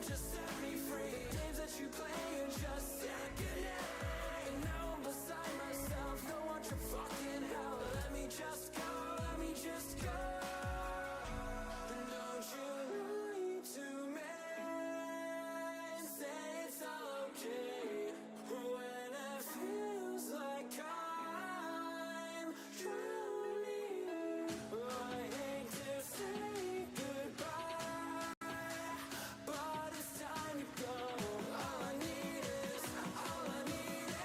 just set me free. Games that you play are just sickening. And now I'm beside myself, no one your fucking hell. Let me just go, let me just go. And don't you lie to me and say it's all okay when it feels like I'm drowning. I hate to say goodbye, but it's time to go. All I need is someone else.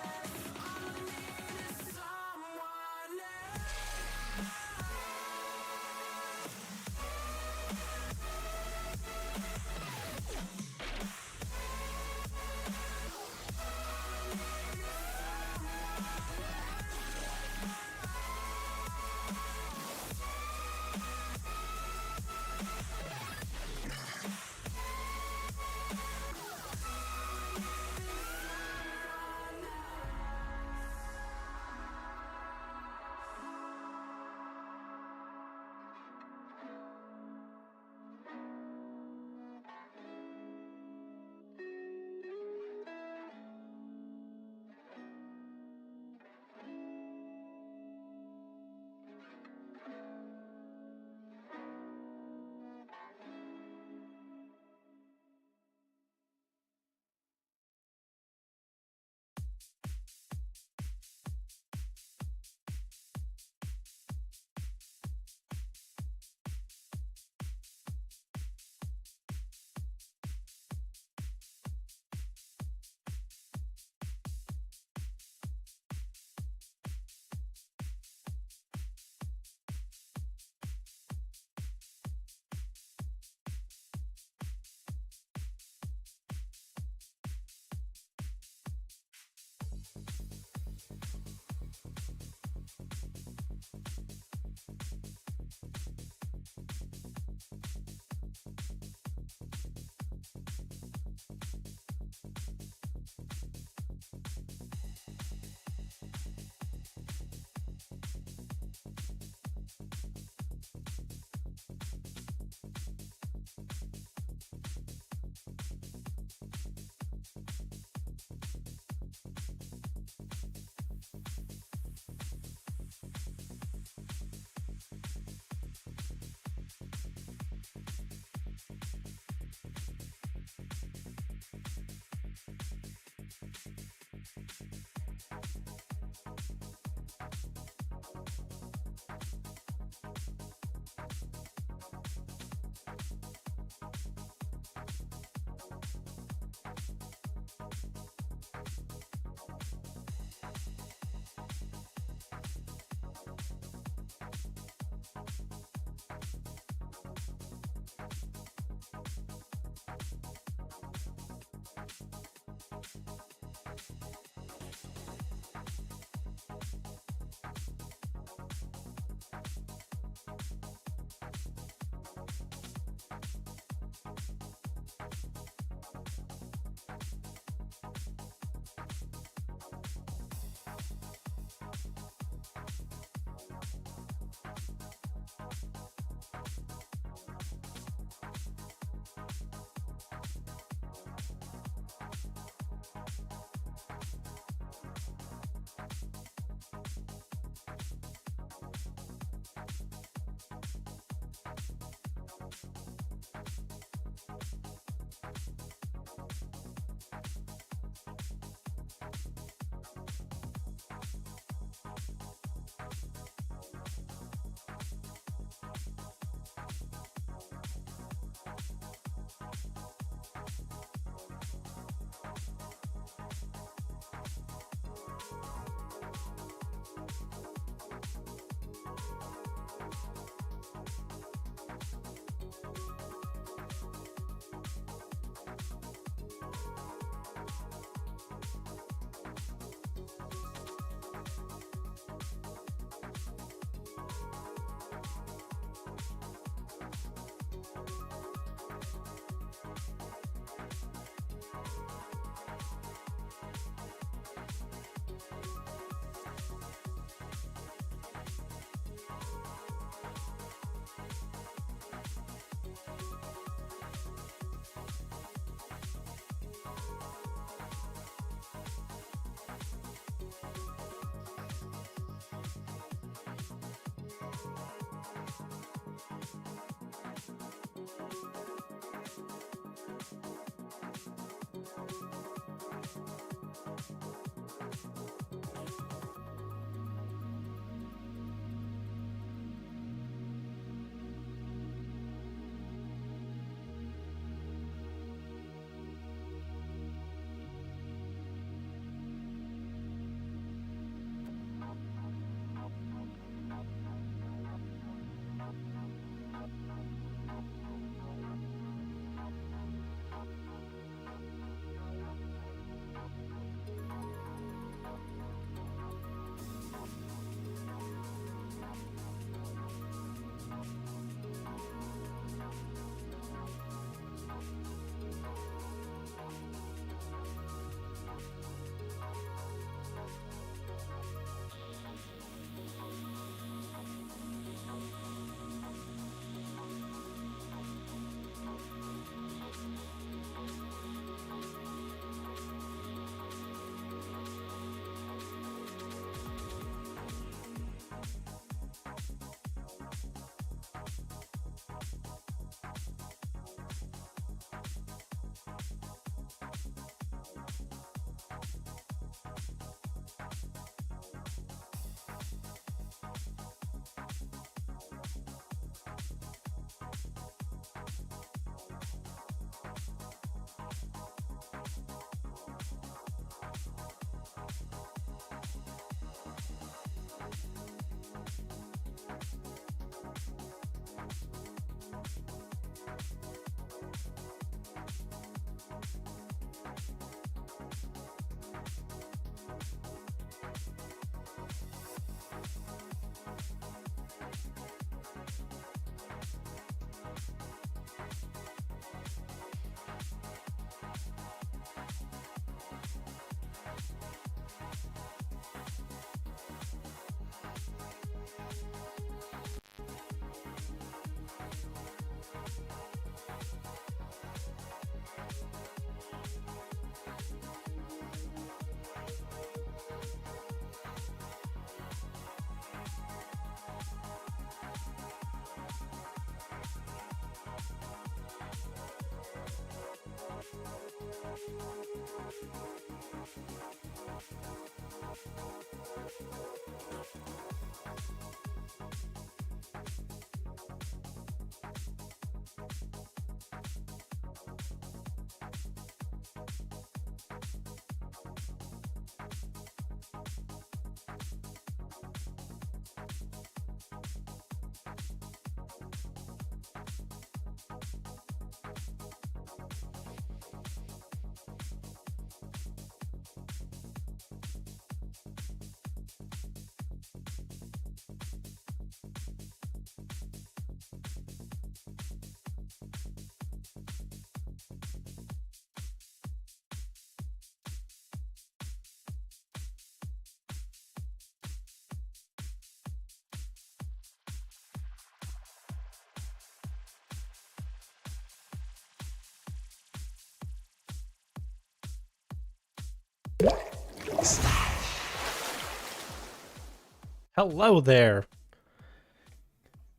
Hello there.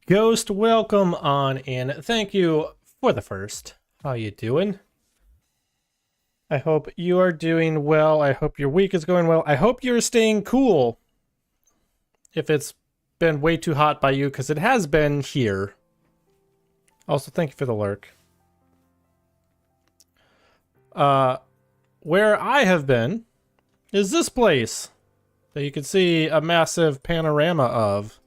Ghost, welcome on in. Thank you for the first. How you doing? I hope you are doing well. I hope your week is going well. I hope you're staying cool. If it's been way too hot by you, because it has been here. Also, thank you for the lurk. Where I have been is this place that you can see a massive panorama of.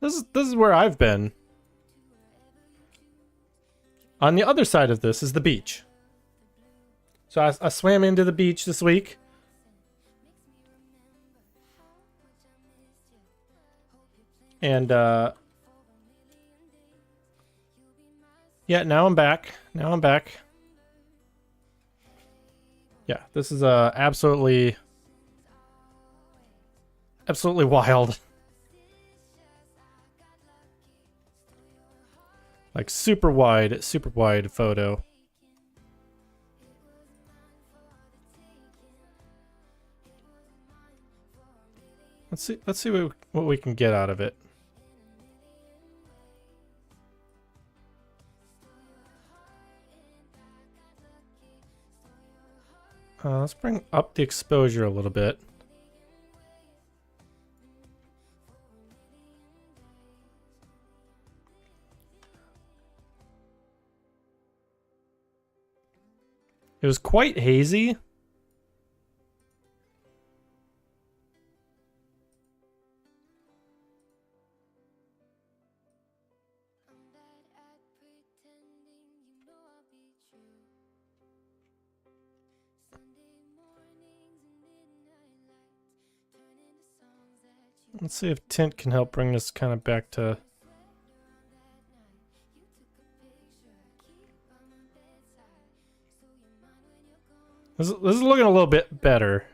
This is where I've been. On the other side of this is the beach. So I swam into the beach this week. And yeah, now I'm back. Yeah, this is absolutely wild. Like super wide photo. Let's see what we can get out of it. Let's bring up the exposure a little bit. It was quite hazy. Let's see if tint can help bring this kind of back to... This is looking a little bit better.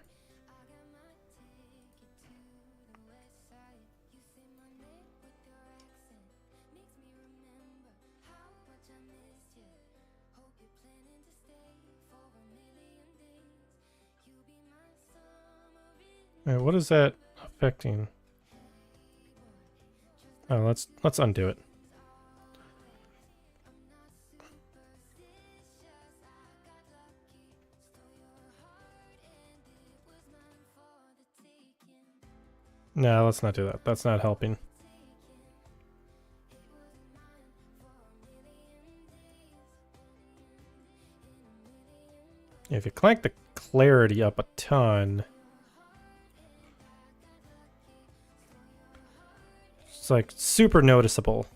Alright, what is that affecting? Oh, let's undo it. No, let's not do that. That's not helping. If you crank the clarity up a ton, it's like super noticeable.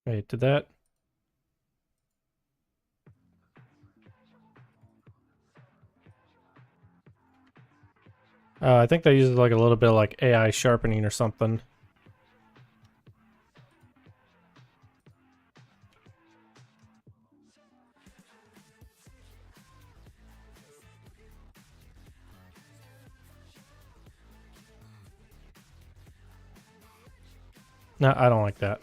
Wait, did that? I think they used like a little bit of like AI sharpening or something. No, I don't like that.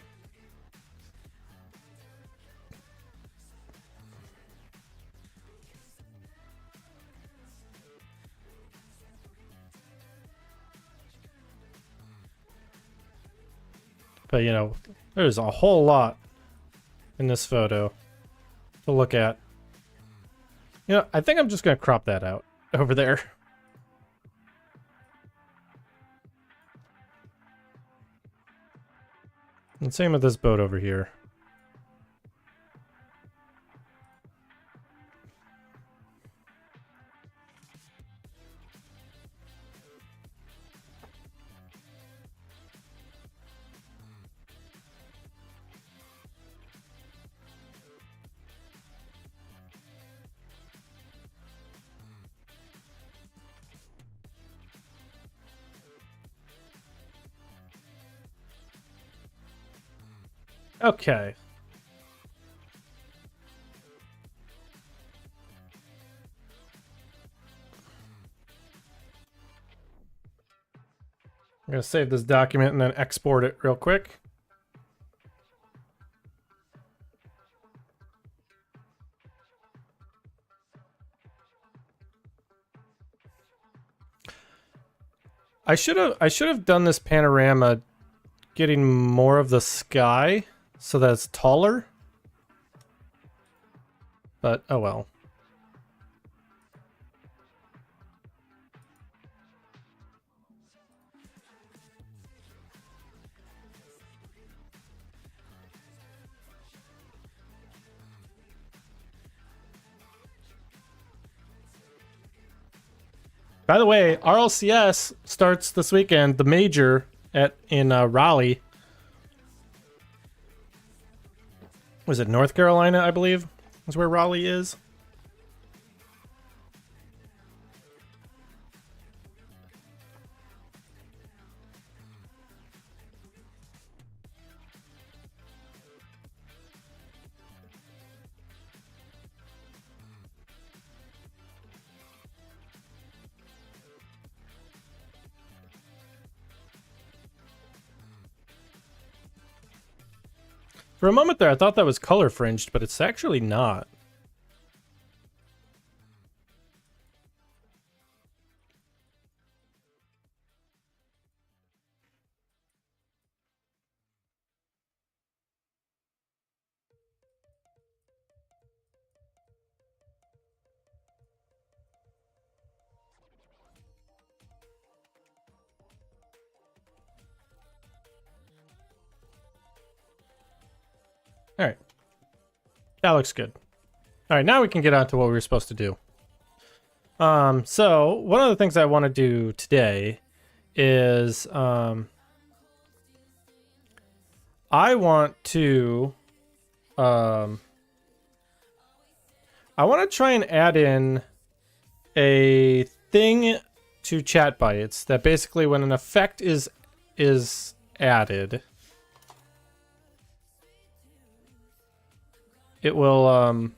But you know, there's a whole lot in this photo to look at. You know, I think I'm just gonna crop that out over there. And same with this boat over here. Okay. I'm going to save this document and then export it real quick. I should have done this panorama getting more of the sky so that it's taller. But oh well. By the way, RLCS starts this weekend, the major in Raleigh. Was it North Carolina, I believe? Is where Raleigh is. For a moment there, I thought that was color fringed, but it's actually not. All right. That looks good. All right, now we can get on to what we were supposed to do. So one of the things I want to do today is I want to I want to try and add in a thing to chat bytes that basically when an effect is added, it will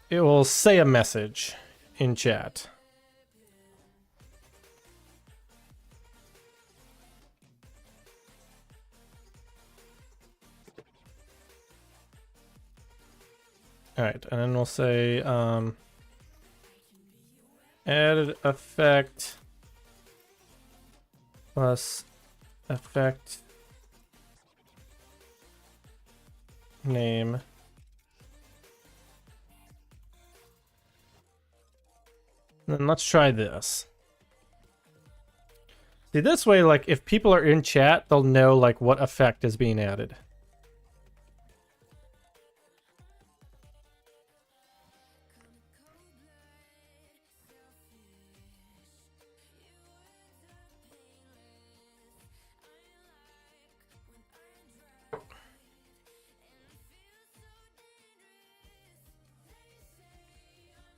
it will say a message in chat. All right, and then we'll say added effect plus effect name. And then let's try this. See, this way, like, if people are in chat, they'll know, like, what effect is being added.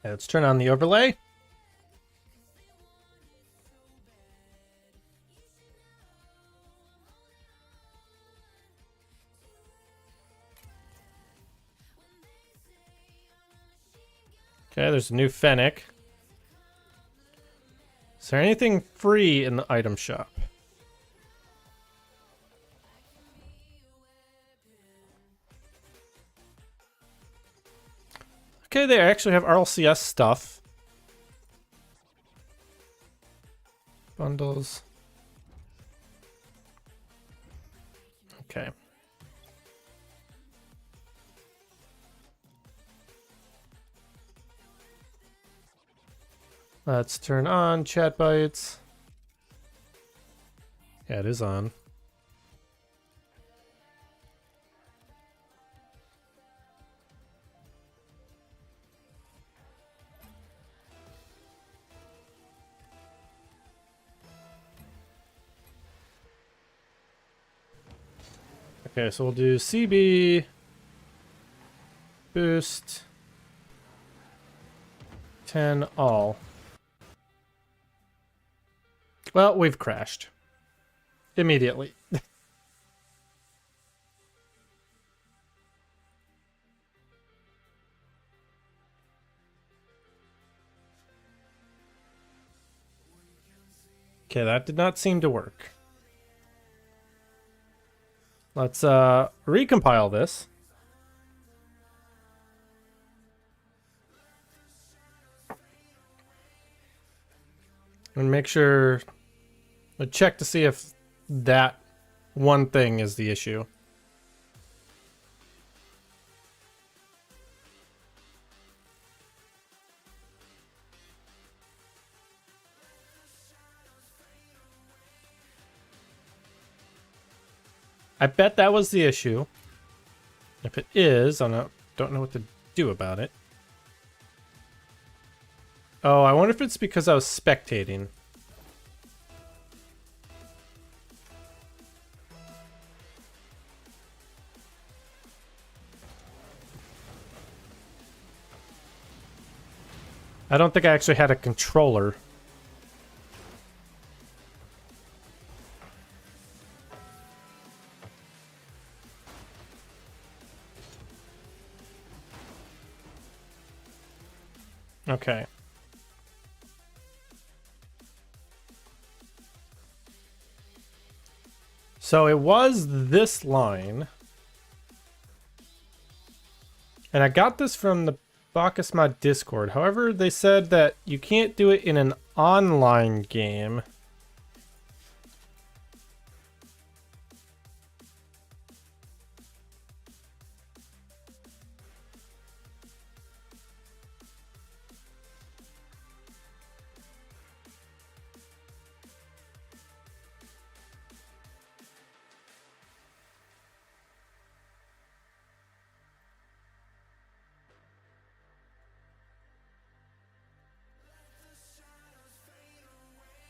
Let's turn on the overlay. Okay, there's a new Fennec. Is there anything free in the item shop? Okay, they actually have RLCS stuff. Bundles. Okay. Let's turn on chat bytes. Yeah, it is on. Okay, so we'll do CB boost 10 all. Well, we've crashed. Immediately. Okay, that did not seem to work. Let's recompile this. And make sure, check to see if that one thing is the issue. I bet that was the issue. If it is, I don't know what to do about it. Oh, I wonder if it's because I was spectating. I don't think I actually had a controller. Okay. So it was this line. And I got this from the Bacchus Mod Discord. However, they said that you can't do it in an online game.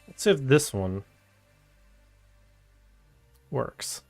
Let's see if this one works.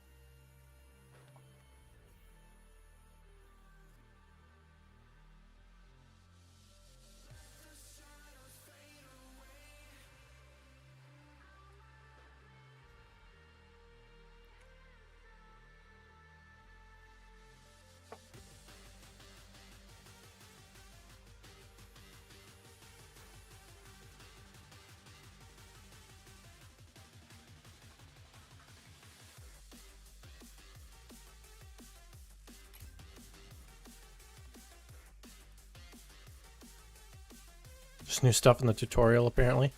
Just new stuff in the tutorial, apparently.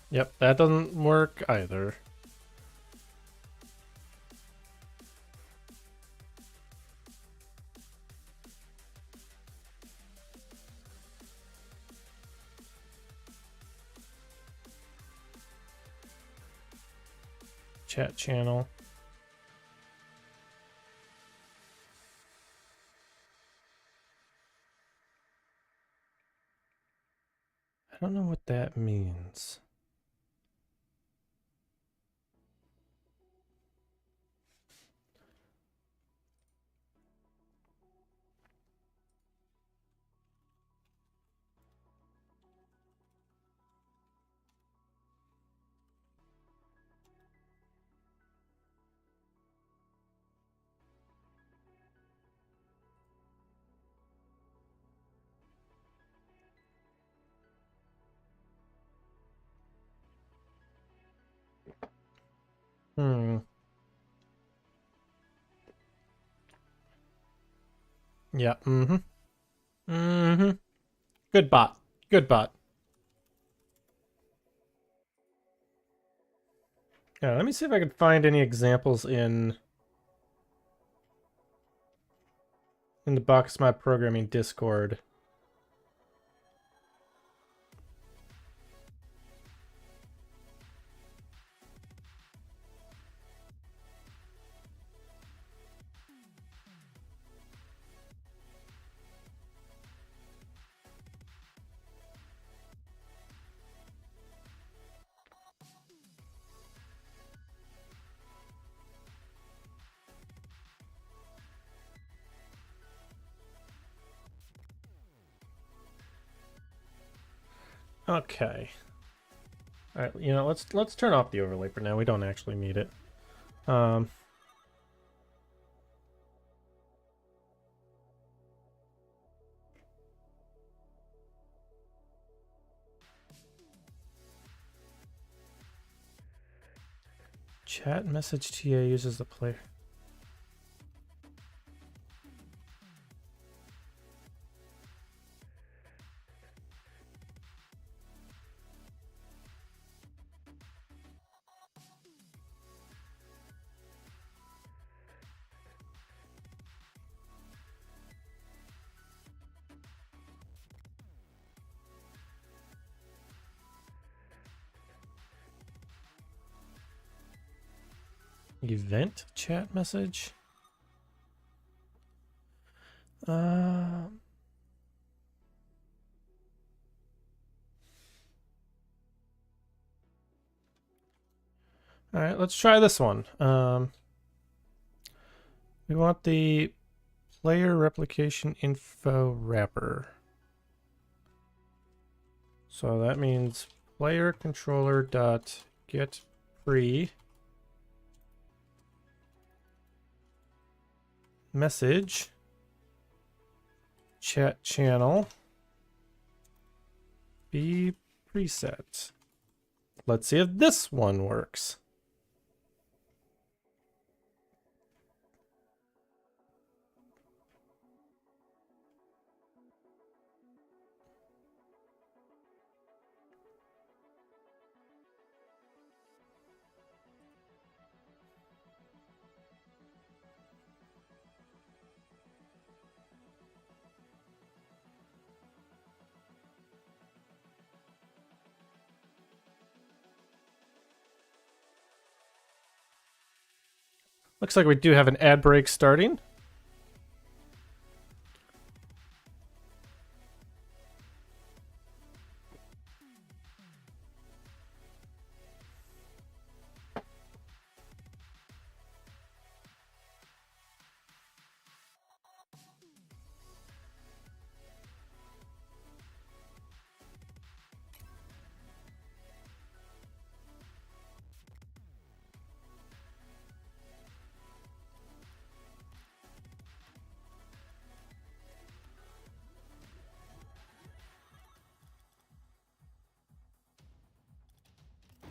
Yep, that doesn't work either. Chat channel. I don't know what that means. Yeah, Good bot. Good bot. Yeah, let me see if I can find any examples in the Bacchus Mod Programming Discord. Okay. All right, you know, let's turn off the overlay for now. We don't actually need it. Chat message TA uses the player. Event chat message. All right, let's try this one. We want the player replication info wrapper. So that means player controller dot get pre message chat channel be preset. Let's see if this one works. Looks like we do have an ad break starting.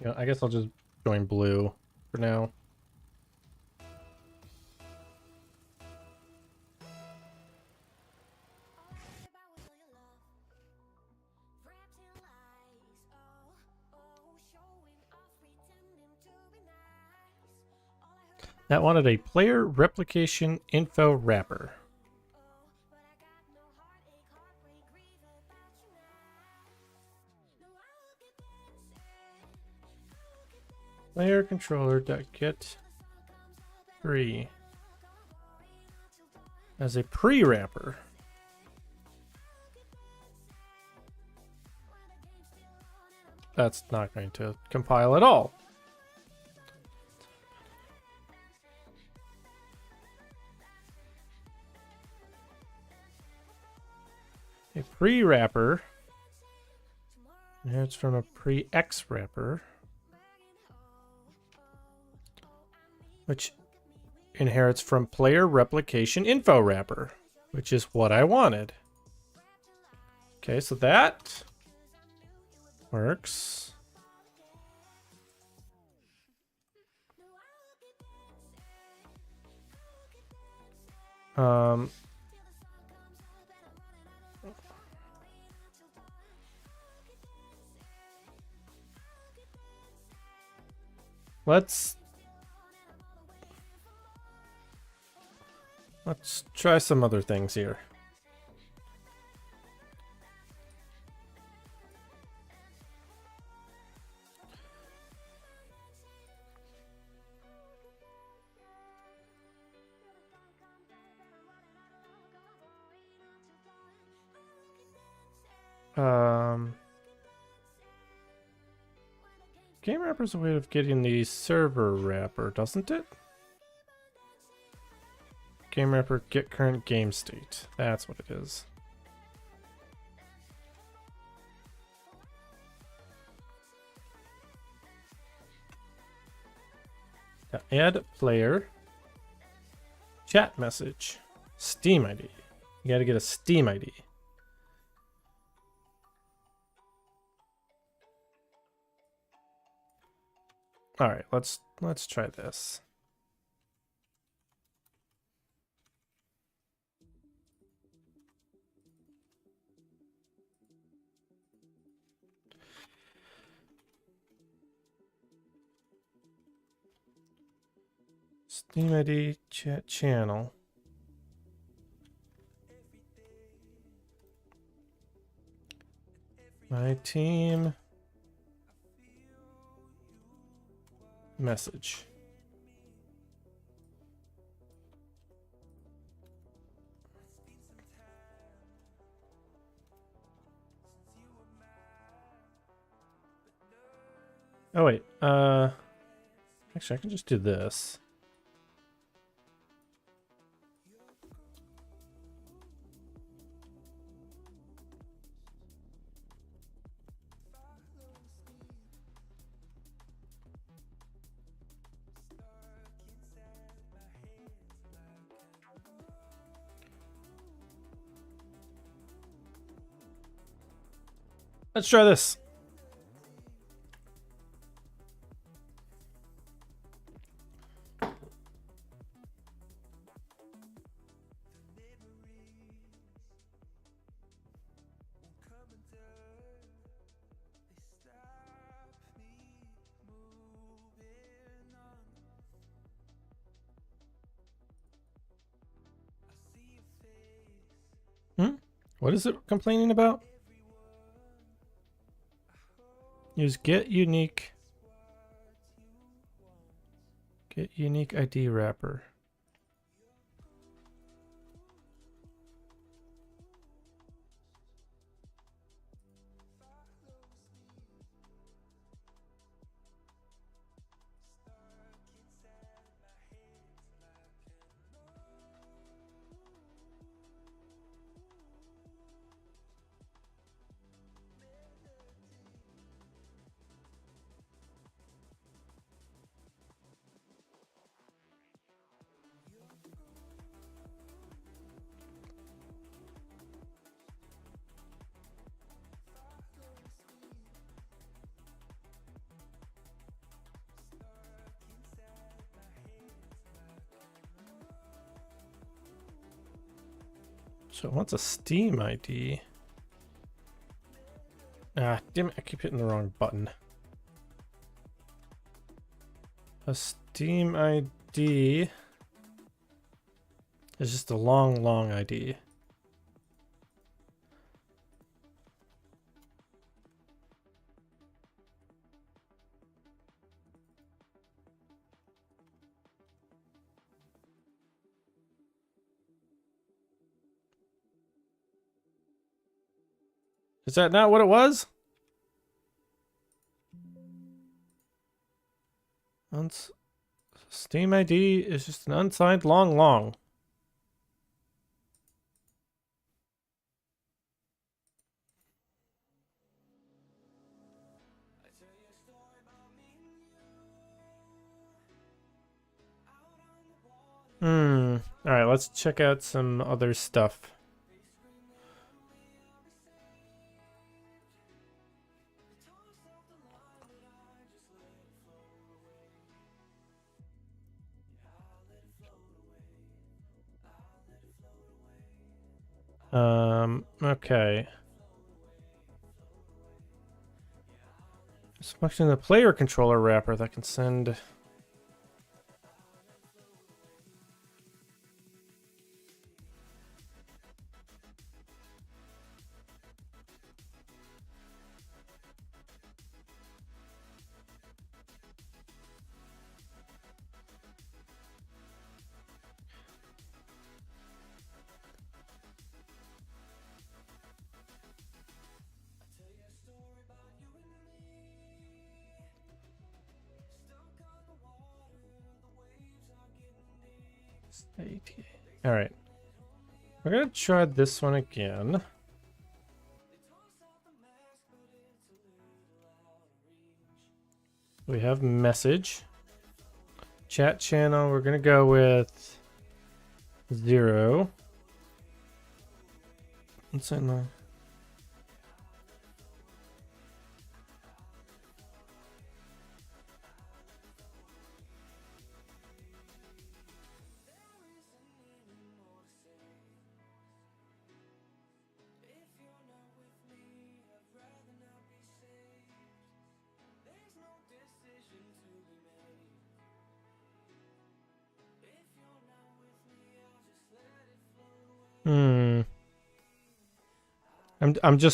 Yeah, I guess I'll just join blue for now. That wanted a player replication info wrapper. Player controller get pre as a pre-wrapper. That's not going to compile at all. A pre-wrapper. It's from a pre-X wrapper, which inherits from player replication info wrapper, which is what I wanted. Okay, so that works. Let's try some other things here. Game wrapper is a way of getting the server wrapper, doesn't it? Game wrapper get current game state. That's what it is. Now add player. Chat message. Steam ID. You gotta get a Steam ID. All right, let's try this. Steam ID chat channel. My team message. Oh wait, actually I can just do this. Let's try this. What is it complaining about? Use get unique ID wrapper. So it wants a Steam ID. Ah, damn it, I keep hitting the wrong button. A Steam ID is just a long ID. Is that not what it was? Steam ID is just an unsigned long. Alright, let's check out some other stuff. Okay. Selecting the player controller wrapper that can send. All right, we're gonna try this one again. We have message. Chat channel, we're gonna go with 0. What's in the... Hmm.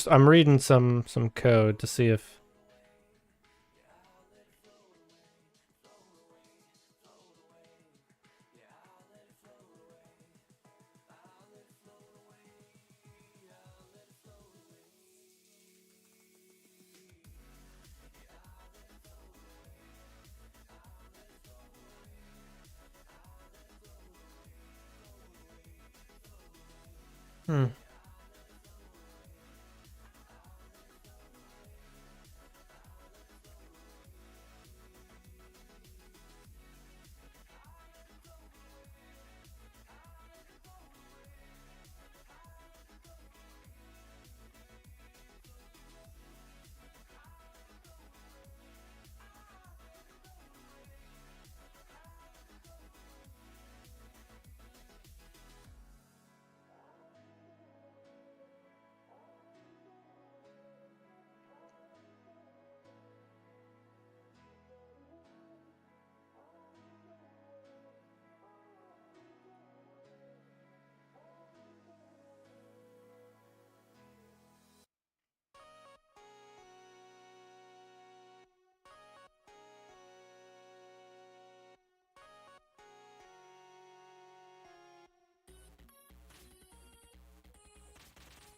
I'm reading some code to see if... Hmm.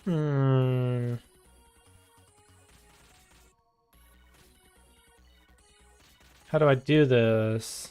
Hmm. How do I do this?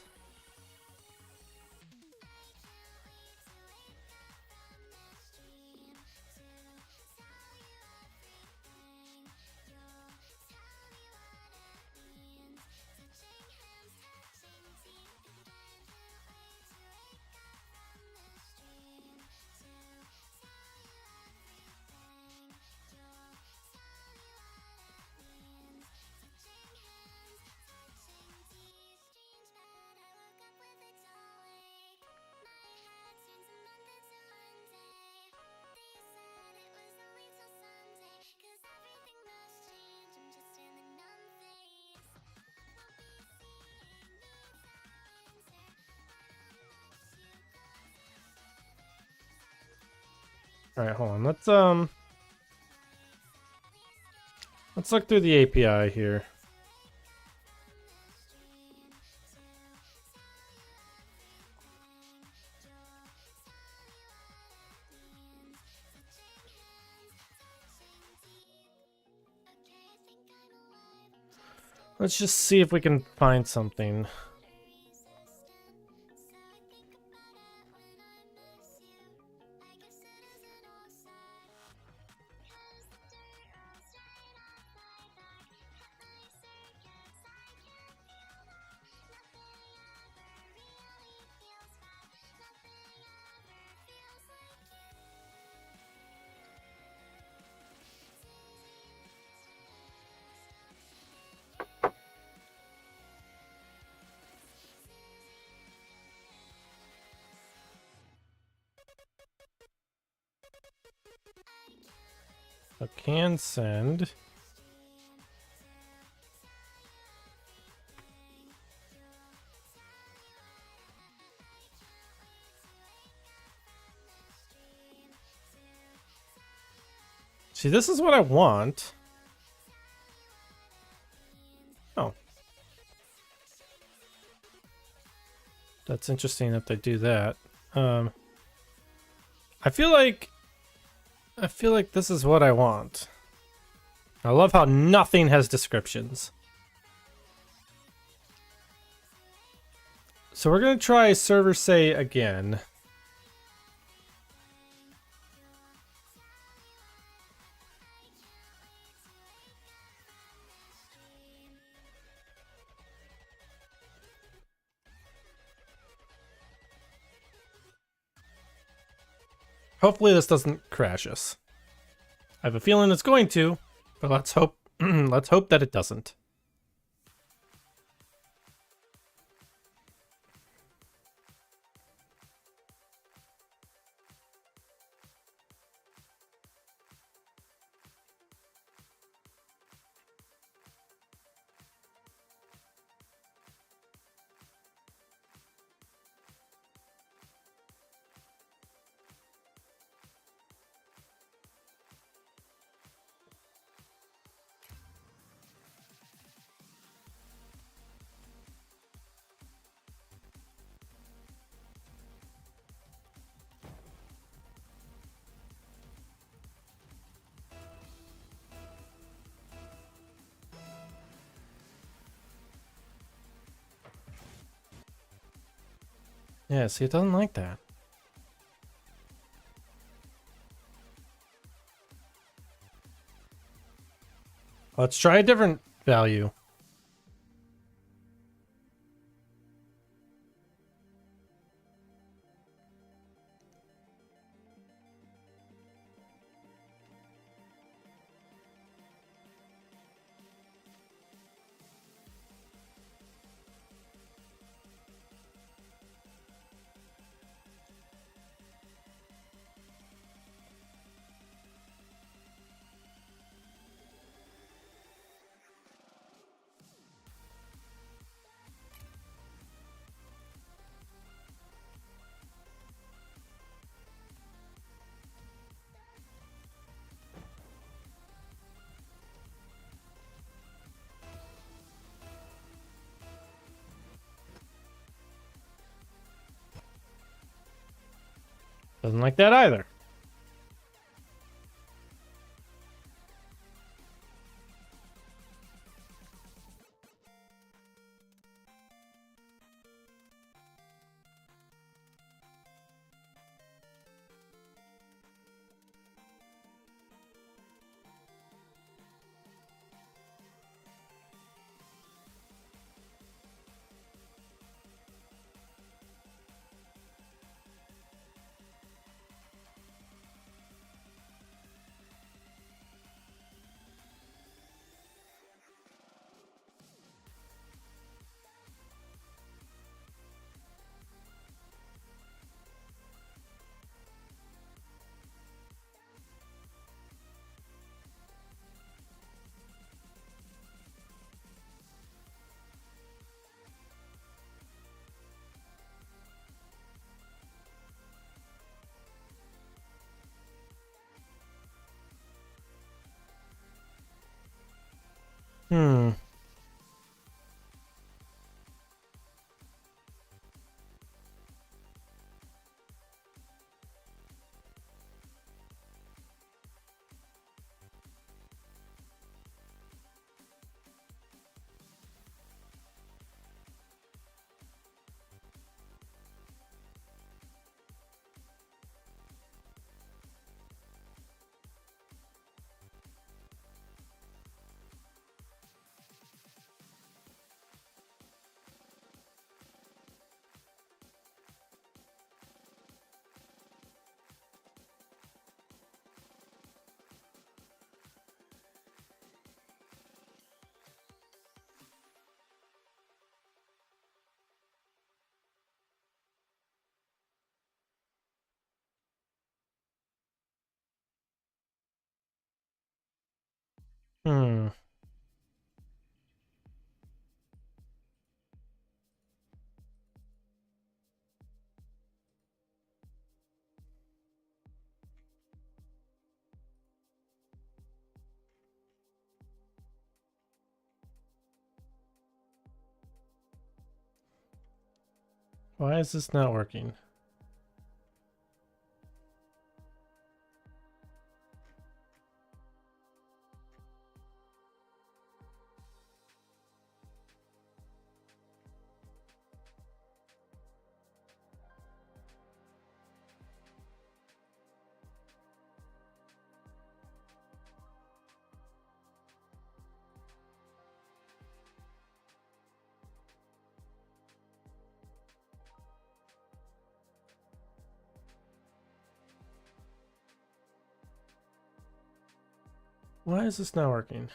All right, hold on. Let's look through the API here. Let's just see if we can find something. So can send. See, this is what I want. Oh. That's interesting if they do that. I feel like this is what I want. I love how nothing has descriptions. So we're gonna try server say again. Hopefully this doesn't crash us. I have a feeling it's going to, but let's hope let's hope that it doesn't. Yeah, see, it doesn't like that. Let's try a different value. Doesn't like that either. Hmm. Hmm. Why is this not working? Why is this not working?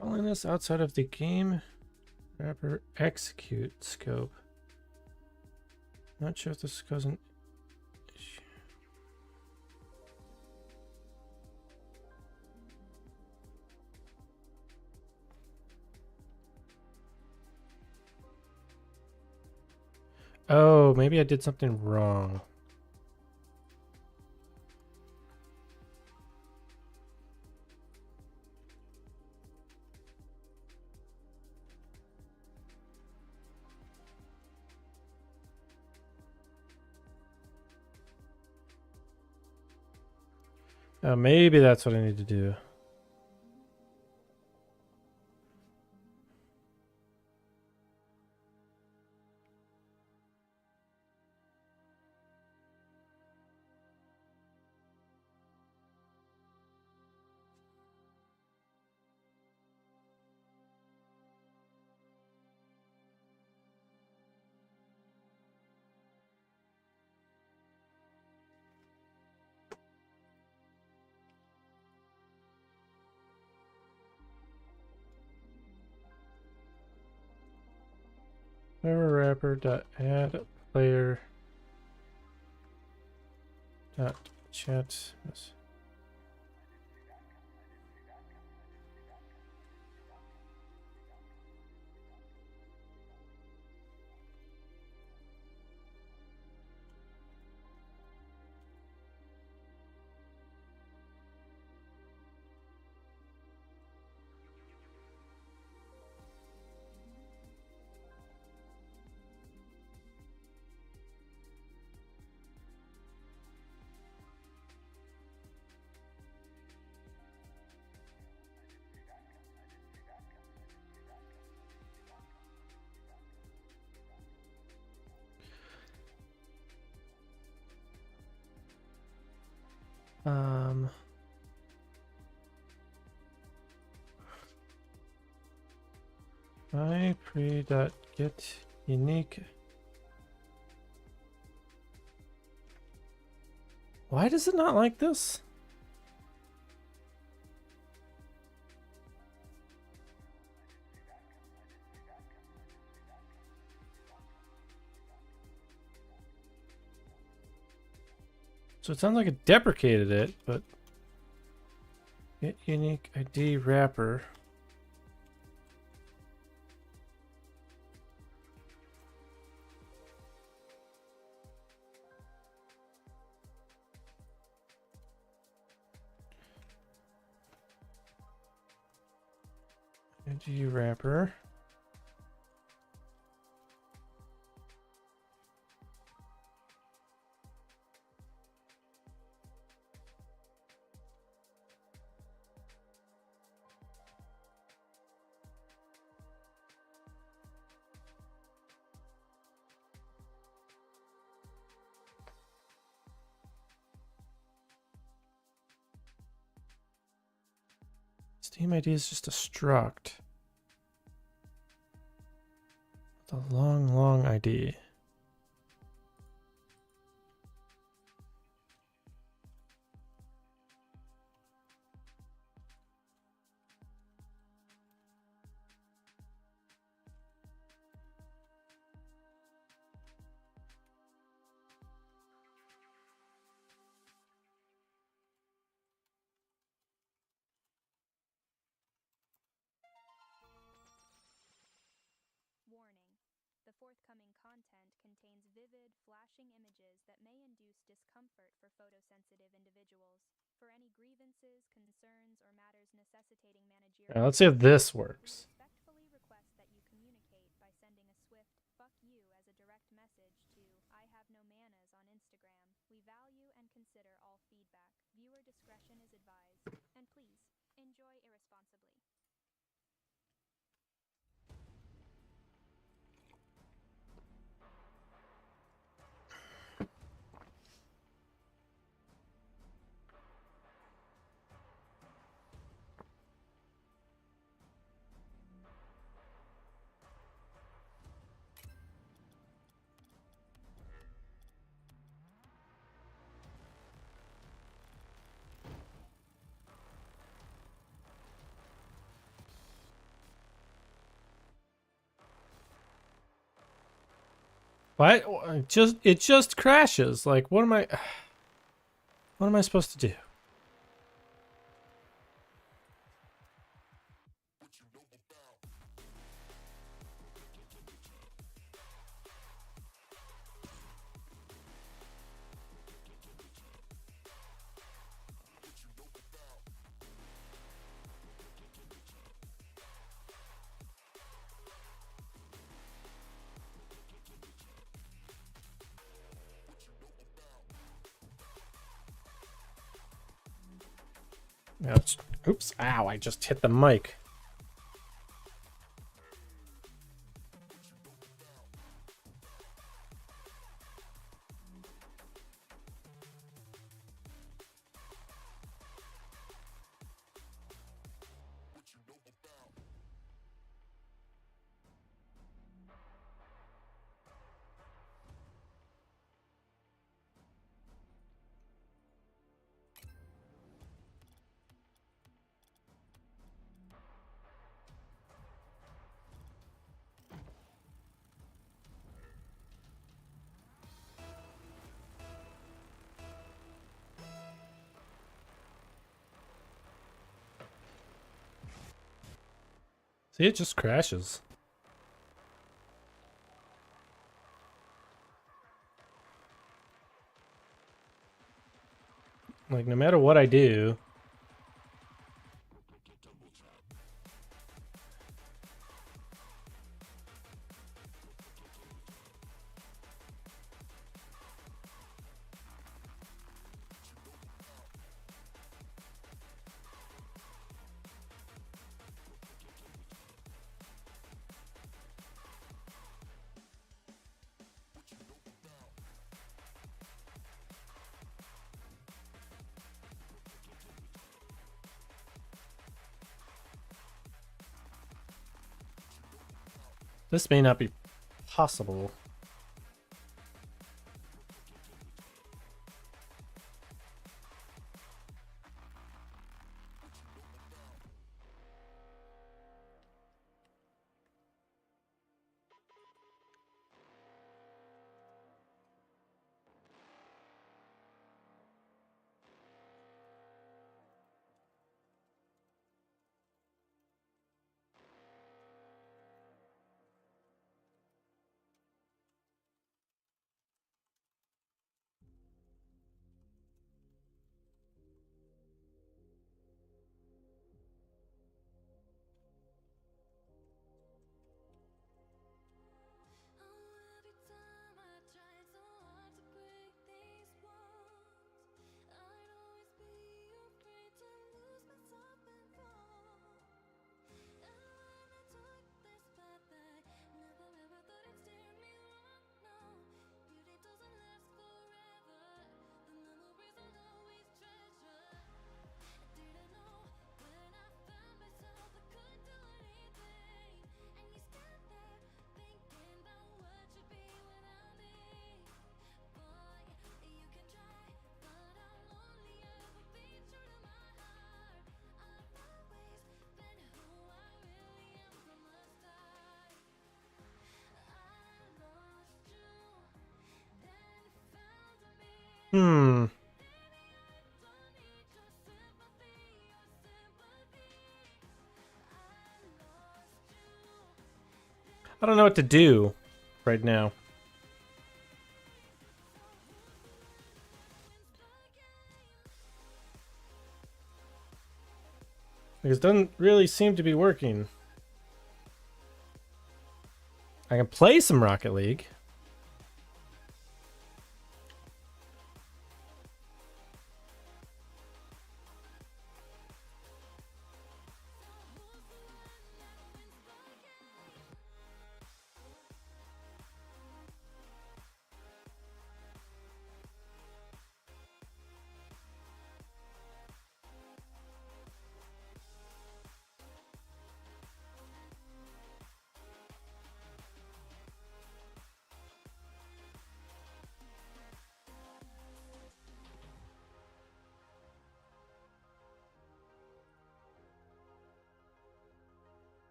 Calling this outside of the game wrapper execute scope. Not sure if this goes in. Oh, maybe I did something wrong. Maybe that's what I need to do. Wrapper wrapper dot add player dot chat. I pre dot get unique. Why does it not like this? So it sounds like it deprecated it, but get unique ID wrapper. ID wrapper. Steam ID is just a struct. It's a long, long ID. Warning. The forthcoming content contains vivid, flashing images that may induce discomfort for photosensitive individuals. For any grievances, concerns, or matters necessitating managerial... Now, let's see if this works. We respectfully request that you communicate by sending a swift "fuck you" as a direct message to I Have No Manas on Instagram. We value and consider all feedback. Viewer discretion is advised. And please, enjoy irresponsibly. What? It just crashes. Like, what am I? What am I supposed to do? Ouch. Oops. Ow, I just hit the mic. See, it just crashes. Like, no matter what I do. This may not be possible. Every time I try so hard to break these walls, I'd always be afraid to lose myself and fall. And when I took this path, I never ever thought it'd steer me wrong. No, beauty doesn't last forever. The memories I'll always treasure. I didn't know when I found myself I could do anything, and you stand there thinking about what should be without me. Boy, you can try, but I'll only ever be true to my heart. I've always been who I really am from the start. I lost you, then found me. Hmm. Don't need your sympathy, your sympathy. I lost you. I don't know what to do right now. Because it doesn't really seem to be working. I can play some Rocket League.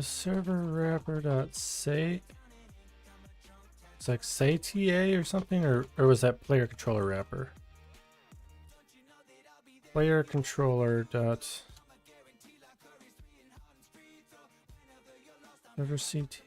Server wrapper dot say. It's like say TA or something, or was that player controller wrapper? Player controller dot server CT.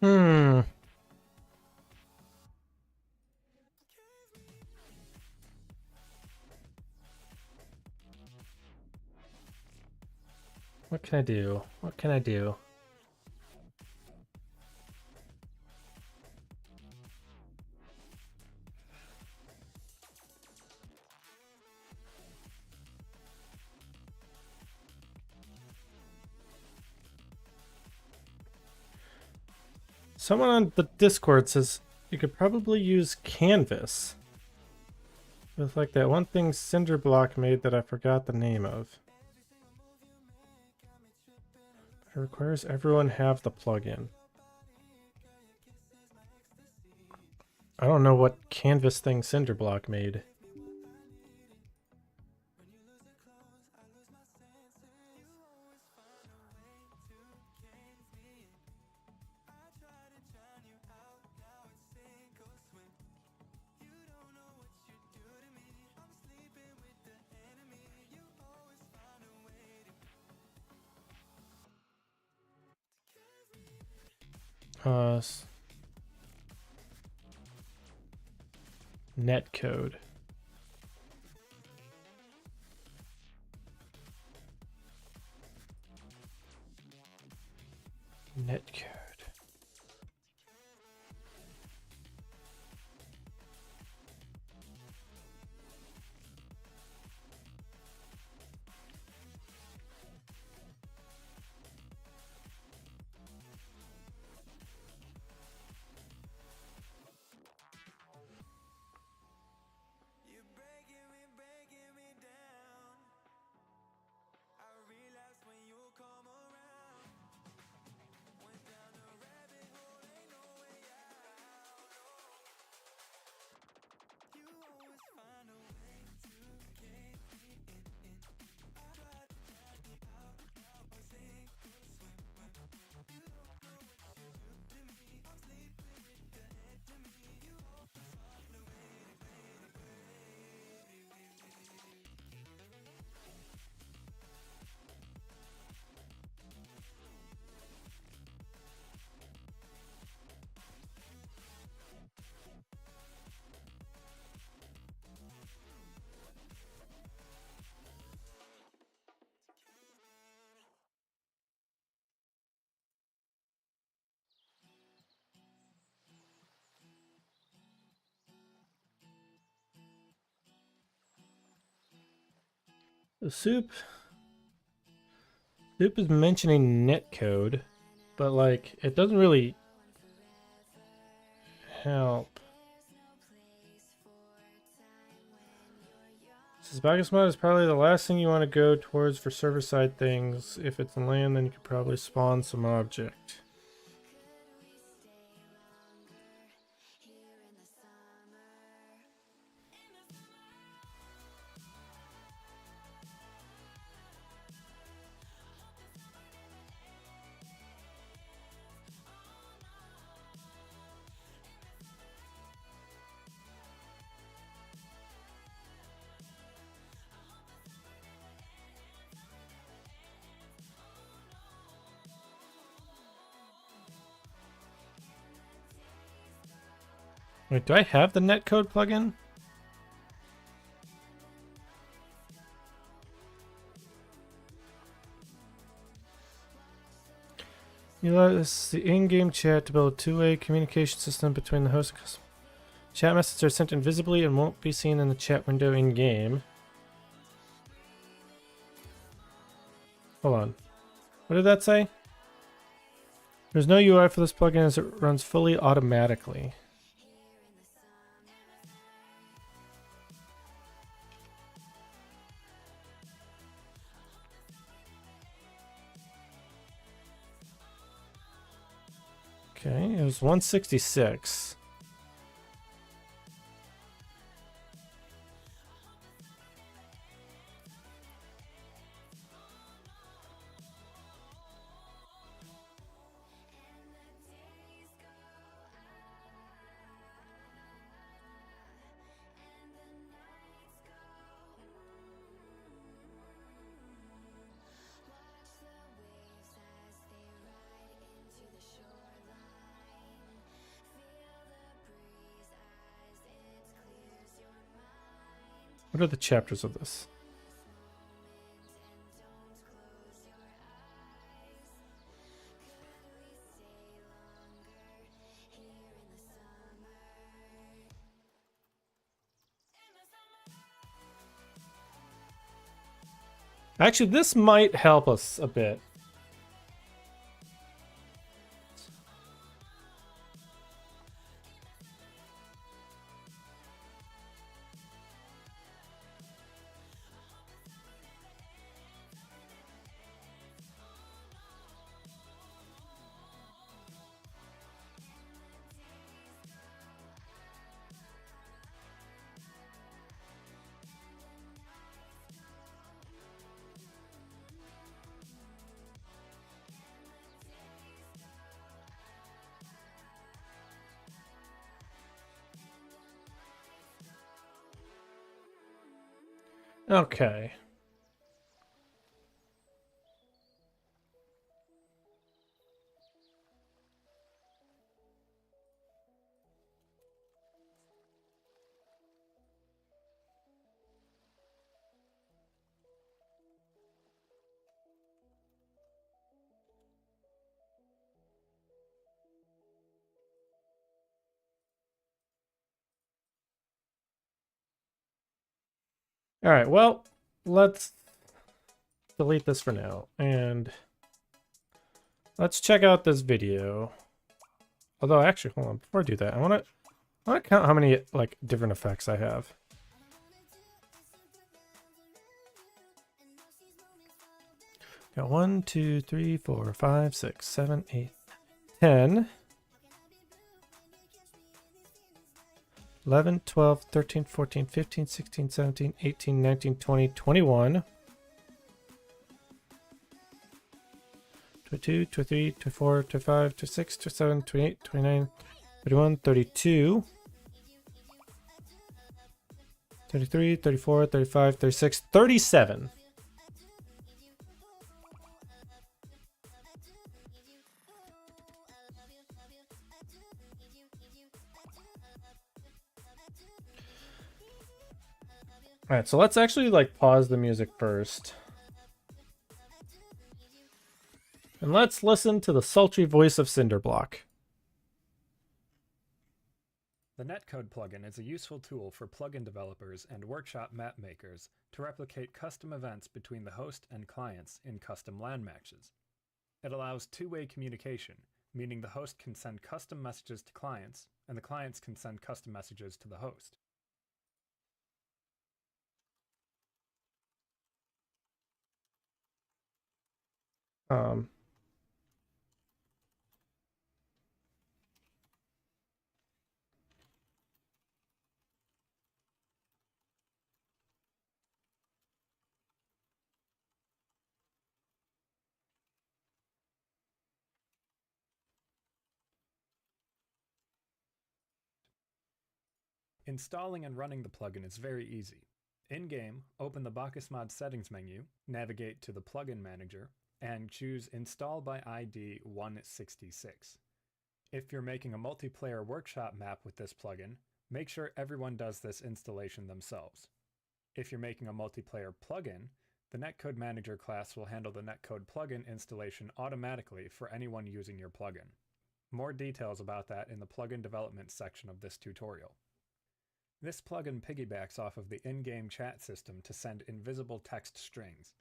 Hmm. What can I do? What can I do? Someone on the Discord says you could probably use Canvas. With like that one thing Cinderblock made that I forgot the name of. It requires everyone have the plugin. I don't know what Canvas thing Cinderblock made. Netcode. Netcode. The Soup is mentioning netcode, but like it doesn't really help. Says Bacchus mod is probably the last thing you want to go towards for server side things. If it's in land, then you could probably spawn some object. Wait, do I have the netcode plugin? Utilize the in-game chat to build a two-way communication system between the host and customer. Chat messages are sent invisibly and won't be seen in the chat window in-game. Hold on. What did that say? There's no UI for this plugin as it runs fully automatically. Okay, it was 166. What are the chapters of this? Actually, this might help us a bit. Okay. All right, well, let's delete this for now and let's check out this video. Although actually, hold on, before I do that, I want to count how many like different effects I have. Got 1, 2, 3, 4, 5, 6, 7, 8, 10. 11, 12, 13, 14, 15, 16, 17, 18, 19, 20, 21. 22, 23, 24, 25, 26, 27, 28, 29, 31, 32. 33, 34, 35, 36, 37. All right, so let's actually like pause the music first. And let's listen to the sultry voice of Cinderblock. The netcode plugin is a useful tool for plugin developers and workshop map makers to replicate custom events between the host and clients in custom LAN matches. It allows two-way communication, meaning the host can send custom messages to clients, and the clients can send custom messages to the host. Installing and running the plugin is very easy. In-game, open the Bacchus Mod settings menu, navigate to the Plugin Manager, and choose Install by ID 166. If you're making a multiplayer workshop map with this plugin, make sure everyone does this installation themselves. If you're making a multiplayer plugin, the Netcode Manager class will handle the Netcode plugin installation automatically for anyone using your plugin. More details about that in the plugin development section of this tutorial. This plugin piggybacks off of the in-game chat system to send invisible text strings.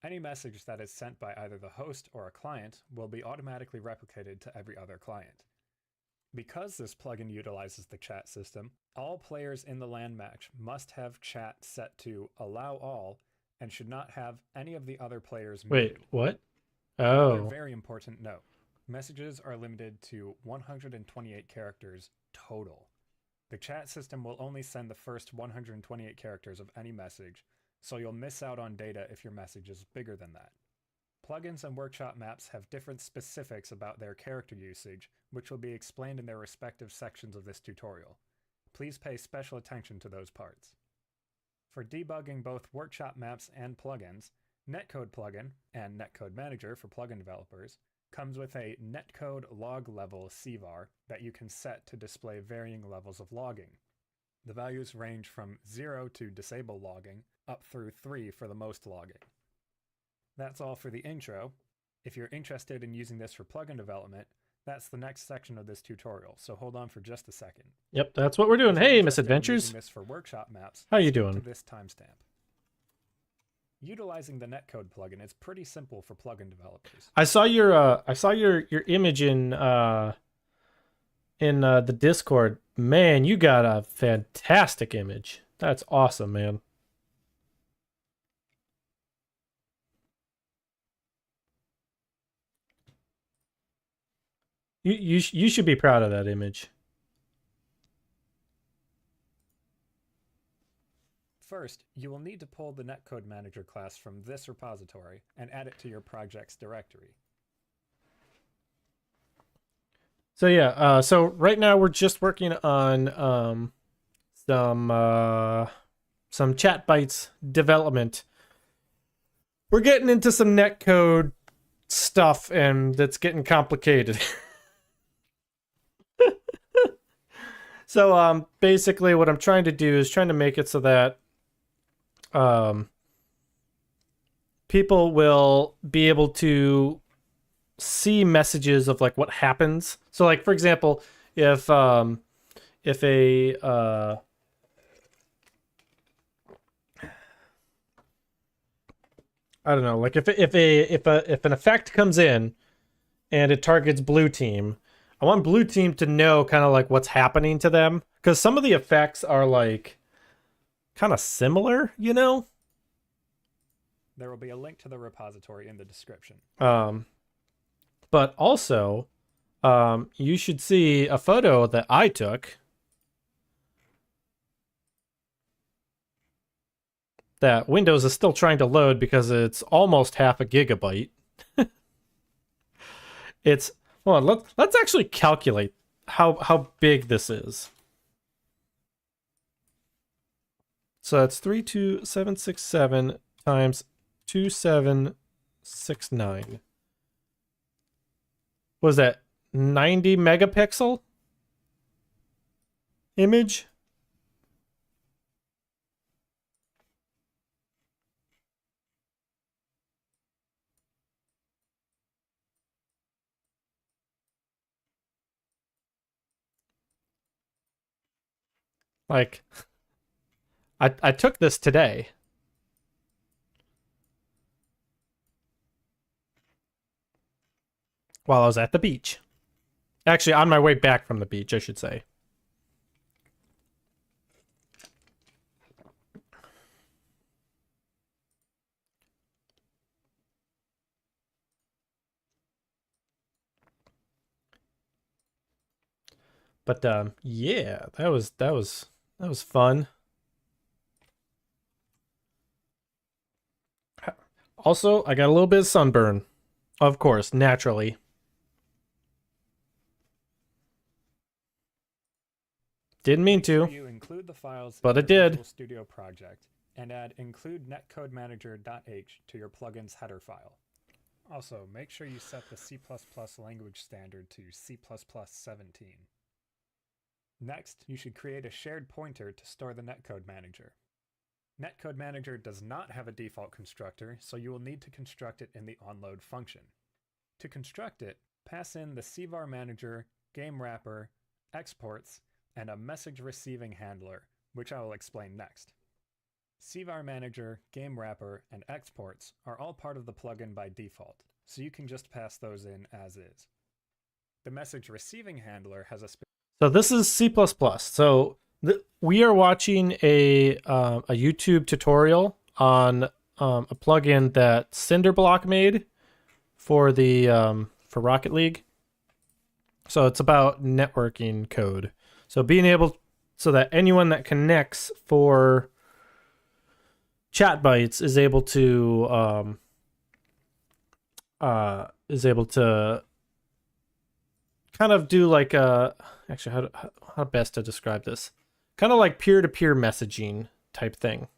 Any message that is sent by either the host or a client will be automatically replicated to every other client. Because this plugin utilizes the chat system, all players in the LAN match must have chat set to Allow All and should not have any of the other players muted. Wait, what? Another Oh. very important note. Messages are limited to 128 characters total. The chat system will only send the first 128 characters of any message, so you'll miss out on data if your message is bigger than that. Plugins and workshop maps have different specifics about their character usage, which will be explained in their respective sections of this tutorial. Please pay special attention to those parts. For debugging both workshop maps and plugins, Netcode plugin and Netcode Manager for plugin developers comes with a netcode log level CVAR that you can set to display varying levels of logging. The values range from 0 to disable logging, up through 3 for the most logging. That's all for the intro. If you're interested in using this for plugin development, that's the next section of this tutorial, so hold on for just a second. Yep, that's what we're doing. If you're Hey, interested in Misadventures. using this for workshop maps, How you skip doing? to this timestamp. Utilizing the netcode plugin is pretty simple for plugin developers. I saw your image in the Discord. Man, you got a fantastic image. That's awesome, man. You should be proud of that image. First, you will need to pull the Netcode Manager class from this repository and add it to your project's directory. So yeah, so right now we're just working on some chat bytes development. We're getting into some netcode stuff, and that's getting complicated. So basically what I'm trying to do is trying to make it so that people will be able to see messages of like what happens. So like for example, if a I don't know, like if an effect comes in and it targets blue team, I want blue team to know kind of like what's happening to them, because some of the effects are like kind of similar, you know? There will be a link to the repository in the description. But also, you should see a photo that I took that Windows is still trying to load because it's almost half a gigabyte. It's, hold on, let's actually calculate how big this is. So it's 32767 times 2769. Was that 90 megapixel image? Like, I took this today. While I was at the beach. Actually, on my way back from the beach, I should say. But yeah, that was fun. Also, I got a little bit of sunburn. Of course, naturally. Didn't mean Sure to, you include the files but in it your did. Visual Studio project and add include netcodemanager.h to your plugin's header file. Also, make sure you set the C++ language standard to C++17. Next, you should create a shared pointer to store the netcode manager. Netcode manager does not have a default constructor, so you will need to construct it in the onload function. To construct it, pass in the cvar manager, game wrapper, exports, and a message receiving handler, which I will explain next. cvar manager, game wrapper, and exports are all part of the plugin by default, so you can just pass those in as is. The message receiving handler has a So this is C++. So we are watching a YouTube tutorial on a plugin that Cinderblock made for the for Rocket League. So it's about networking code. So being able so that anyone that connects for chat bytes is able to kind of do like a actually how best to describe this, kind of like peer-to-peer messaging type thing.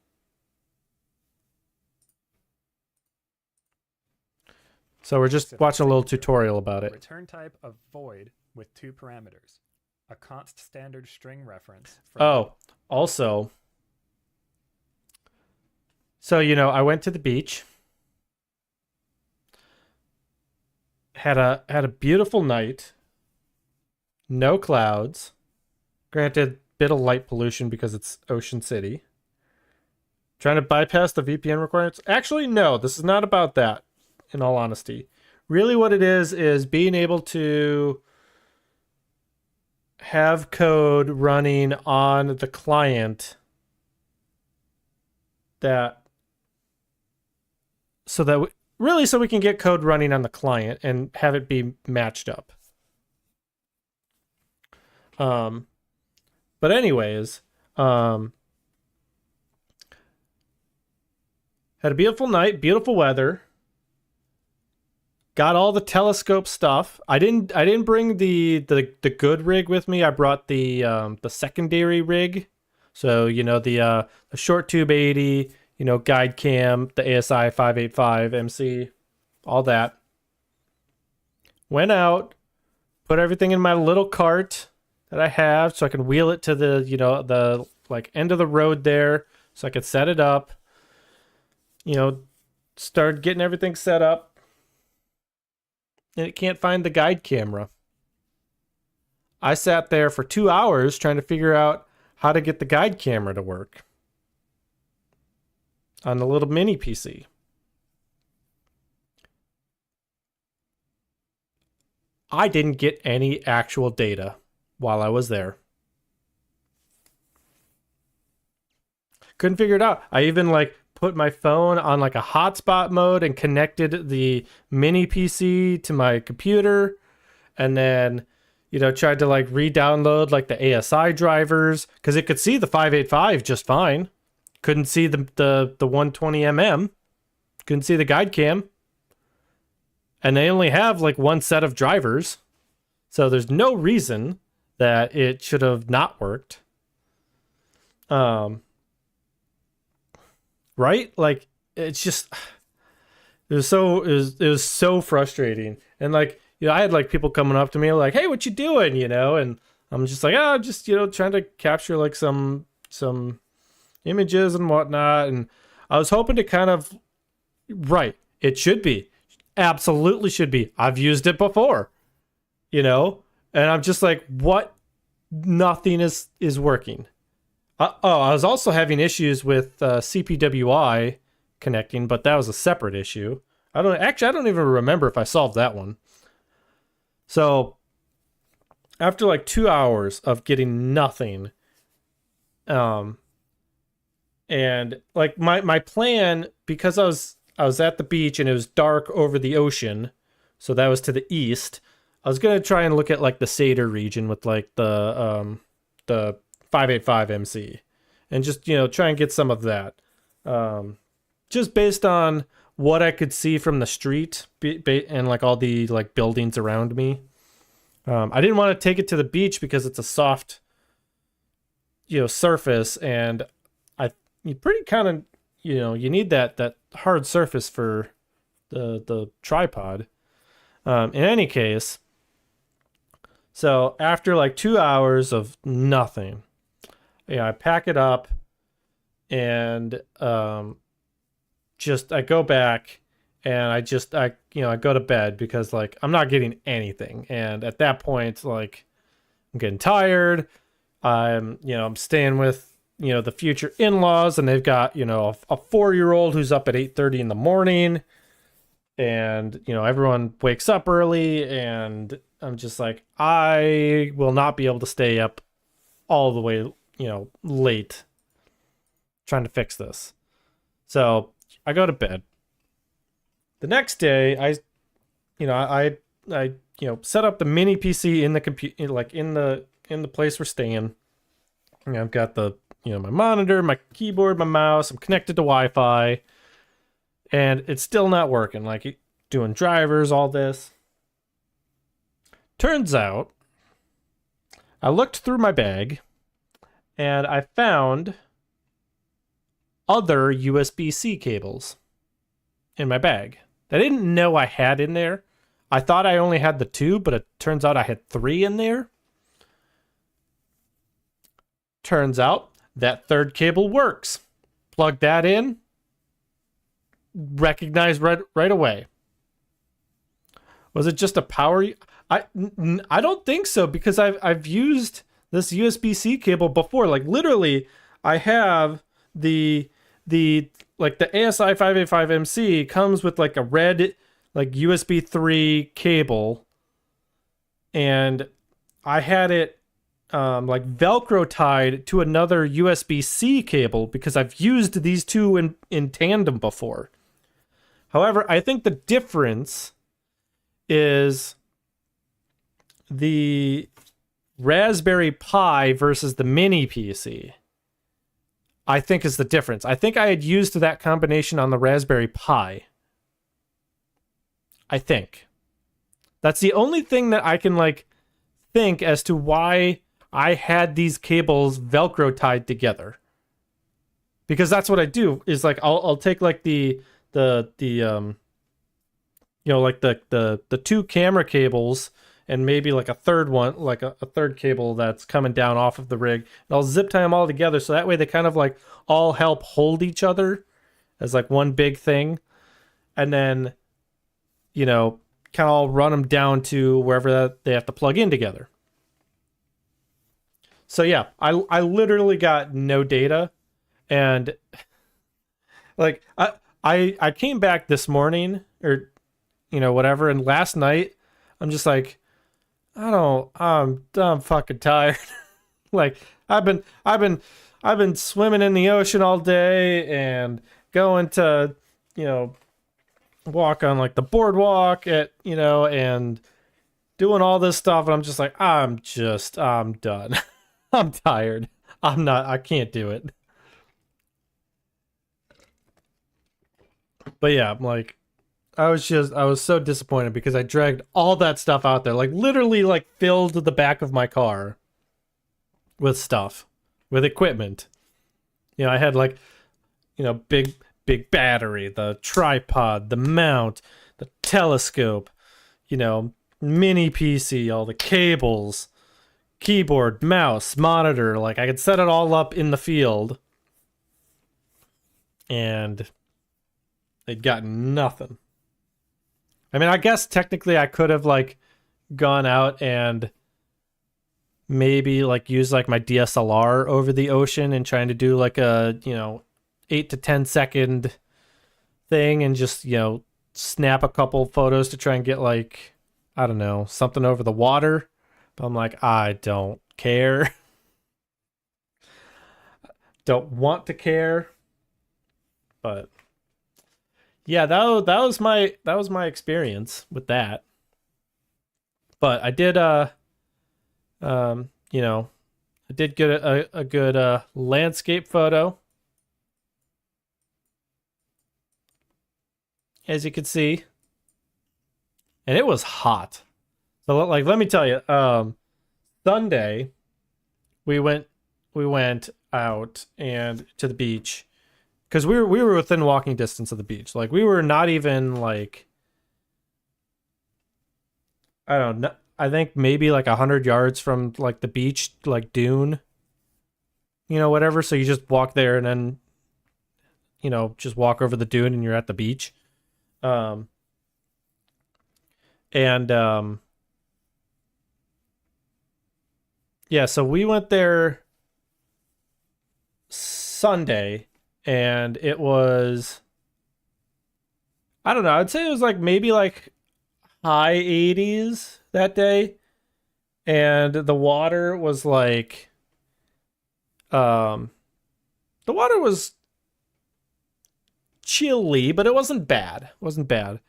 So we're just watching a little tutorial about it. Return type of void with 2 parameters. A const standard string reference. Oh, also, so I went to the beach. Had a beautiful night. No clouds. Granted, bit of light pollution because it's Ocean City. Trying to bypass the VPN requirements? Actually, no, this is not about that, in all honesty. Really what it is being able to have code running on the client so we can get code running on the client and have it be matched up. But anyways, had a beautiful night, beautiful weather. Got all the telescope stuff. I didn't bring the good rig with me. I brought the secondary rig. So, the short tube 80, guide cam, the ASI 585 MC, all that. Went out, put everything in my little cart that I have so I can wheel it to the, the like end of the road there so I could set it up. Start getting everything set up. And it can't find the guide camera. I sat there for 2 hours trying to figure out how to get the guide camera to work on the little mini PC. I didn't get any actual data while I was there. Couldn't figure it out. I even put my phone on a hotspot mode and connected the mini PC to my computer, and then tried to re-download the ASI drivers because it could see the 585 just fine. Couldn't see the 120mm. Couldn't see the guide cam. And they only have one set of drivers. So there's no reason that it should have not worked. Right? It's just it was so frustrating. And I had people coming up to me hey, what you doing? And I'm just I'm just trying to capture some images and whatnot. And I was hoping to kind of it should be. Absolutely should be. I've used it before. And I'm just what? Nothing is working. I was also having issues with CPWI connecting, but that was a separate issue. I don't even remember if I solved that one. So after like 2 hours of getting nothing, and like my plan, because I was at the beach and it was dark over the ocean, so that was to the east. I was gonna try and look at like the Seder region with like the 585 MC, and just try and get some of that, just based on what I could see from the street and like all the like buildings around me. I didn't want to take it to the beach because it's a soft, surface, and you pretty kind of, you need that hard surface for the tripod. In any case, so after like 2 hours of nothing, I pack it up and just I go back and I go to bed because like I'm not getting anything, and at that point like I'm getting tired. I'm staying with the future in-laws, and they've got a 4-year-old who's up at 8:30 in the morning, and everyone wakes up early, and I'm just like, I will not be able to stay up all the way late trying to fix this. So I go to bed. The next day, I set up the mini PC in the computer, like in the place we're staying. I've got the my monitor, my keyboard, my mouse. I'm connected to Wi-Fi, and it's still not working. Like doing drivers, all this. Turns out, I looked through my bag, and I found other USB-C cables in my bag that I didn't know I had in there. I thought I only had the 2, but it turns out I had 3 in there. Turns out that third cable works. Plug that in. Recognized right away. Was it just a power? I don't think so, because I've used this USB-C cable before. Like literally, I have the like the ASI 585MC comes with like a red like USB 3 cable, and I had it like Velcro tied to another USB-C cable because I've used these two in tandem before. However, I think the difference is the Raspberry Pi versus the mini PC. I think is the difference. I think I had used that combination on the Raspberry Pi. I think. That's the only thing that I can like think as to why I had these cables Velcro tied together. Because that's what I do, is like I'll take like the like the 2 camera cables and maybe like a third one, like a third cable that's coming down off of the rig, and I'll zip tie them all together so that way they kind of like all help hold each other as like one big thing, and then kind of all run them down to wherever they have to plug in together. So yeah, I literally got no data, and like I came back this morning or whatever, and last night I'm just like, I'm fucking tired. Like I've been swimming in the ocean all day and going to walk on like the boardwalk at and doing all this stuff, and I'm just like, I'm done. I'm tired. I can't do it. But yeah, I'm like, I was so disappointed because I dragged all that stuff out there, like literally like filled the back of my car with stuff, with equipment. I had like, big battery, the tripod, the mount, the telescope, mini PC, all the cables, keyboard, mouse, monitor. Like I could set it all up in the field, and they'd gotten nothing. I mean, I guess technically I could have like gone out and maybe like use like my DSLR over the ocean and trying to do like a, 8 to 10 second thing and just, snap a couple photos to try and get like, I don't know, something over the water. But I'm like, I don't care. Don't want to care. But yeah, that was my experience with that. But I did um, you know, I did get a good landscape photo, as you can see, and it was hot. So like, let me tell you, Sunday we went out and to the beach because we were within walking distance of the beach. Like we were not even like, I don't know. I think maybe like 100 yards from like the beach, like dune, whatever. So you just walk there and then, just walk over the dune and you're at the beach. Um, and yeah, so we went there Sunday and it was, I don't know, I'd say it was like maybe like high 80s that day. And the water was like, um, the water was chilly, but it wasn't bad. It wasn't bad.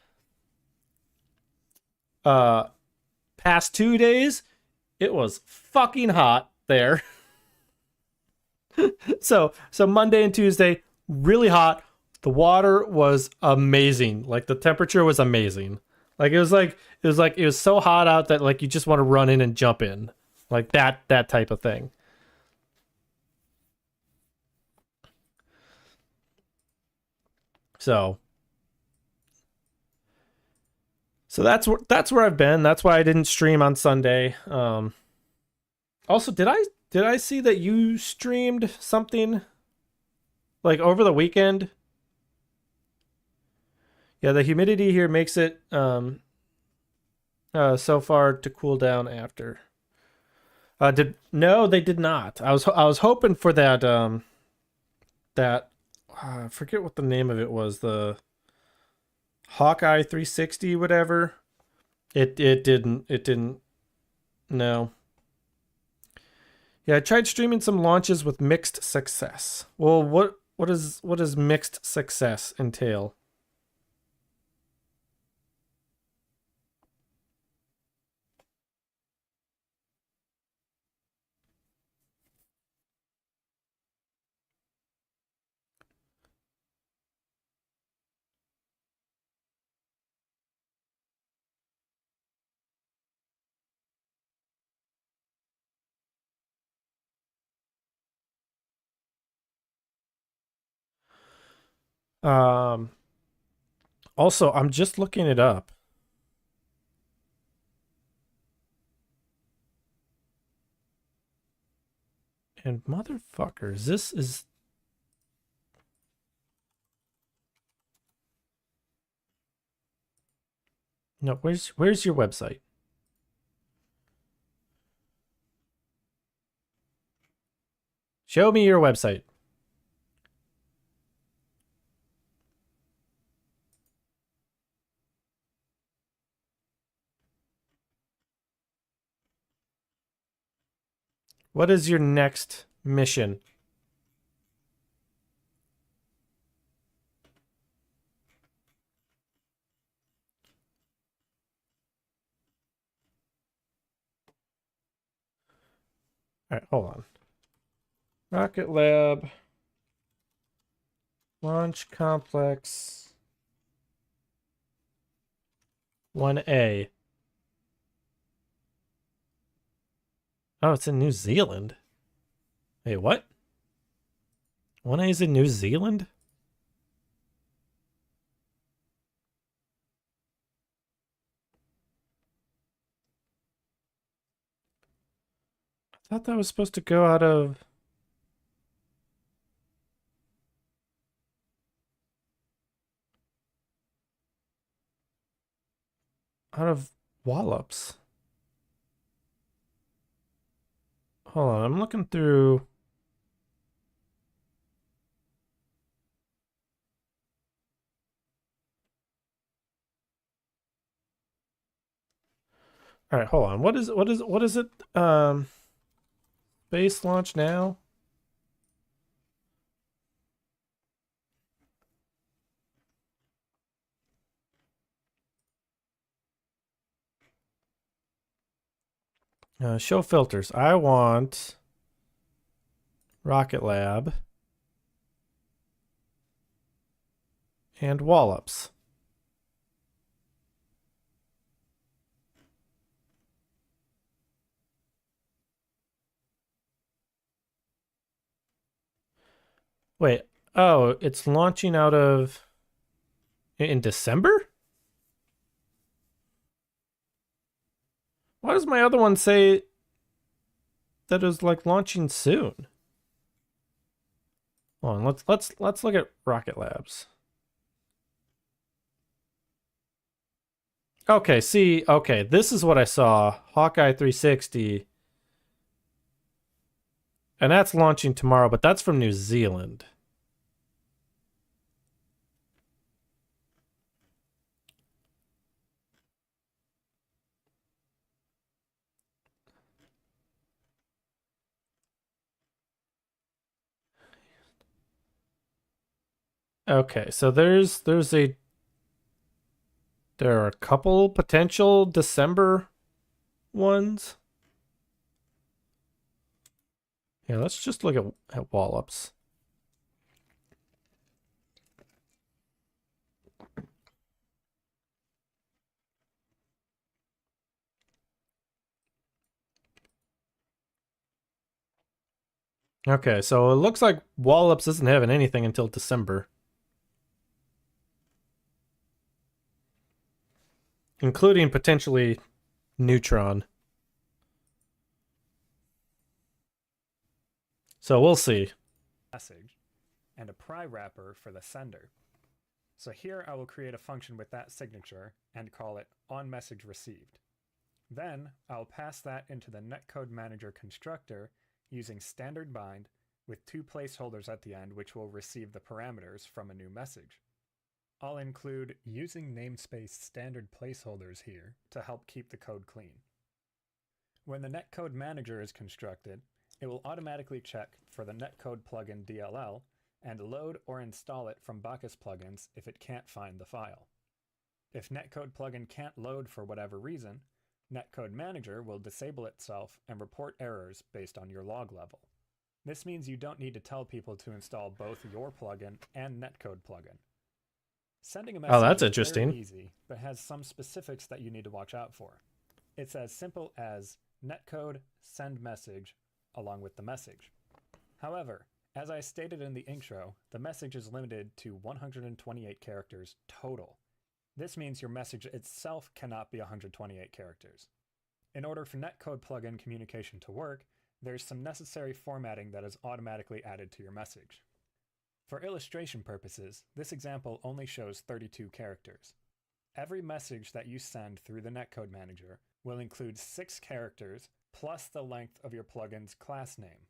Uh, Past 2 days, it was fucking hot there. So Monday and Tuesday, really hot. The water was amazing. Like the temperature was amazing. Like it was so hot out that like you just want to run in and jump in. Like that type of thing. So that's where I've been. That's why I didn't stream on Sunday. Also, did I see that you streamed something like over the weekend? Yeah, the humidity here makes it so far to cool down after. Did No, they did not. I was hoping for that that I forget what the name of it was, the Hawkeye 360 whatever. It didn't no. Yeah, I tried streaming some launches with mixed success. Well, what does mixed success entail? Um Also, I'm just looking it up. And motherfuckers, this is no, where's your website? Show me your website. What is your next mission? All right, hold on. Rocket Lab Launch Complex 1A. Oh, it's in New Zealand. Wait, what? 1A is in New Zealand? I thought that was supposed to go out of Wallops. hold on, I'm looking through. All right, hold on. What is it? Space launch now? Show filters. I want Rocket Lab and Wallops. Wait. Oh, it's launching out of in December? Why does my other one say that it was like launching soon? Hold on, let's look at Rocket Labs. Okay, see, okay, this is what I saw. Hawkeye 360. And that's launching tomorrow, but that's from New Zealand. Okay, so there are a couple potential December ones. Yeah, let's just look at Wallops. Okay, so it looks like Wallops isn't having anything until December. Including potentially Neutron. So we'll see. Message and a pry wrapper for the sender. So here I will create a function with that signature and call it onMessageReceived. Then I'll pass that into the netcode manager constructor using standard bind with two placeholders at the end which will receive the parameters from a new message. I'll include using namespace standard placeholders here to help keep the code clean. When the netcode manager is constructed, it will automatically check for the netcode plugin DLL and load or install it from Bacchus plugins if it can't find the file. If netcode plugin can't load for whatever reason, netcode manager will disable itself and report errors based on your log level. This means you don't need to tell people to install both your plugin and netcode plugin. Sending a message that's is interesting. very easy, but has some specifics that you need to watch out for. It's as simple as netcode send message along with the message. However, as I stated in the intro, the message is limited to 128 characters total. This means your message itself cannot be 128 characters. In order for netcode plugin communication to work, there's some necessary formatting that is automatically added to your message. For illustration purposes, this example only shows 32 characters. Every message that you send through the netcode manager will include 6 characters plus the length of your plugin's class name.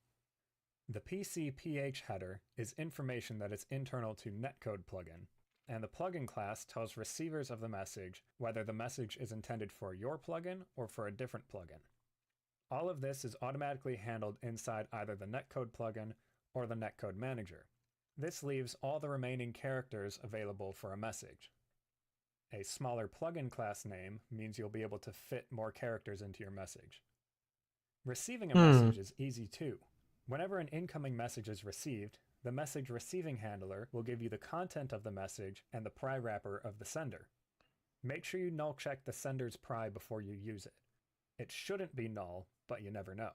The PCPH header is information that is internal to netcode plugin, and the plugin class tells receivers of the message whether the message is intended for your plugin or for a different plugin. All of this is automatically handled inside either the netcode plugin or the netcode manager. This leaves all the remaining characters available for a message. A smaller plugin class name means you'll be able to fit more characters into your message. Receiving a message is easy too. Whenever an incoming message is received, the message receiving handler will give you the content of the message and the pry wrapper of the sender. Make sure you null check the sender's pry before you use it. It shouldn't be null, but you never know.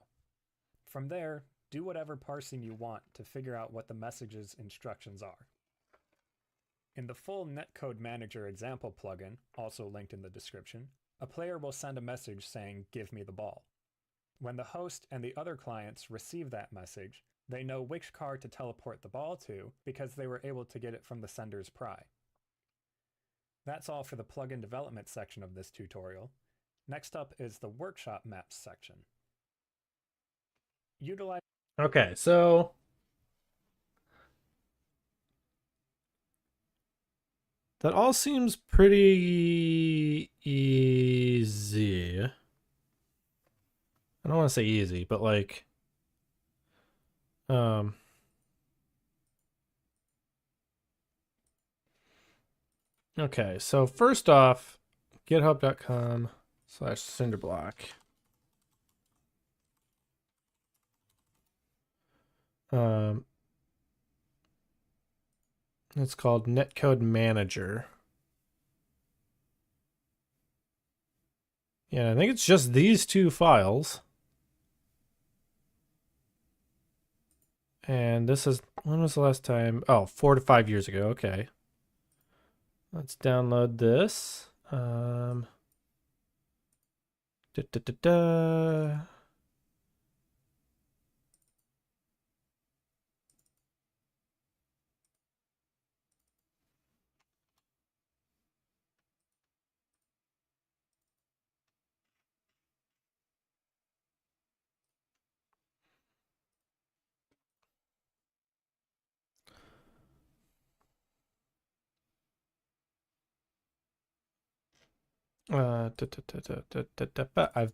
From there, do whatever parsing you want to figure out what the message's instructions are. In the full netcode manager example plugin, also linked in the description, a player will send a message saying, "Give me the ball." When the host and the other clients receive that message, they know which car to teleport the ball to because they were able to get it from the sender's pry. That's all for the plugin development section of this tutorial. Next up is the workshop maps section. Utilize Okay, so that all seems pretty easy. I don't want to say easy, but like, um, okay, so first off, github.com/cinderblock. Um, it's called Netcode Manager. Yeah, I think it's just these two files. And this is, when was the last time? Oh, 4 to 5 years ago. Okay. Let's download this. Da, da, da, da. I've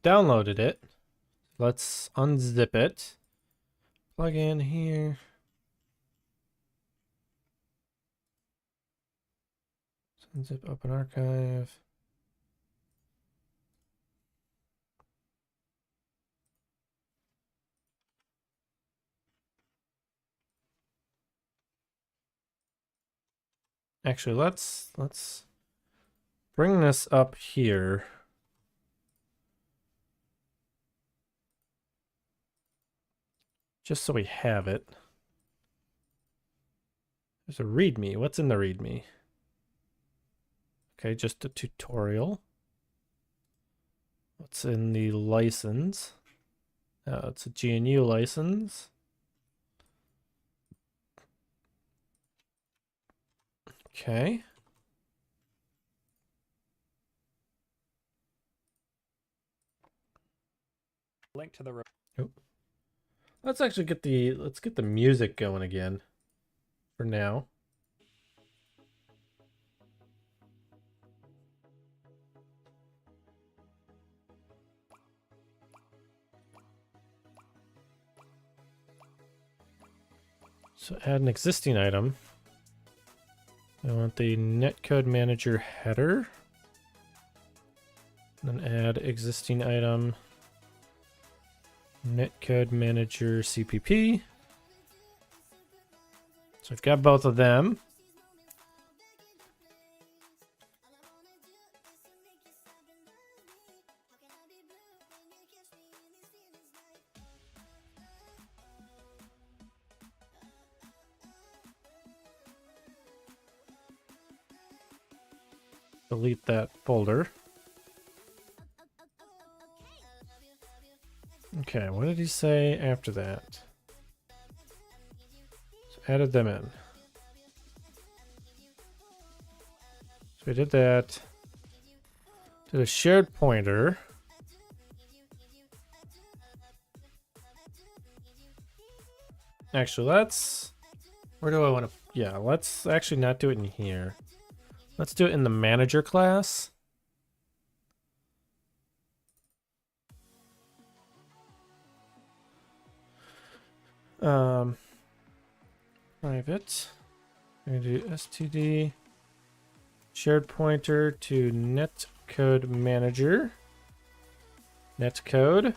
downloaded it. Let's unzip it. Plug in here. Unzip, open archive. Actually, let's bring this up here. Just so we have it. There's a README. What's in the README? Okay, just a tutorial. What's in the license? Oh, it's a GNU license. Okay. link to the Oh. Let's actually get the music going again for now. So add an existing item. I want the netcode manager header. Then add existing item. Netcode manager CPP. So I've got both of them. Delete that folder. Okay, what did he say after that? So added them in. So we did that. Did a shared pointer. Actually, where do I want to, yeah, let's actually not do it in here. Let's do it in the manager class. Private. I'm gonna do std shared pointer to netcode manager. Netcode.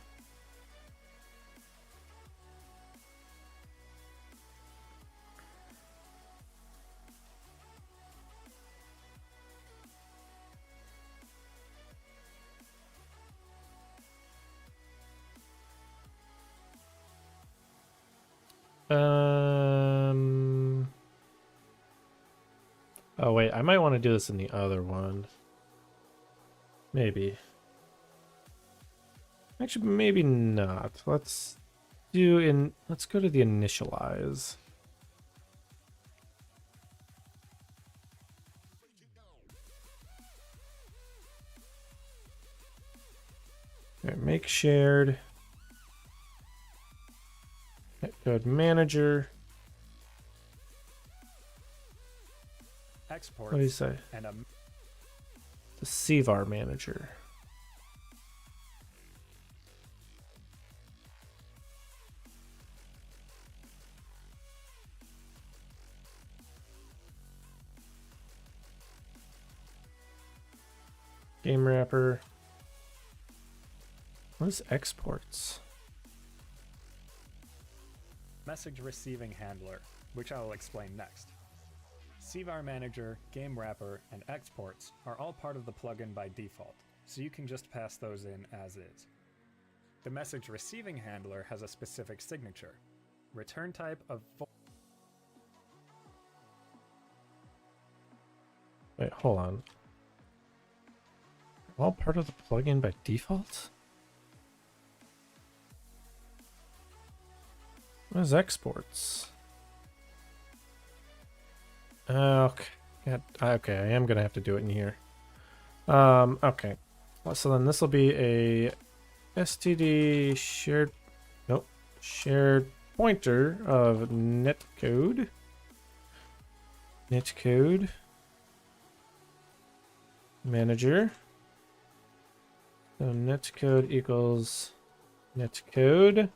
Oh wait, I might want to do this in the other one. Maybe. Actually, maybe not. Let's go to the initialize. All right, make shared. Netcode manager. Exports. What do you say? And a The CVAR manager. Game wrapper. What is exports? message receiving handler, which I will explain next. CVAR Manager, Game Wrapper, and Exports are all part of the plugin by default, so you can just pass those in as is. The message receiving handler has a specific signature. Return type of Wait, hold on. All part of the plugin by default? What is exports? Okay. Okay, I am gonna have to do it in here. Okay. Well, so then this will be a STD shared, nope, shared pointer of netcode. Netcode manager. So netcode equals netcode.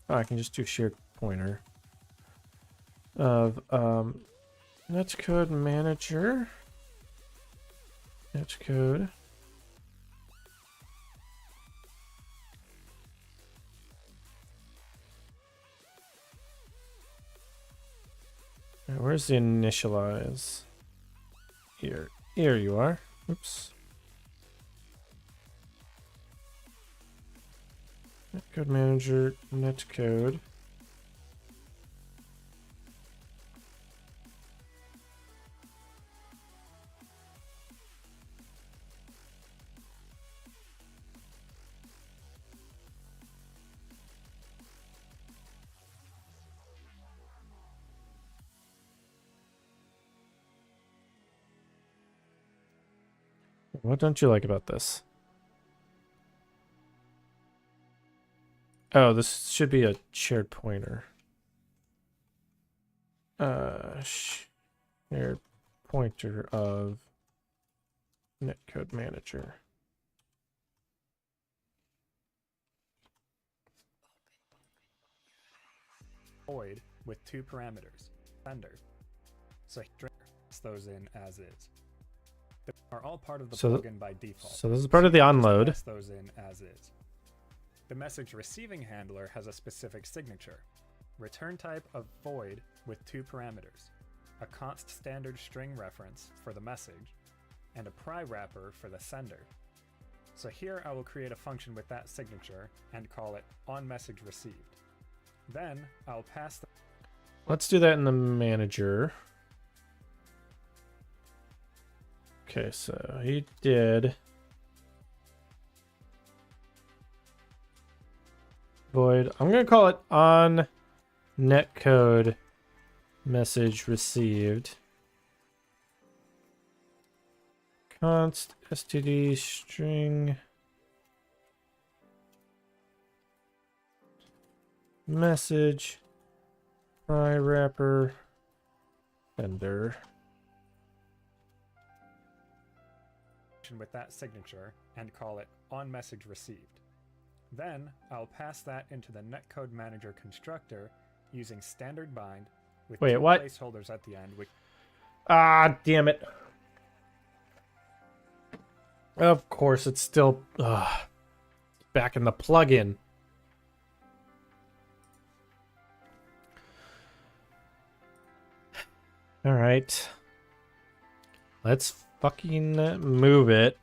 Oh, I can just do shared pointer of netcode manager. Netcode. Right, where's the initialize? Here. Here you are. Oops. Netcode manager, netcode. What don't you like about this? Oh, this should be a shared pointer. Shared pointer of netcode manager. void with two parameters, sender. So pass those in as is. They are all part of the plugin by default. So this is part of the you can just onload. pass those in as is. The message receiving handler has a specific signature. Return type of void with two parameters, a const standard string reference for the message, and a pry wrapper for the sender. So here I will create a function with that signature and call it onMessageReceived. Then I'll pass the Let's do that in the manager. Okay, so he did void. I'm gonna call it on netcode message received. Const std string message pry wrapper sender. with that signature and call it onMessageReceived. Then I'll pass that into the netcode manager constructor using standard bind with Wait, two what? placeholders at the end. Which Ah, damn it. Of course, it's still back in the plugin. All right. Let's fucking move it.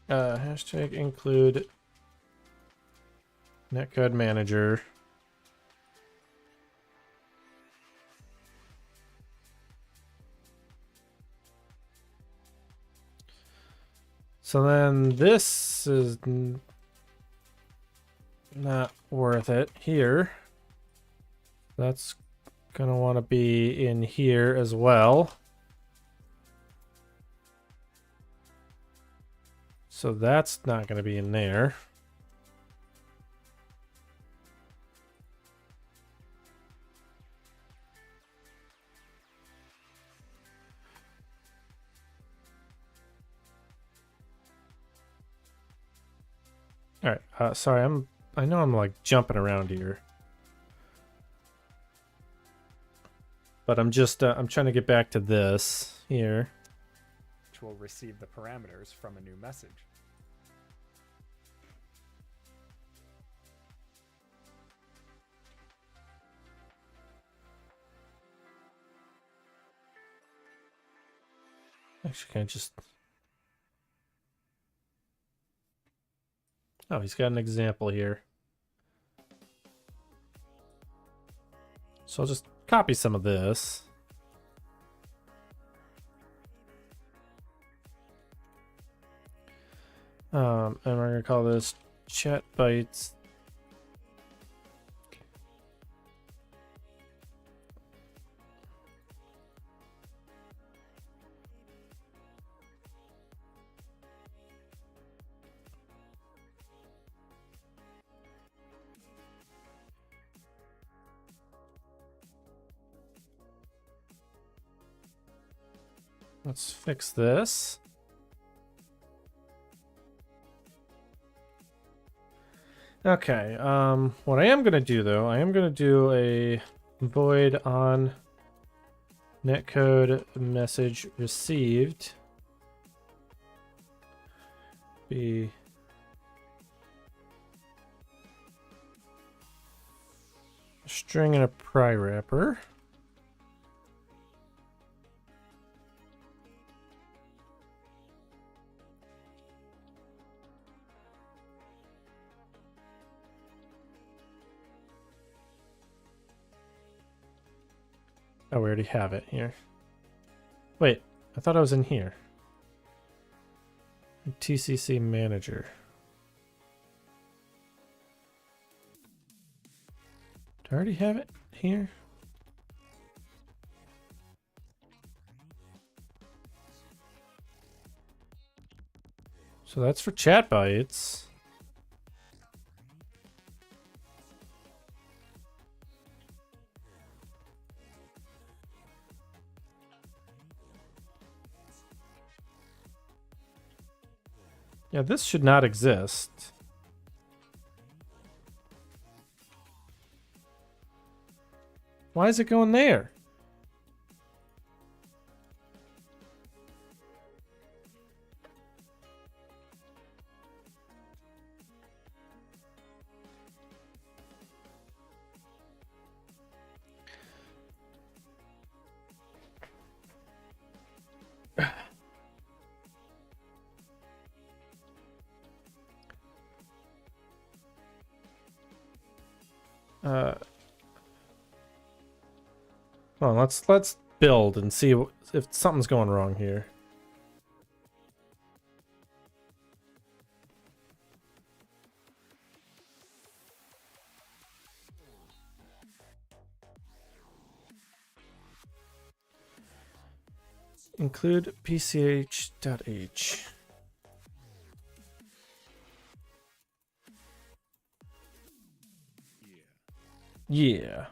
Hashtag include netcode manager. So then this is not worth it here. Let's gonna want to be in here as well. So that's not gonna be in there. All right, sorry, I know I'm like jumping around here. But I'm just, I'm trying to get back to this here. Which will receive the parameters from a new message. Actually, can I just... Oh, he's got an example here. So I'll just copy some of this. And we're gonna call this chat bytes. Let's fix this. Okay, what I am gonna do though, I am gonna do a void on netcode message received. Be a string and a pry wrapper. Oh, we already have it here. Wait, I thought I was in here. TCC manager. Do I already have it here? So that's for chat bytes. Yeah, this should not exist. Why is it going there? Well, let's build and see if something's going wrong here. Include pch.h. Yeah.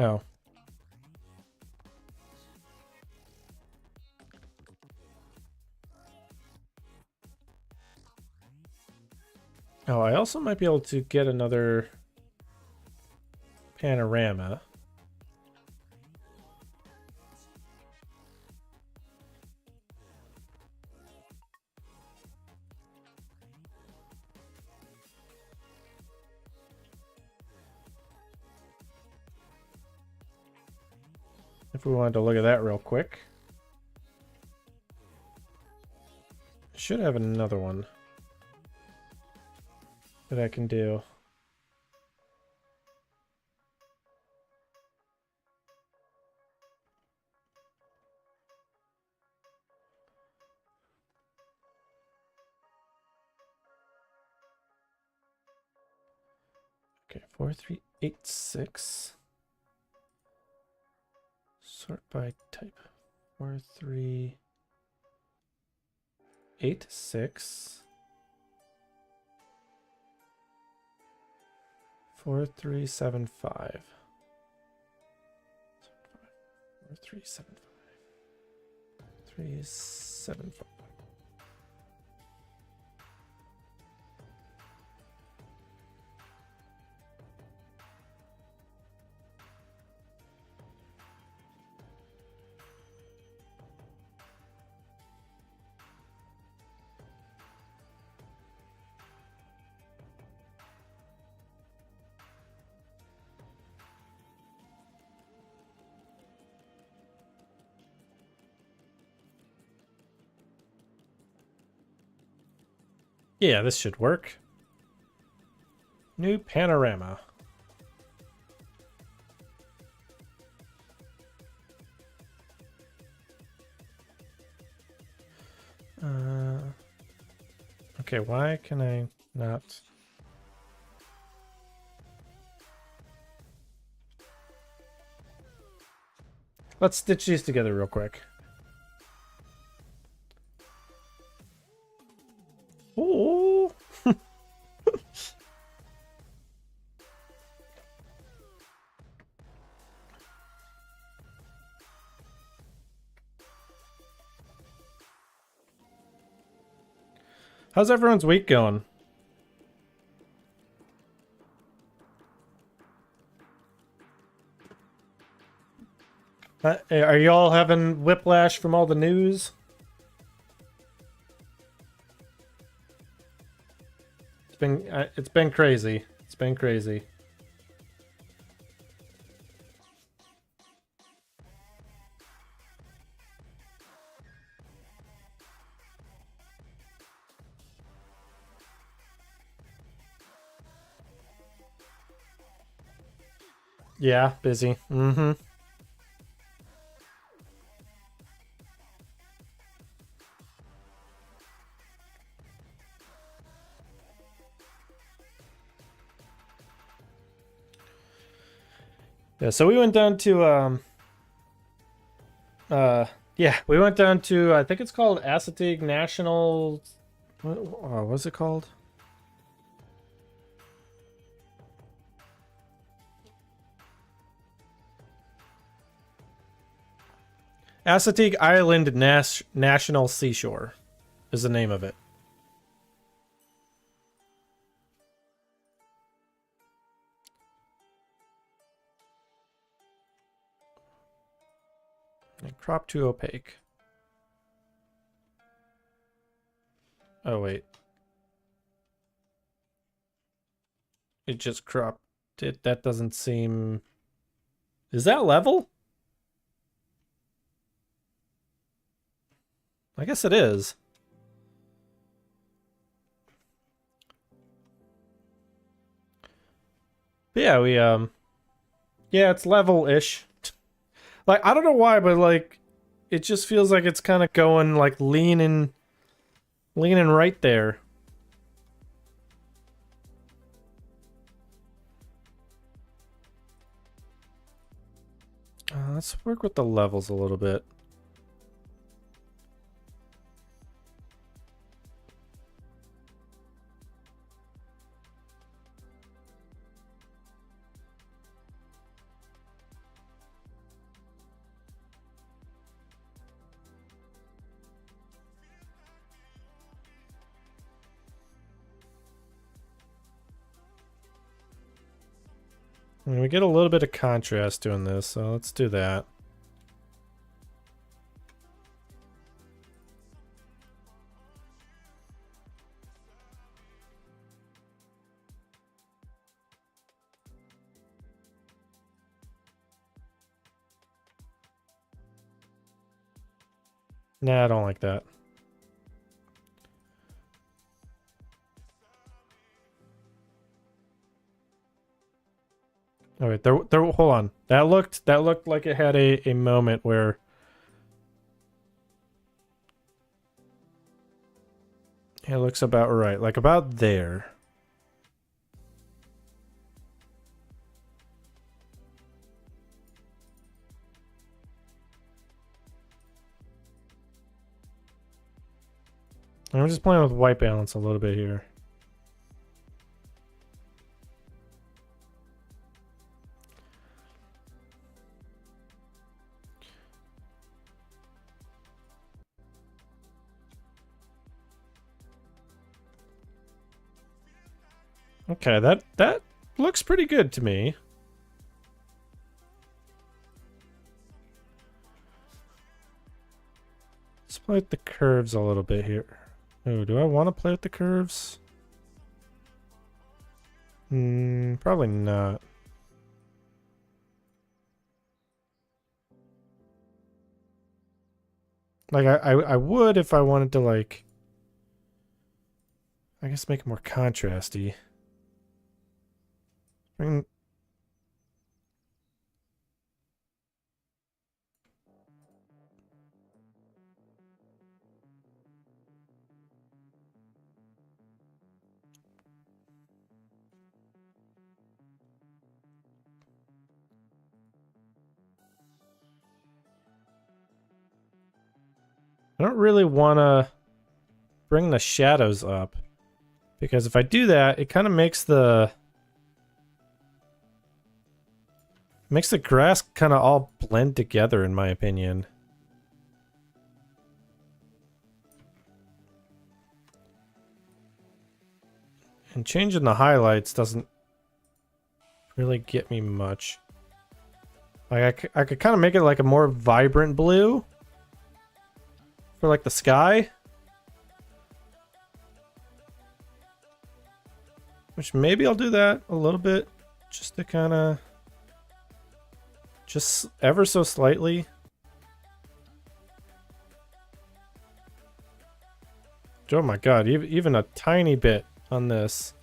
Oh. Oh, I also might be able to get another panorama. If we wanted to look at that real quick. Should have another one that I can do. Okay, 4386. Sort by type. 4386. 4375. 4375. 375. Yeah, this should work. New panorama. Okay, why can I not? Let's stitch these together real quick. Oh. How's everyone's week going? Are y'all having whiplash from all the news? It's been crazy. It's been crazy. Yeah, busy. Mm-hmm. Yeah, so we went down to yeah, we went down to I think it's called Assateague National what's it called? Assateague Island National Seashore is the name of it. And crop to opaque. Oh, wait. It just cropped it. That doesn't seem... Is that level? I guess it is. But yeah, yeah, it's level-ish. Like, I don't know why, but like, it just feels like it's kind of going, like, leaning right there. Let's work with the levels a little bit. And we get a little bit of contrast doing this, so let's do that. Nah, I don't like that. All right, there, hold on. That looked like it had a moment where it looks about right, like about there. I'm just playing with white balance a little bit here. Okay, that looks pretty good to me. Let's play with the curves a little bit here. Oh, do I want to play with the curves? Probably not. Like I would if I wanted to, like, I guess make it more contrasty. Bring I don't really want to bring the shadows up, because if I do that, it kind of makes the grass kind of all blend together, in my opinion. And changing the highlights doesn't really get me much. Like I could kind of make it like a more vibrant blue for like the sky, which maybe I'll do that a little bit, just to kind of, just ever so slightly. Oh my god, even a tiny bit on this.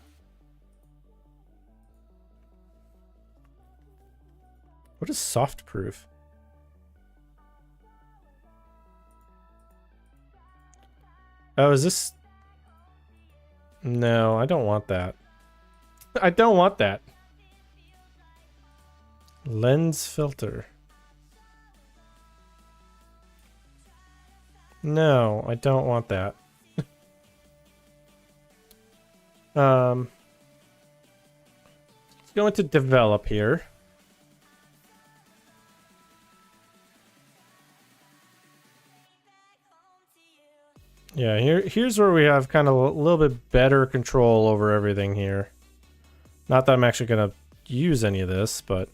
What is soft proof? Oh, is this? No, I don't want that. I don't want that. Lens filter. No, I don't want that. Let's go into develop here. Yeah, here's where we have kind of a little bit better control over everything here. Not that I'm actually going to use any of this, but...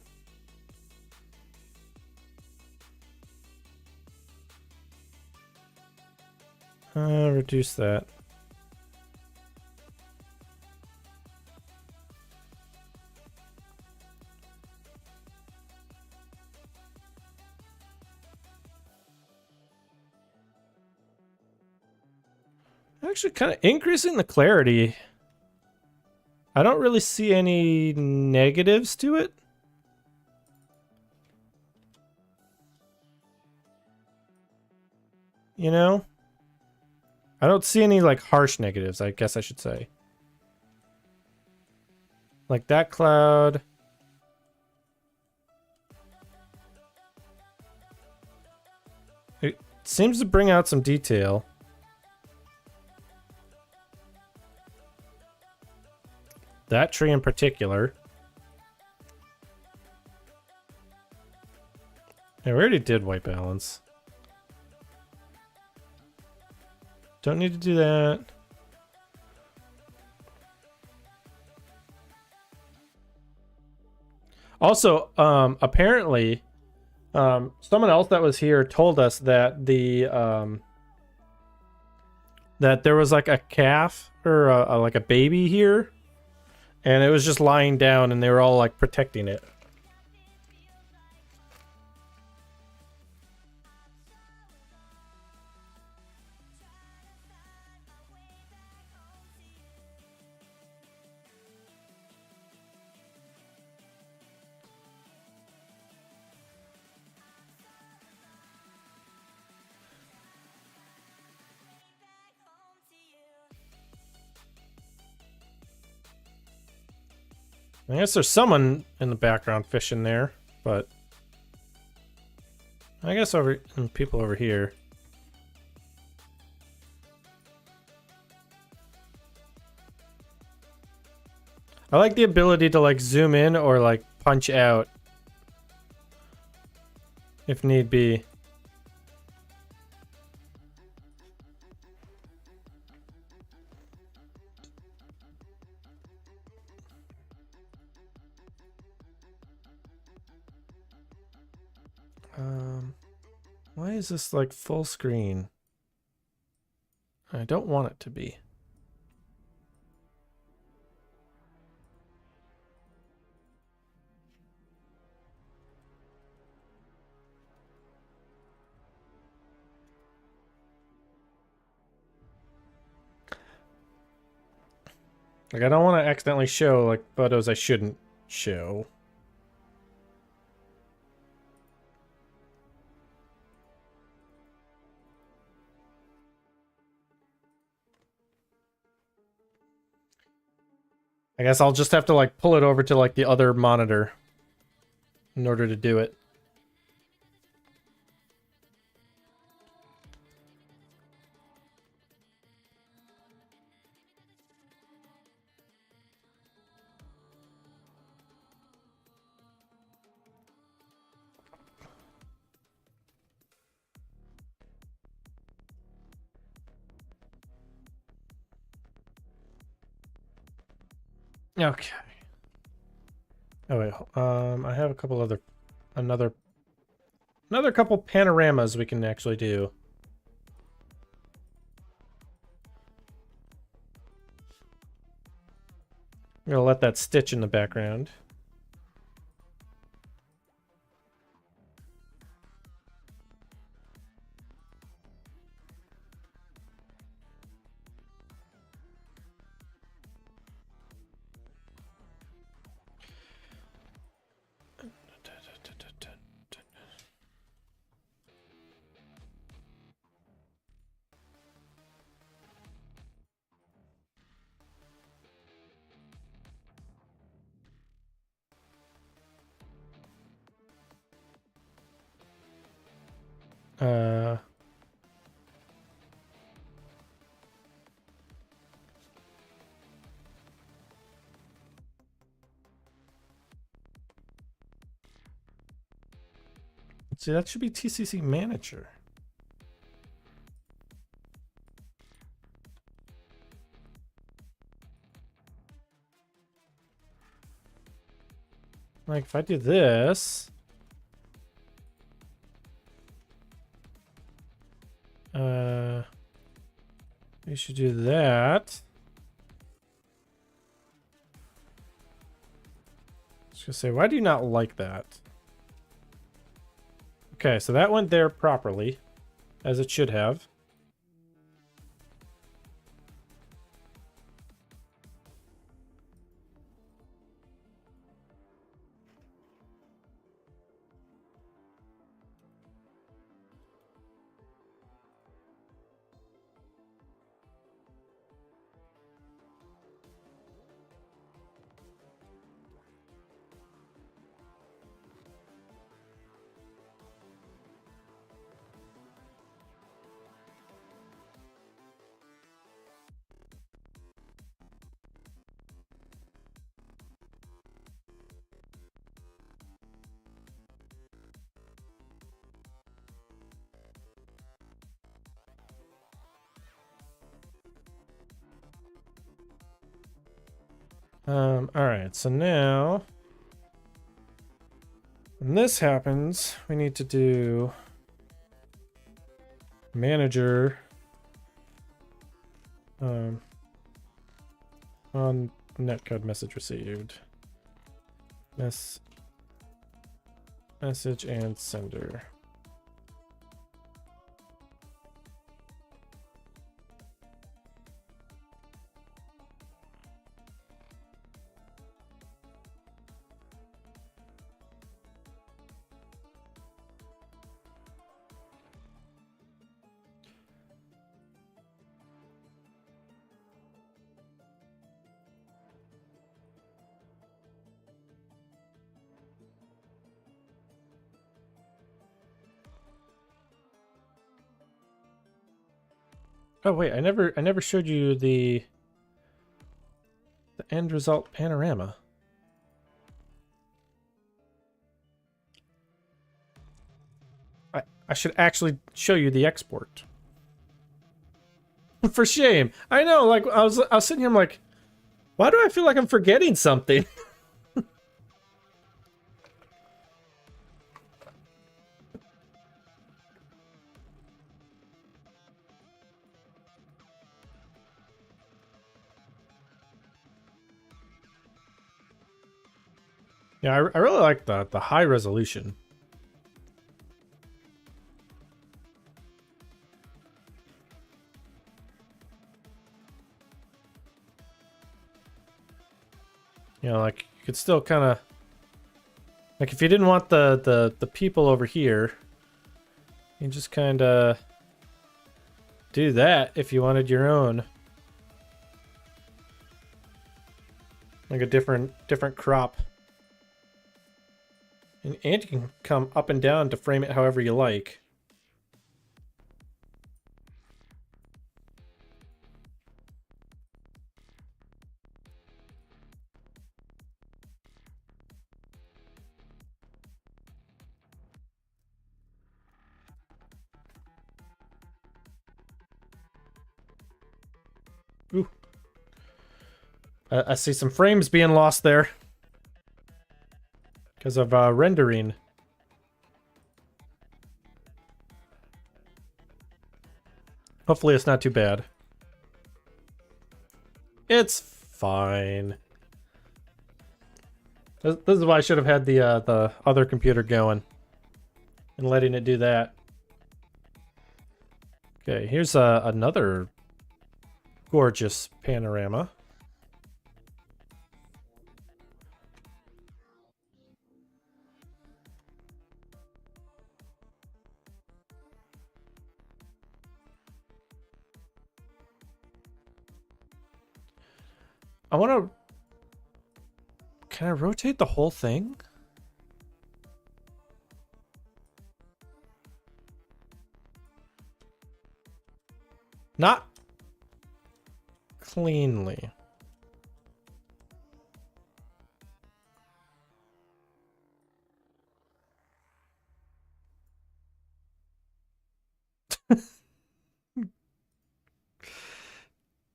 reduce that. Actually, kind of increasing the clarity. I don't really see any negatives to it. You know? I don't see any, like, harsh negatives, I guess I should say. Like that cloud. It seems to bring out some detail. That tree in particular. Yeah, we already did white balance. Don't need to do that. Also, apparently, someone else that was here told us that the that there was like a calf or like a baby here. And it was just lying down, and they were all, like, protecting it. I guess there's someone in the background fishing there, but I guess people over here. I like the ability to like zoom in or like punch out if need be. Why is this like full screen? I don't want it to be. Like, I don't want to accidentally show like photos I shouldn't show. I guess I'll just have to like pull it over to like the other monitor in order to do it. Okay. Oh wait, I have a couple other, another couple panoramas we can actually do. I'm gonna let that stitch in the background. Uh, see, that should be TCC manager. Like, if I do this, we should do that. Just gonna say, why do you not like that? Okay, so that went there properly, as it should have. All right, so now when this happens, we need to do manager on netcode message received. Message and sender. Oh wait, I never showed you the end result panorama. I should actually show you the export. For shame. I know, like I was sitting here, I'm like, why do I feel like I'm forgetting something? Yeah, I really like the high resolution. You know, like you could still kind of like if you didn't want the people over here, you just kind of do that if you wanted your own, like a different crop. And you can come up and down to frame it however you like. Ooh. I see some frames being lost there because of rendering. Hopefully it's not too bad. It's fine. This is why I should have had the other computer going and letting it do that. Okay, here's another gorgeous panorama. I want to... Can I rotate the whole thing? Not cleanly.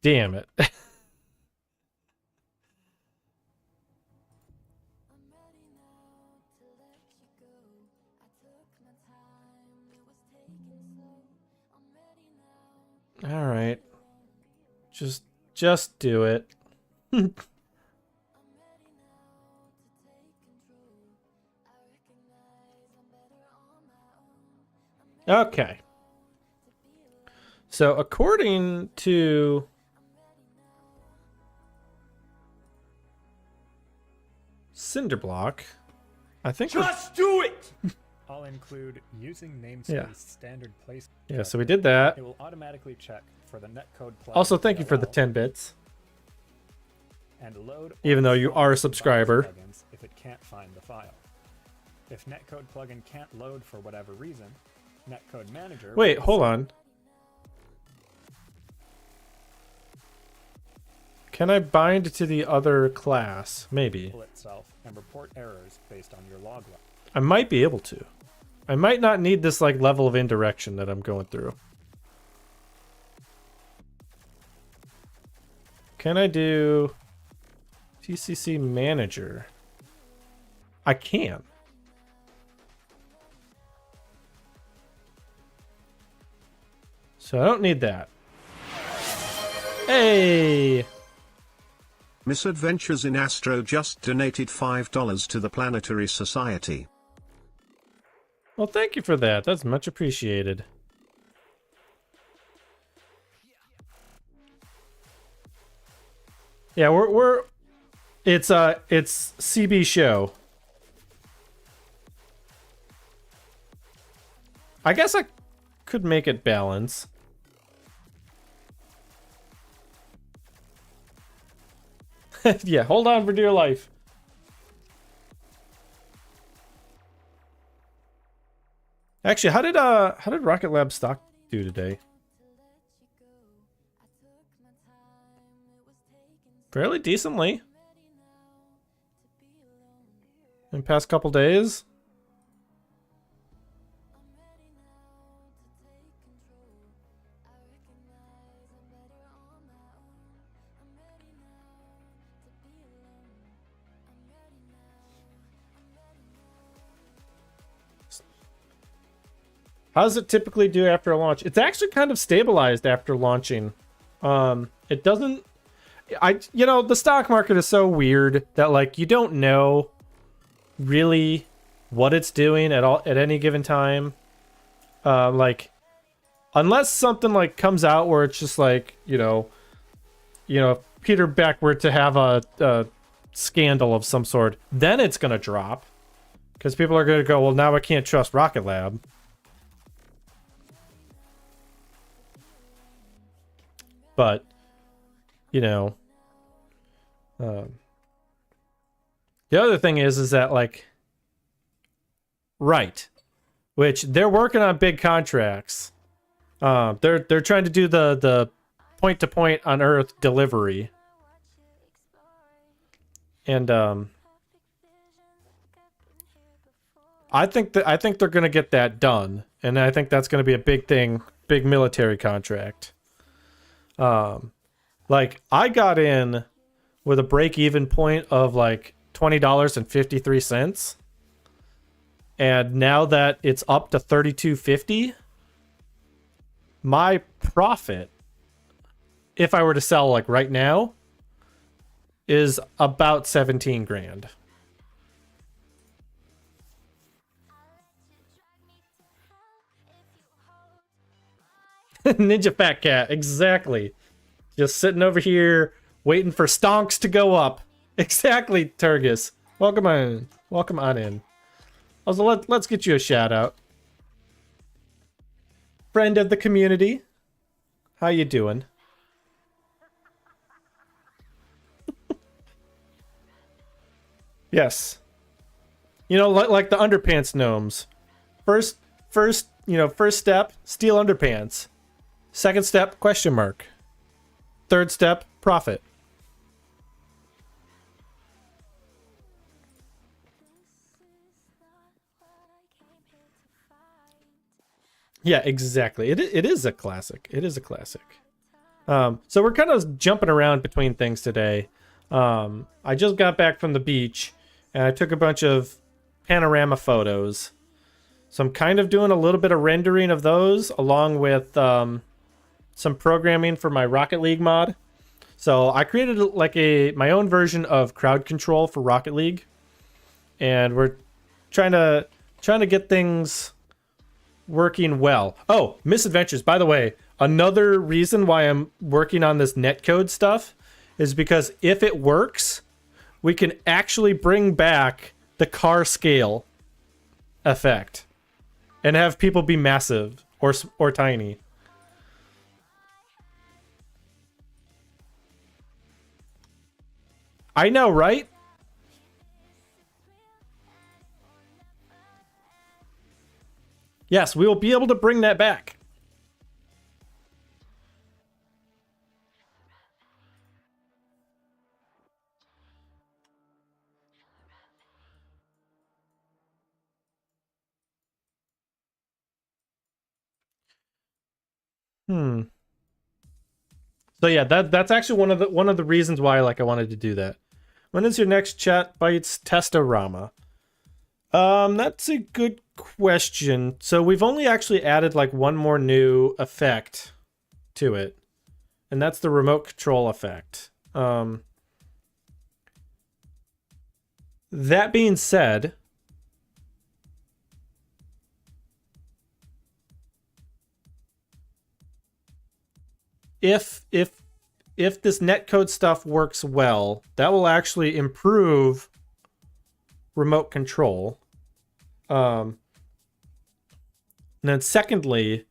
Damn it. All right. Just do it. Okay. So according to Cinderblock, I think Just do it! I'll include using namespace Yeah. standard place. yeah, so we did that. It will automatically check for the netcode plugin Also, thank you for the URL 10 bits. and load Even or though you are a install subscriber. plugins if it can't find the file. If netcode plugin can't load for whatever reason, netcode manager. Wait, will hold send on. Can I bind to the other class? Maybe. itself and report errors based on your log line. I might be able to. I might not need this like level of indirection that I'm going through. Can I do TCC manager? I can. So I don't need that. Hey! Misadventures in Astro just donated $5 to the Planetary Society. Well, thank you for that. That's much appreciated. Yeah, it's CB show. I guess I could make it balance. Yeah, hold on for dear life. Actually, how did Rocket Lab stock do today? Fairly decently. in the past couple days. How does it typically do after a launch? It's actually kind of stabilized after launching. It doesn't... the stock market is so weird that, like, you don't know really what it's doing at any given time. Like, unless something, like, comes out where it's just like, if Peter Beck were to have a scandal of some sort, then it's going to drop. Because people are going to go, well, now I can't trust Rocket Lab. But, the other thing is that, like, right, which they're working on big contracts. They're trying to do the point-to-point on Earth delivery. And, I think they're going to get that done. And I think that's going to be a big thing, big military contract. Like, I got in with a break-even point of like $20.53, and now that it's up to $32.50, my profit, if I were to sell like right now, is about 17 grand. Ninja Fat Cat, exactly. Just sitting over here waiting for stonks to go up. Exactly, Turgis. Welcome on. Welcome on in. Also, let's get you a shout out. Friend of the community. How you doing? Yes. Like the underpants gnomes. First step, steal underpants. Second step, question mark. Third step, profit. Yeah, exactly. It is a classic. It is a classic. So we're kind of jumping around between things today. I just got back from the beach, and I took a bunch of panorama photos. So I'm kind of doing a little bit of rendering of those, along with some programming for my Rocket League mod. So I created like my own version of crowd control for Rocket League, and we're trying to get things working well. Oh, misadventures. By the way, another reason why I'm working on this netcode stuff is because if it works, we can actually bring back the car scale effect and have people be massive or tiny. I know, right? Yes, we will be able to bring that back. So yeah, that's actually one of the reasons why I wanted to do that. When is your next Chat Bytes Testorama? That's a good question. So we've only actually added like one more new effect to it, and that's the remote control effect. That being said, if this netcode stuff works well, that will actually improve remote control. And then secondly,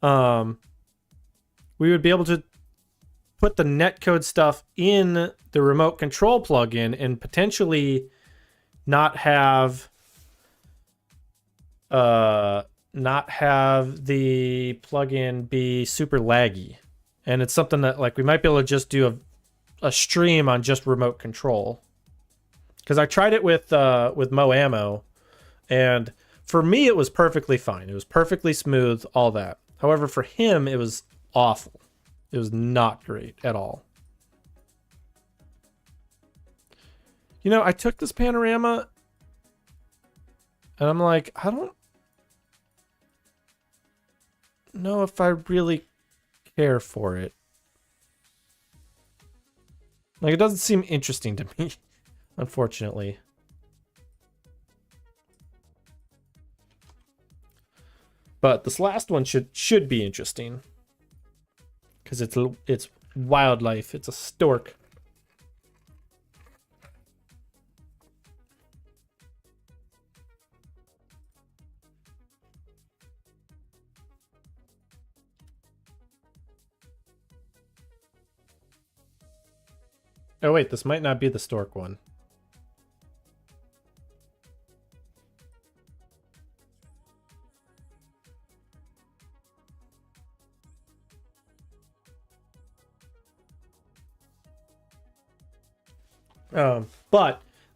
we would be able to put the netcode stuff in the remote control plugin and potentially not have the plugin be super laggy. And it's something that like we might be able to just do a stream on just remote control. because I tried it with Mo Ammo, and for me it was perfectly fine. It was perfectly smooth, all that. However, for him it was awful. It was not great at all. You know, I took this panorama and I'm like, I don't know if I really care for it. Like, it doesn't seem interesting to me, unfortunately. But this last one should be interesting. Because it's wildlife. It's a stork. Oh wait, this might not be the stork one.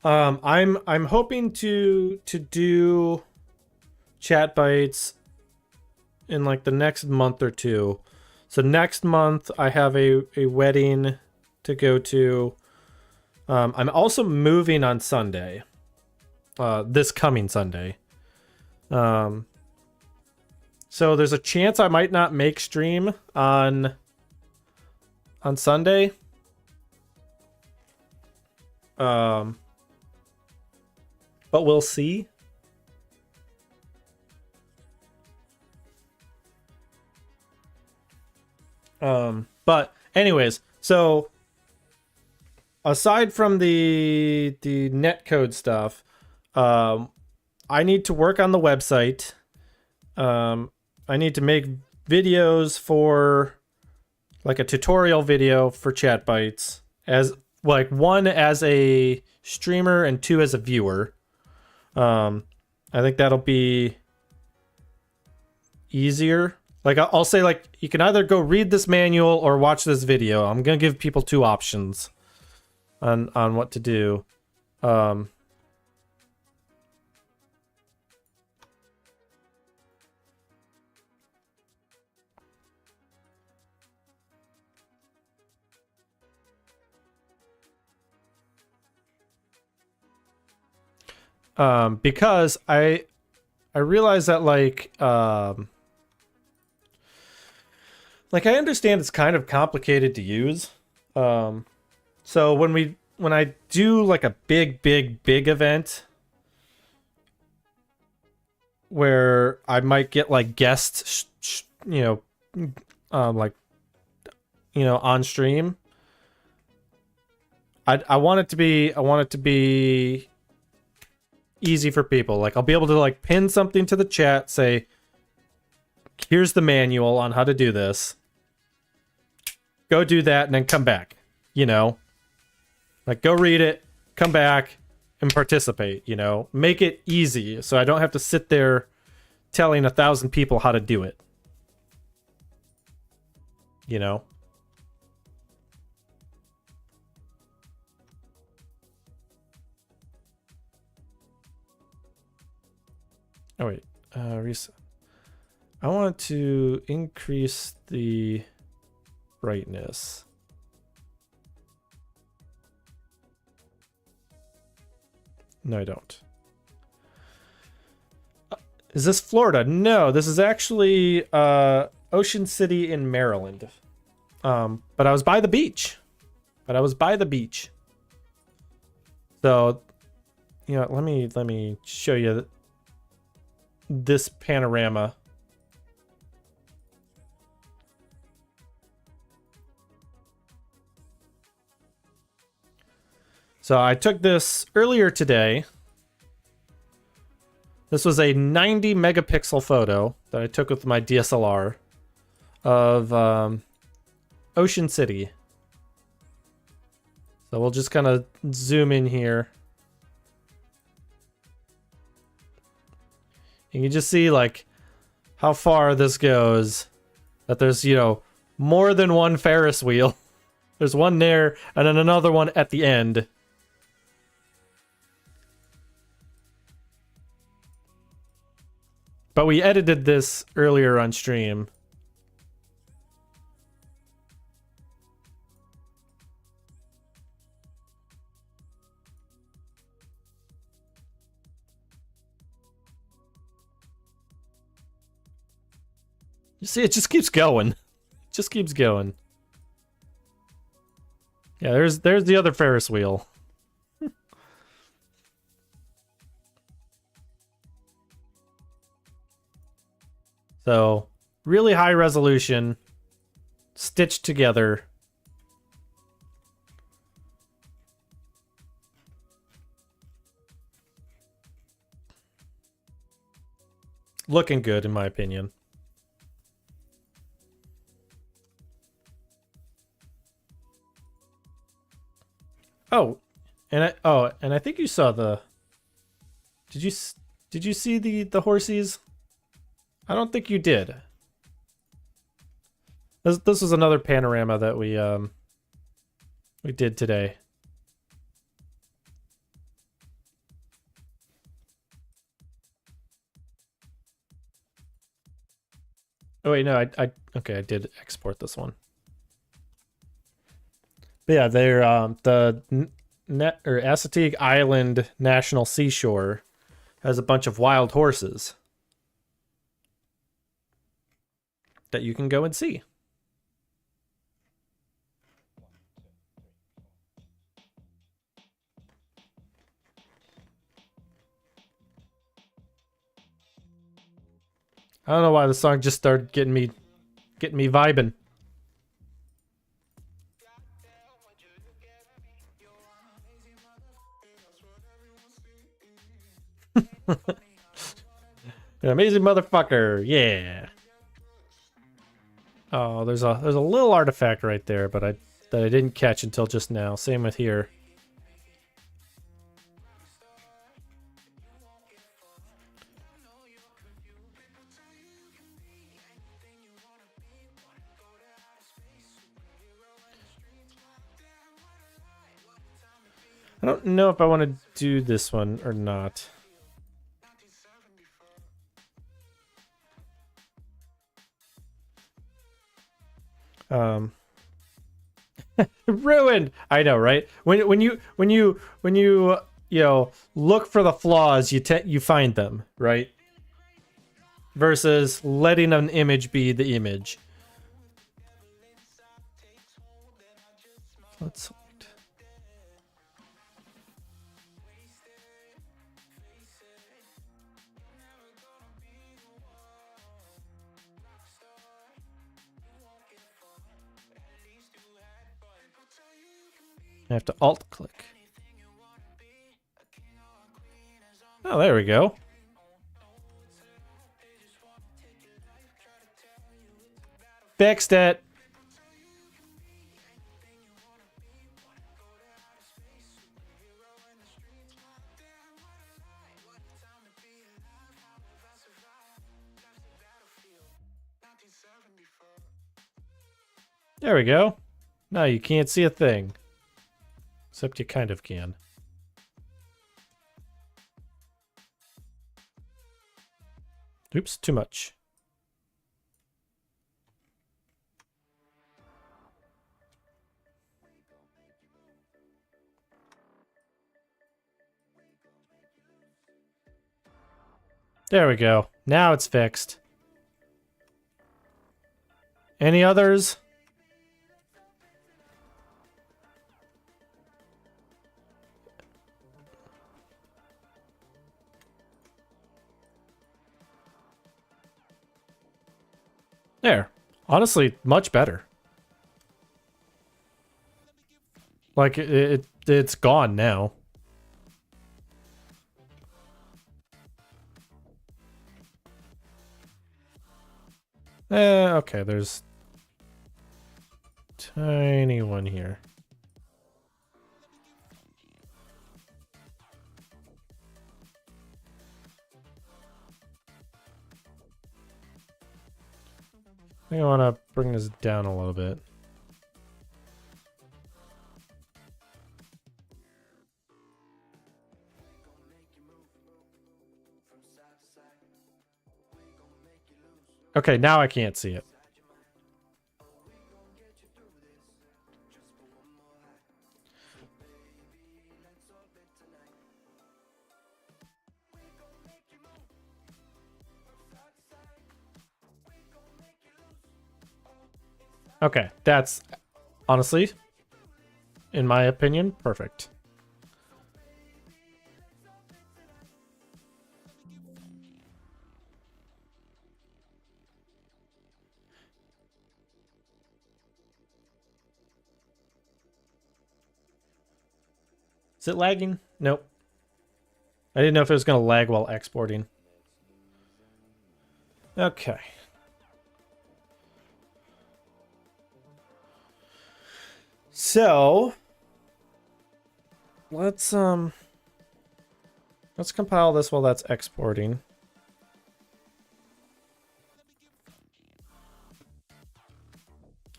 I'm hoping to do chat bites in like the next month or two. So next month I have a wedding to go to. I'm also moving on Sunday. This coming Sunday. So there's a chance I might not make stream on Sunday. But we'll see. But anyways, so aside from the netcode stuff, I need to work on the website. I need to make videos for like a tutorial video for chat bites, as like 1 as a streamer and 2 as a viewer. I think that'll be easier. Like I'll say, like, you can either go read this manual or watch this video. I'm gonna give people 2 options on what to do. Because I realize that like I understand it's kind of complicated to use. So when I do like a big event where I might get like guests, on stream, I want it to be easy for people. Like I'll be able to like pin something to the chat, say, here's the manual on how to do this. Go do that and then come back, like go read it, come back and participate, make it easy. So I don't have to sit there telling 1,000 people how to do it, Oh wait, reset. I want to increase the brightness. No, I don't. Is this Florida? No, this is actually Ocean City in Maryland. But I was by the beach. So, let me show you this panorama. So I took this earlier today. This was a 90 megapixel photo that I took with my DSLR of Ocean City. So we'll just kind of zoom in here. You can just see like how far this goes. That there's, more than one Ferris wheel. There's one there and then another one at the end. But we edited this earlier on stream. You see, it just keeps going. It just keeps going. Yeah, there's the other Ferris wheel. So, really high resolution, stitched together. Looking good, in my opinion. Oh, and I think you saw the. Did you see the horsies? I don't think you did. This was another panorama that we did today. Oh wait, no, okay, I did export this one. But yeah, they're the Assateague Island National Seashore has a bunch of wild horses that you can go and see. I don't know why the song just started getting me vibing. An amazing motherfucker, yeah. Oh, there's a little artifact right there, but that I didn't catch until just now. Same with here. I don't know if I want to do this one or not. Ruined. I know, right? When you look for the flaws, you find them, right? Versus letting an image be the image. Let's select. I have to alt click. Oh, there we go. Fixed it. There we go. Now you can't see a thing. Except you kind of can. Oops, too much. There we go. Now it's fixed. Any others? There. Honestly, much better. Like, it's gone now. Okay, there's tiny one here. I think I want to bring this down a little bit. Okay, now I can't see it. Okay, that's honestly, in my opinion, perfect. Is it lagging? Nope. I didn't know if it was going to lag while exporting. Okay. So let's compile this while that's exporting.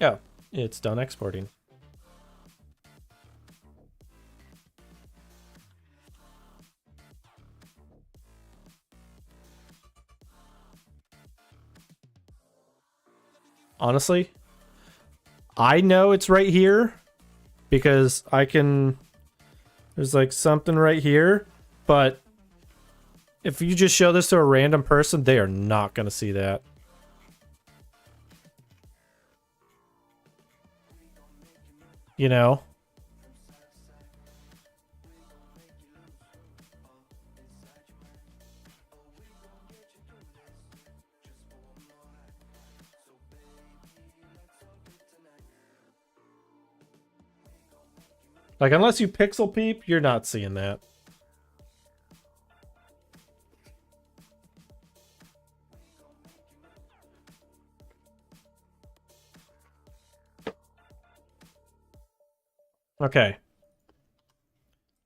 Oh, it's done exporting. Honestly, I know it's right here because I can, there's like something right here, but if you just show this to a random person, they are not going to see that. You know? Like, unless you pixel peep, you're not seeing that. Okay.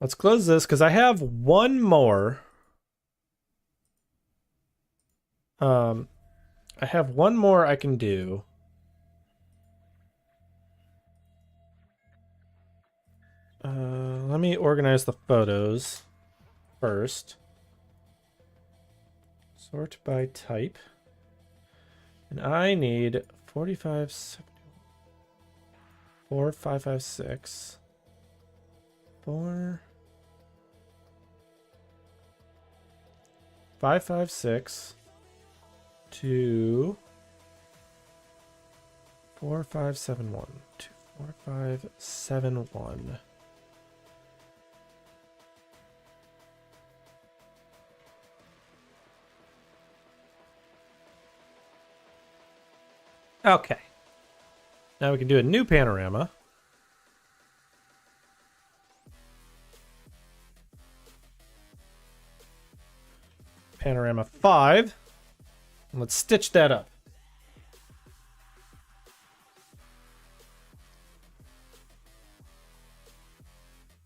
Let's close this because I have one more. I have one more I can do. Let me organize the photos first. Sort by type. And I need 45, 4, 5, 5, 6. 4, 5, 5, 6. 2, 4, 5, 7, 1. 2, 4, 5, 7, 1. Okay. Now we can do a new panorama. Panorama 5. And let's stitch that up.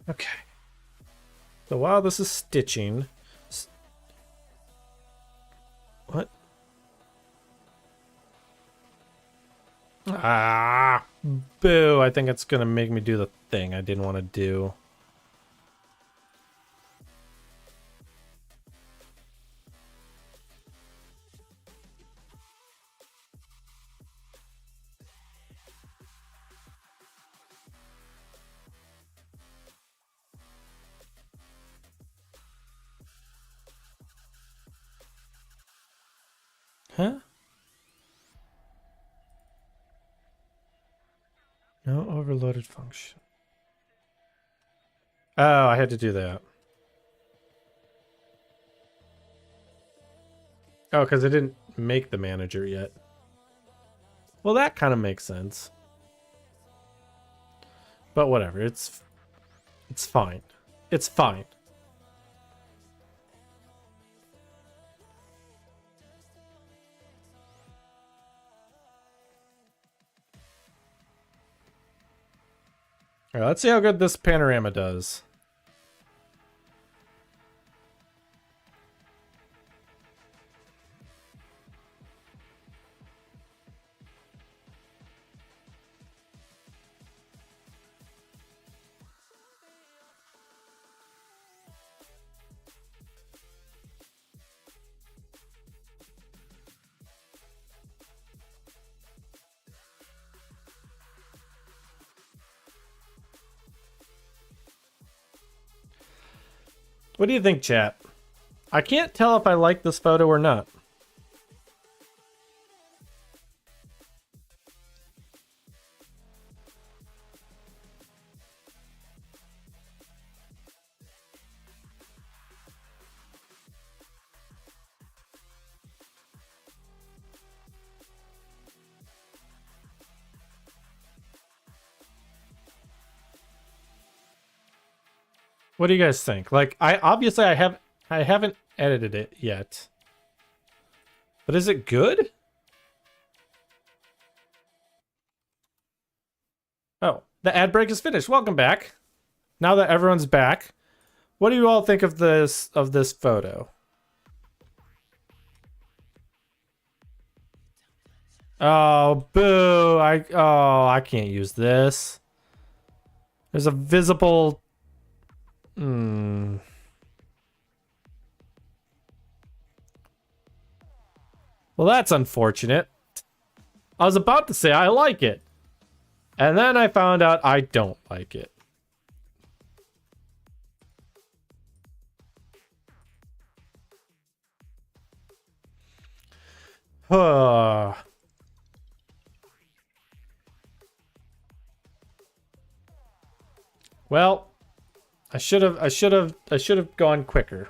Okay. So while this is stitching... What? Ah, boo. I think it's going to make me do the thing I didn't want to do. Huh? No overloaded function. Oh, I had to do that. Oh, because I didn't make the manager yet. Well, that kind of makes sense. But whatever, it's fine. It's fine. All right, let's see how good this panorama does. What do you think, chat? I can't tell if I like this photo or not. What do you guys think? Like, I haven't edited it yet. But is it good? Oh, the ad break is finished. Welcome back. Now that everyone's back, what do you all think of this photo? Oh, boo. I can't use this. There's a visible Well, that's unfortunate. I was about to say I like it. And then I found out I don't like it. Well, I should have gone quicker.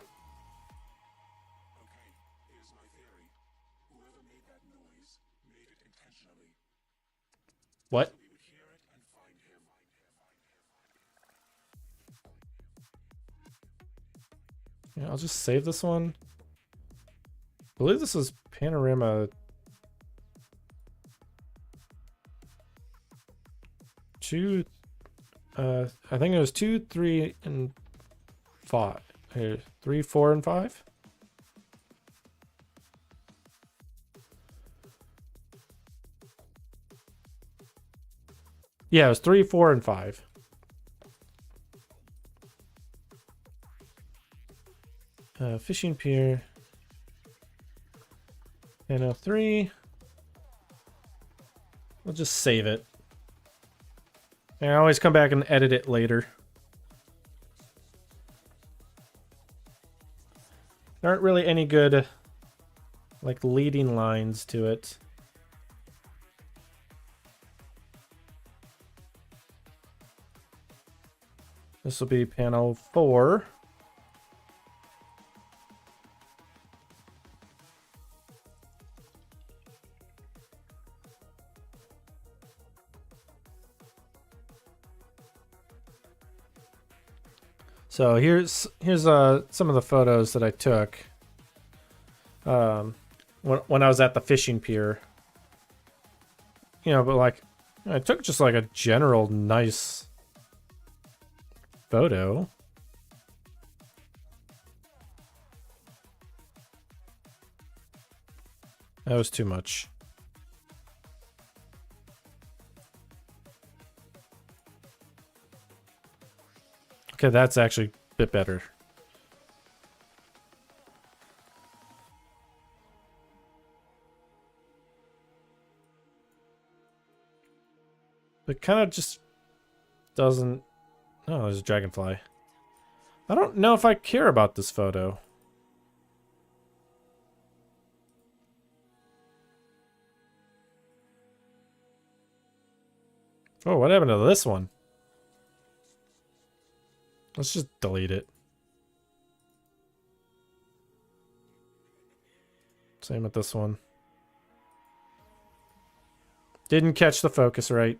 What? Yeah, I'll just save this one. I believe this was Panorama 2. I think it was 2, 3, and 5. Here, 3, 4, and 5. Yeah, it was 3, 4, and 5. Fishing pier. Pano 3. We'll just save it. And I always come back and edit it later. There aren't really any good, like, leading lines to it. This will be panel 4. So here's some of the photos that I took when I was at the fishing pier. You know, but like I took just like a general nice photo. That was too much. Okay, that's actually a bit better. It kind of just doesn't... Oh, there's a dragonfly. I don't know if I care about this photo. Oh, what happened to this one? Let's just delete it. Same with this one. Didn't catch the focus right.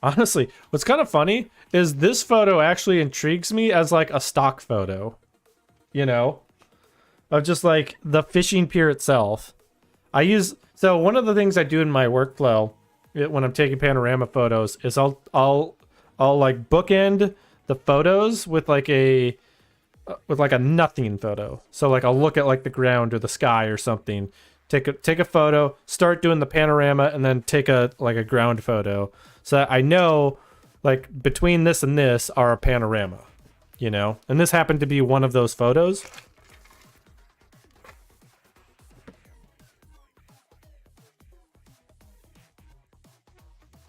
Honestly, what's kind of funny is this photo actually intrigues me as like a stock photo, you know, of just like the fishing pier itself. So one of the things I do in my workflow when I'm taking panorama photos is I'll like bookend the photos with like a nothing photo. So like I'll look at like the ground or the sky or something, take a photo, start doing the panorama, and then take a ground photo. So that I know, like between this and this are a panorama, you know? And this happened to be one of those photos.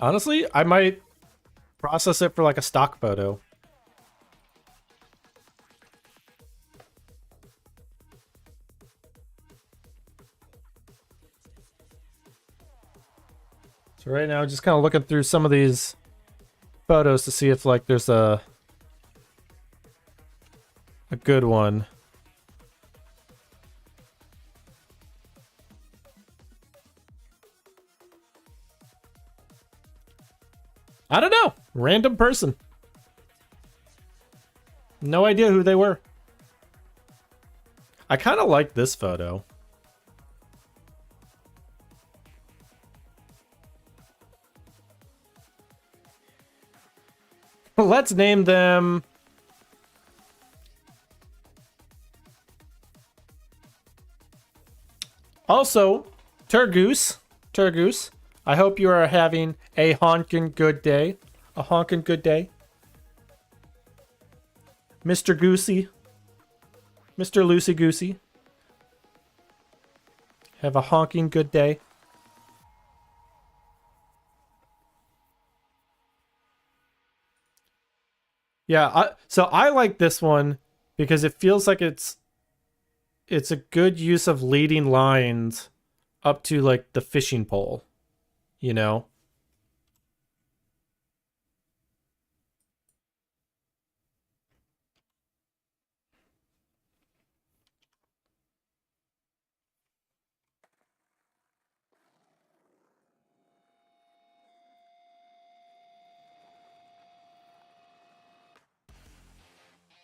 Honestly, I might process it for like a stock photo. So right now, just kind of looking through some of these photos to see if like there's a good one. I don't know. Random person. No idea who they were. I kind of like this photo. Let's name them. Also, Turgoose. Turgoose. I hope you are having a honkin' good day. A honkin' good day. Mr. Goosey. Mr. Loosey Goosey. Have a honking good day. Yeah, so I like this one because it feels like it's a good use of leading lines up to like the fishing pole, you know?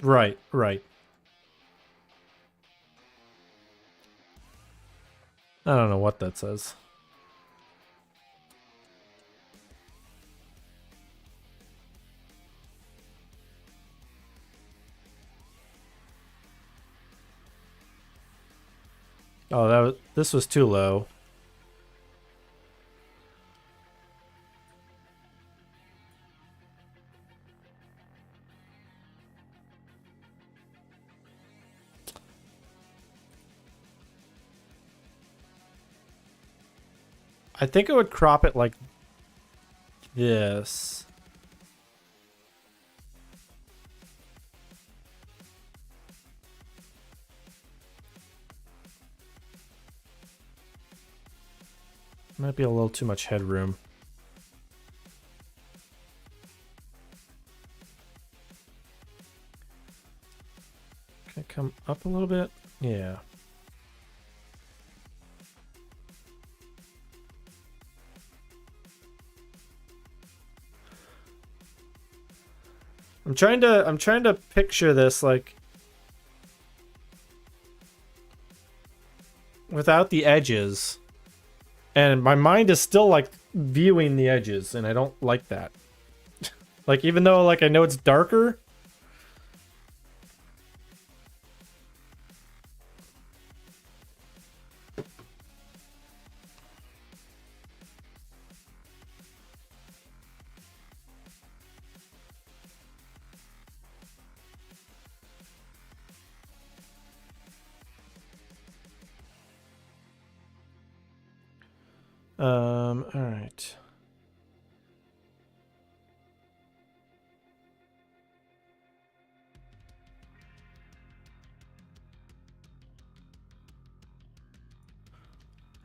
Right, right. I don't know what that says. Oh, this was too low. I think I would crop it like this. Might be a little too much headroom. Can I come up a little bit? Yeah. I'm trying to picture this like without the edges. And my mind is still like viewing the edges and I don't like that. Like even though like I know it's darker. All right.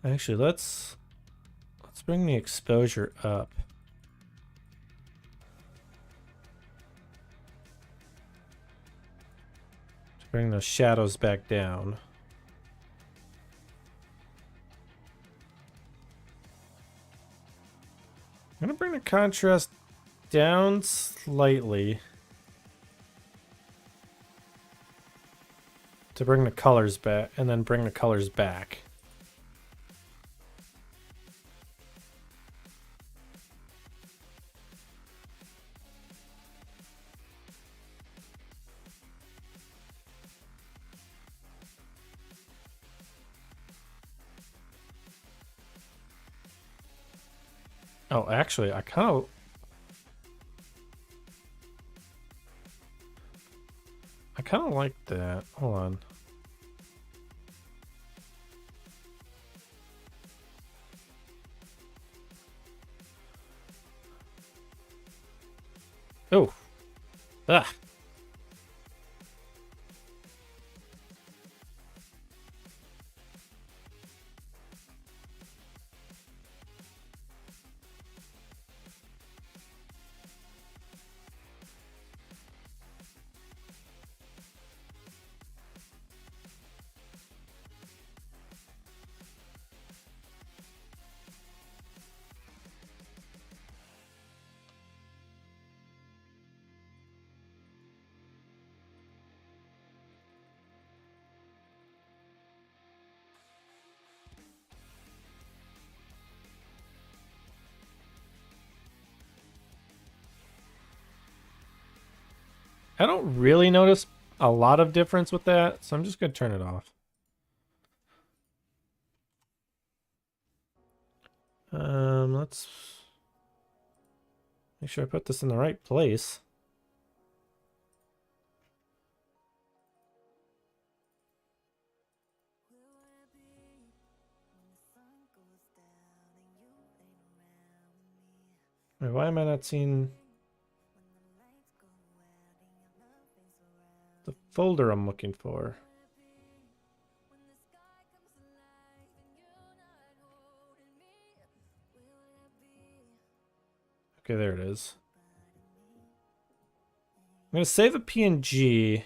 Actually, let's bring the exposure up. To bring those shadows back down. I'm gonna bring the contrast down slightly to bring the colors back, and then bring the colors back. Oh, actually, I kind of... I kind of like that. Hold on. Oh. Ah. I don't really notice a lot of difference with that, so I'm just going to turn it off. Let's make sure I put this in the right place. Wait, why am I not seeing the folder I'm looking for? Okay, there it is. I'm going to save a PNG.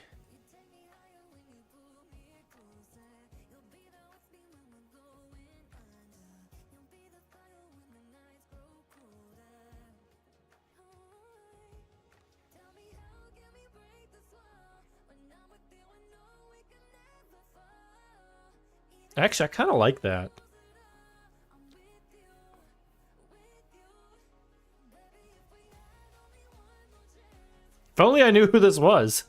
Actually, I kind of like that. If only I knew who this was.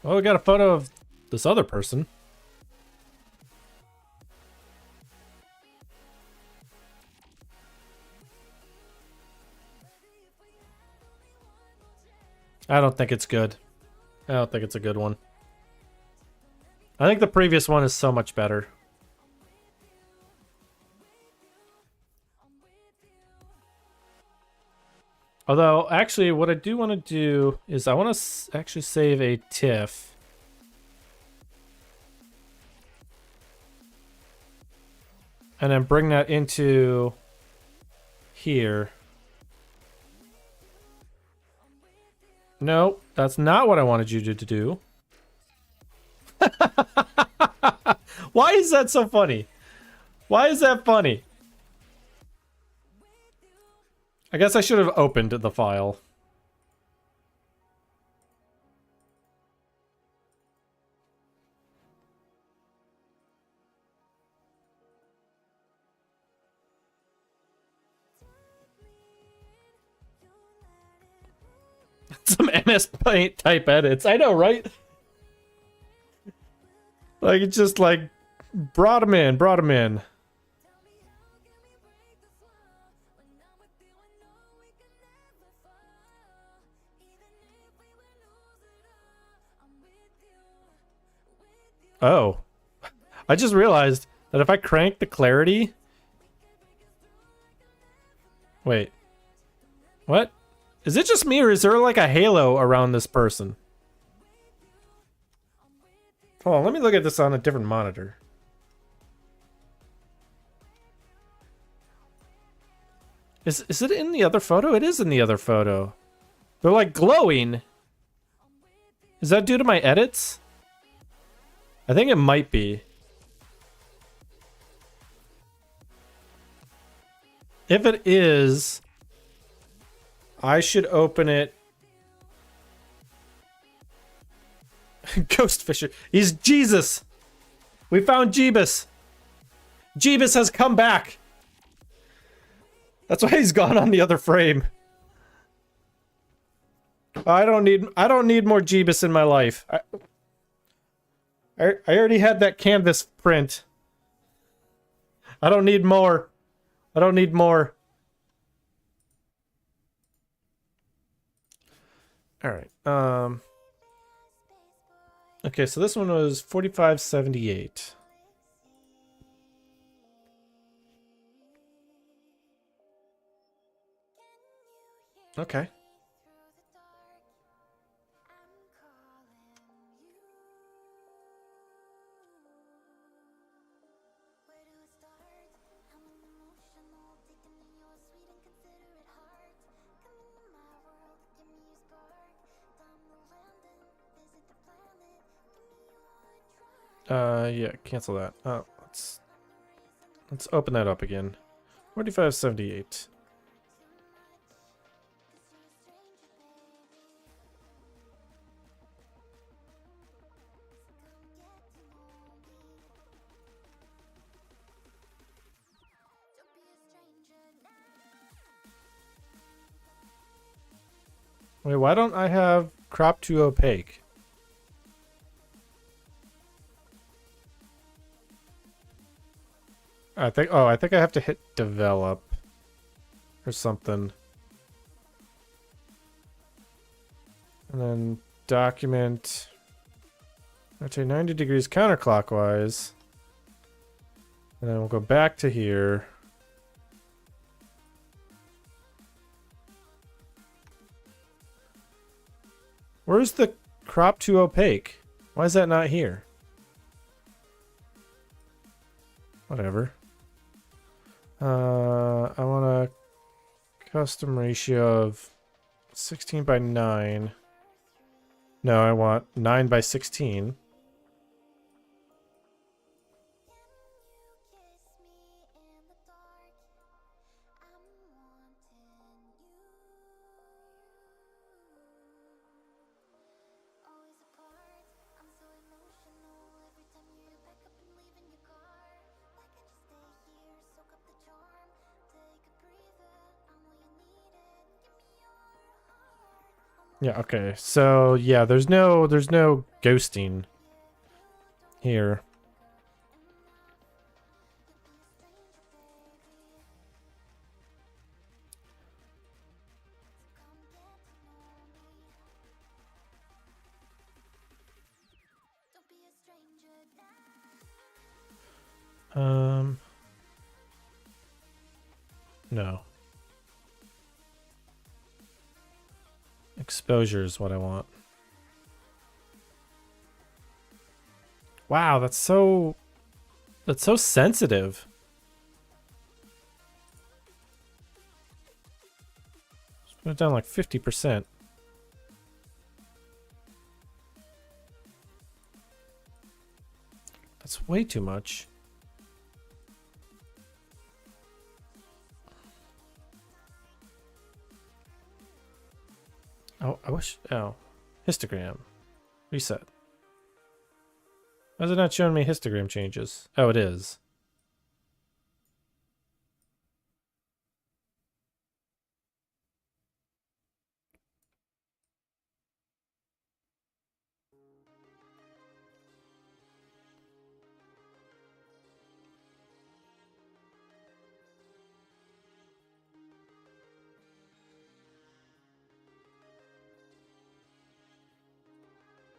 Oh, we got a photo of this other person. I don't think it's good. I don't think it's a good one. I think the previous one is so much better. Although, actually, what I do want to do is I want to actually save a TIFF. And then bring that into here. No, that's not what I wanted you to do. Why is that so funny? Why is that funny? I guess I should have opened the file. Some MS Paint type edits. I know, right? Like, it's just like, brought him in, brought him in. Oh. I just realized that if I crank the clarity... Wait. What? Is it just me, or is there like a halo around this person? Hold on, let me look at this on a different monitor. Is it in the other photo? It is in the other photo. They're like glowing. Is that due to my edits? I think it might be. If it is, I should open it. Ghost Fisher. He's Jesus. We found Jeebus. Jeebus has come back. That's why he's gone on the other frame. I don't need more Jeebus in my life. I already had that canvas print. I don't need more. I don't need more. All right. Okay, so this one was 45.78. Okay. Yeah, cancel that. Let's open that up again. 45.78. Wait, why don't I have crop to opaque? I think I have to hit develop or something. And then document. Rotate 90 degrees counterclockwise. And then we'll go back to here. Where's the crop to opaque? Why is that not here? Whatever. I want a custom ratio of 16:9. No, I want 9:16. Yeah, okay. So, yeah, there's no ghosting here. No. Exposure is what I want. Wow, that's so sensitive. Let's put it down like 50%. That's way too much. Oh, I wish. Oh, histogram. Reset. Why is it not showing me histogram changes? Oh, it is.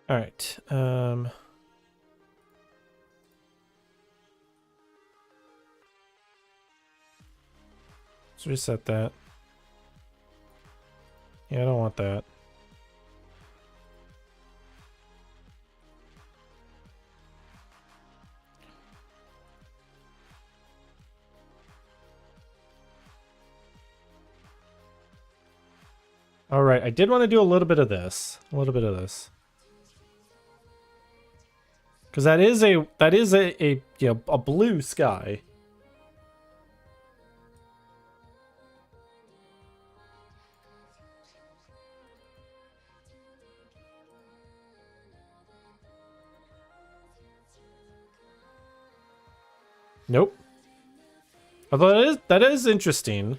All right. Let's reset that. Yeah, I don't want that. All right, I did want to do a little bit of this. Because that is a you know, a blue sky. Nope. Although that is interesting.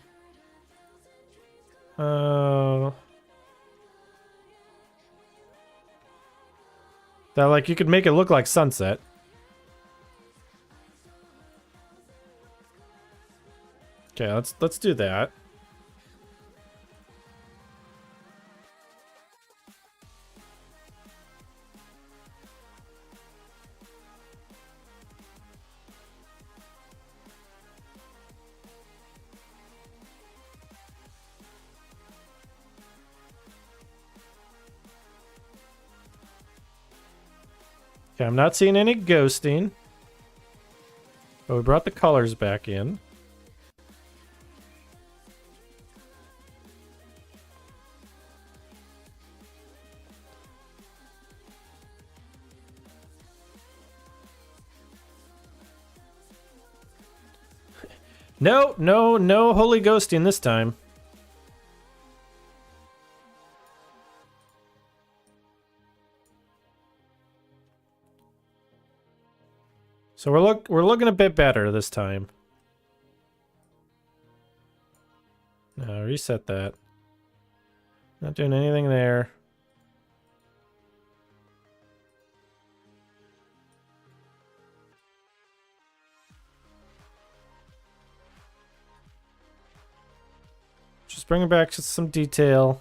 That like you could make it look like sunset. Okay, let's do that. Okay, I'm not seeing any ghosting. But we brought the colors back in. No, no, no holy ghosting this time. So we're looking a bit better this time. No, reset that. Not doing anything there. Just bringing back just some detail.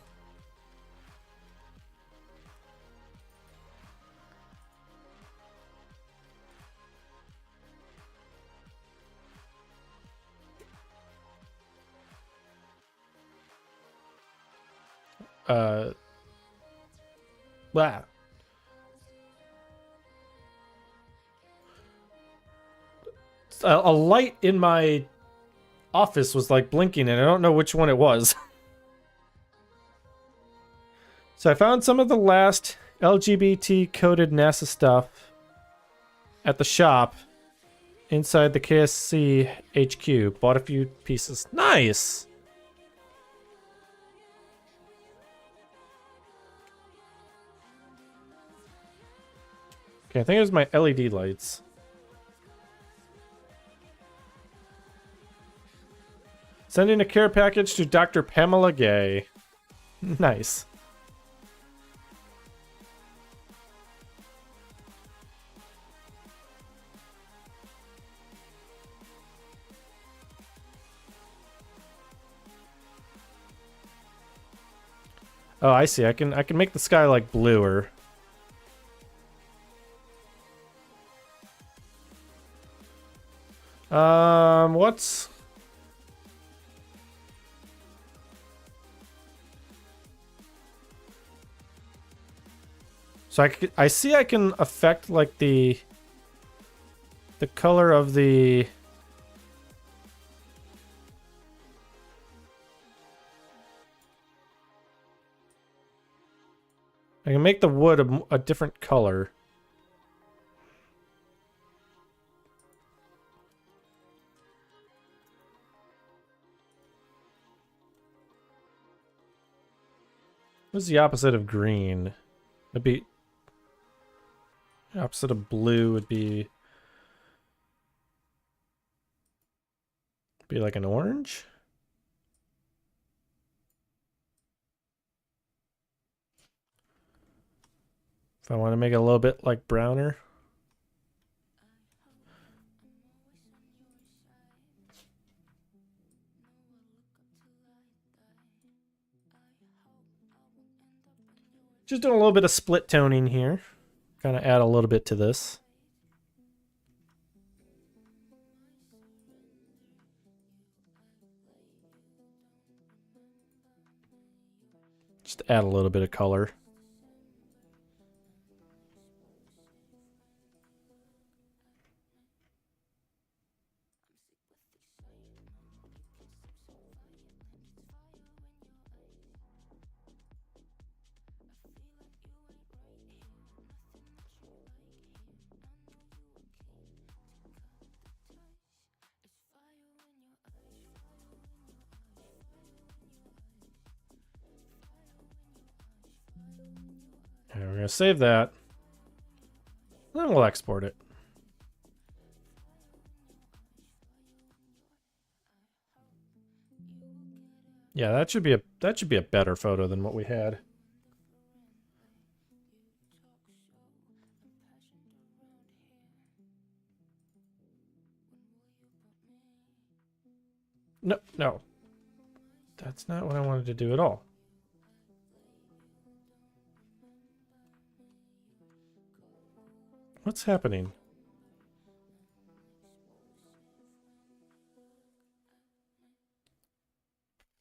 Wow. A light in my office was like blinking and I don't know which one it was. So I found some of the last LGBT coded NASA stuff at the shop inside the KSC HQ. Bought a few pieces. Nice! Okay, I think it was my LED lights. Sending a care package to Dr. Pamela Gay. Nice. Oh, I see. I can make the sky like bluer. What's... So I see I can affect like the color of the... I can make the wood a different color. What's the opposite of green? It'd be... Opposite of blue would be like an orange? If I want to make it a little bit like browner. Just doing a little bit of split toning here. Kind of add a little bit to this. Just add a little bit of color. Okay, we're gonna save that. Then we'll export it. Yeah, that should be a better photo than what we had. No, no. That's not what I wanted to do at all. What's happening?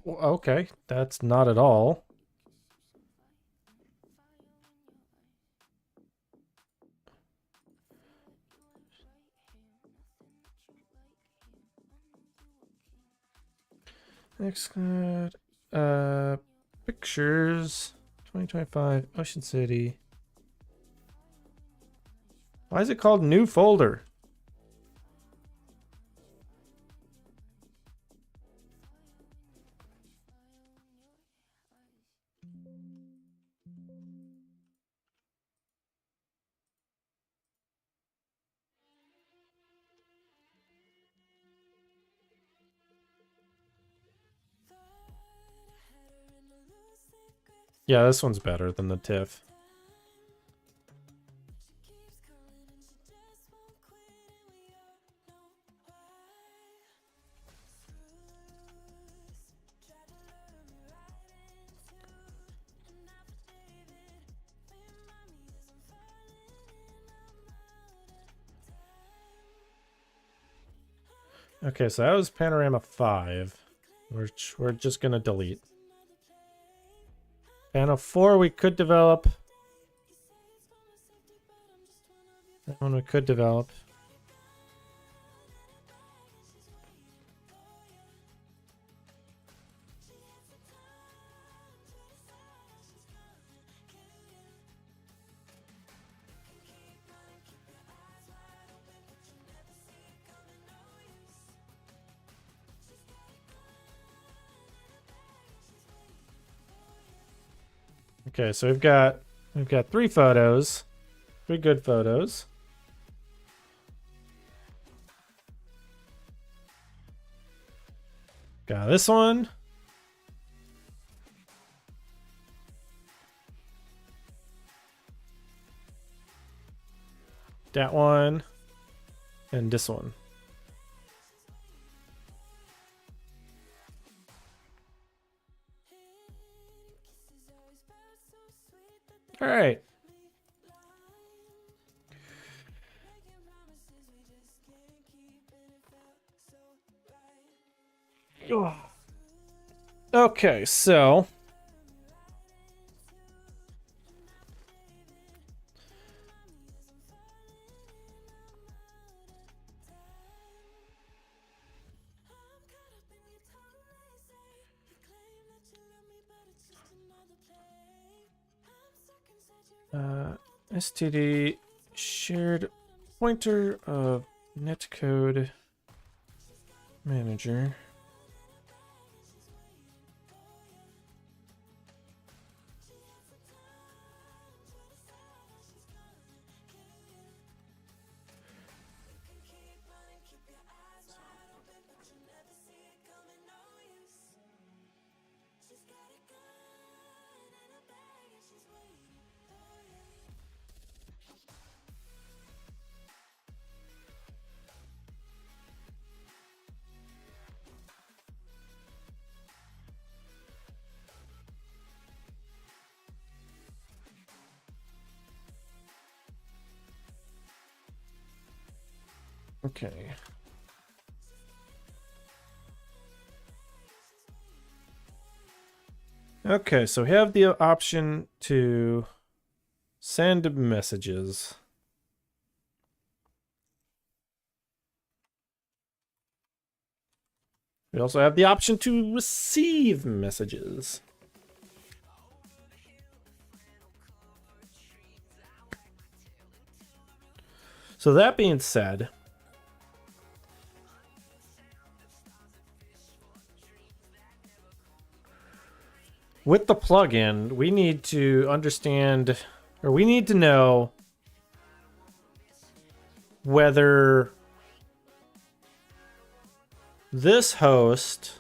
Well, okay, that's not at all. Next, pictures, 2025, Ocean City. Why is it called new folder? Yeah, this one's better than the TIFF. Okay, so that was Panorama 5, which we're just going to delete. Pano 4 we could develop. That one we could develop. Okay, so we've got 3 photos. 3 good photos. Got this one. That one. And this one. All right. Okay, so std shared pointer of netcode manager. Okay. Okay, so we have the option to send messages. We also have the option to receive messages. So that being said, with the plugin, we need to understand, or we need to know whether this host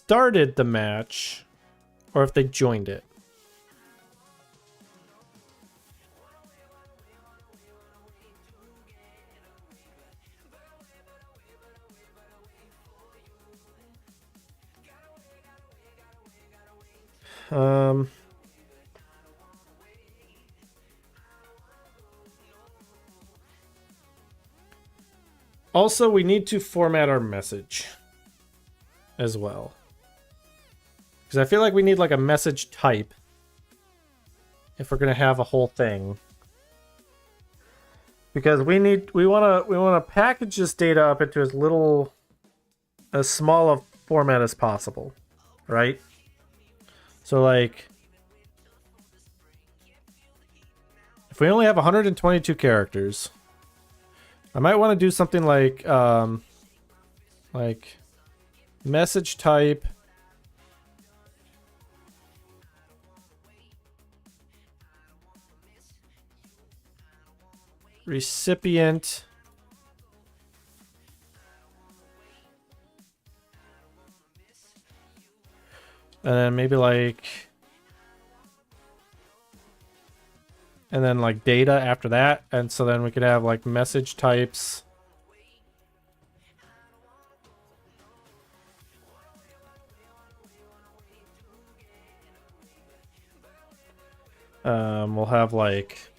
started the match or if they joined it. Also, we need to format our message as well. Because I feel like we need like a message type if we're going to have a whole thing. Because we want to package this data up into as small a format as possible, right? So like if we only have 122 characters, I might want to do something like message type recipient and then maybe like and then like data after that, and so then we could have like message types we'll have like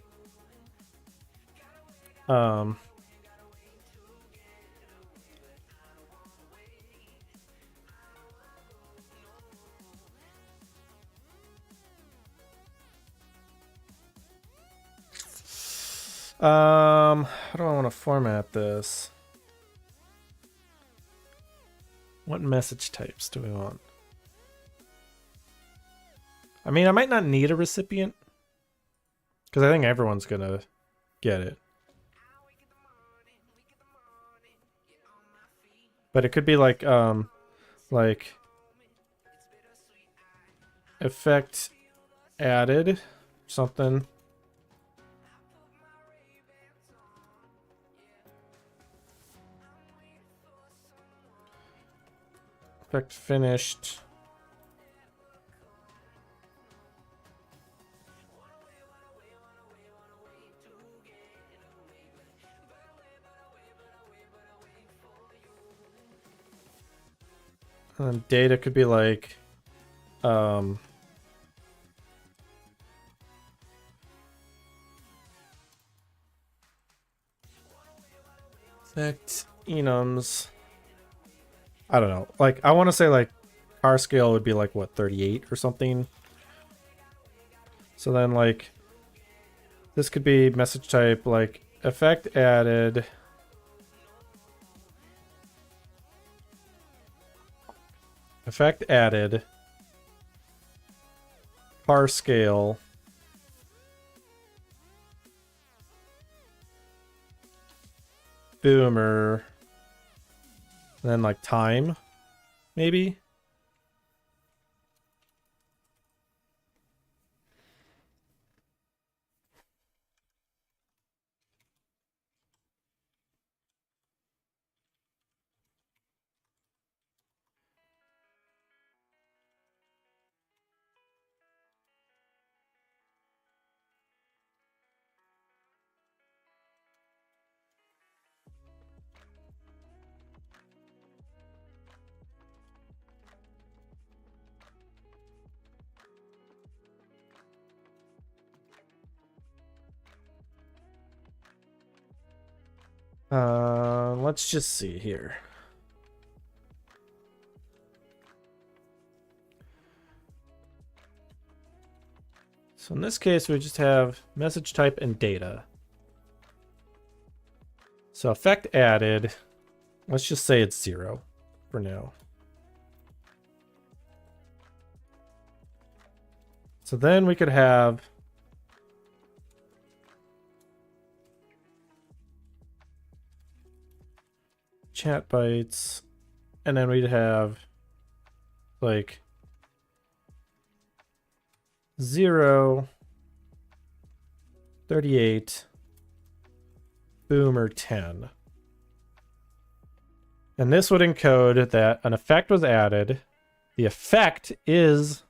how do I want to format this? What message types do we want? I mean, I might not need a recipient because I think everyone's gonna get it. But it could be like effect added something. Effect finished. And then data could be like effect enums. I don't know. Like I want to say like car scale would be like what, 38 or something. So then like this could be message type like effect added car scale boomer, and then like time maybe. Let's just see here. So in this case, we just have message type and data. So effect added, let's just say it's 0 for now. So then we could have chat bytes, and then we'd have like 0, 38, boomer 10. And this would encode that an effect was added, The effect is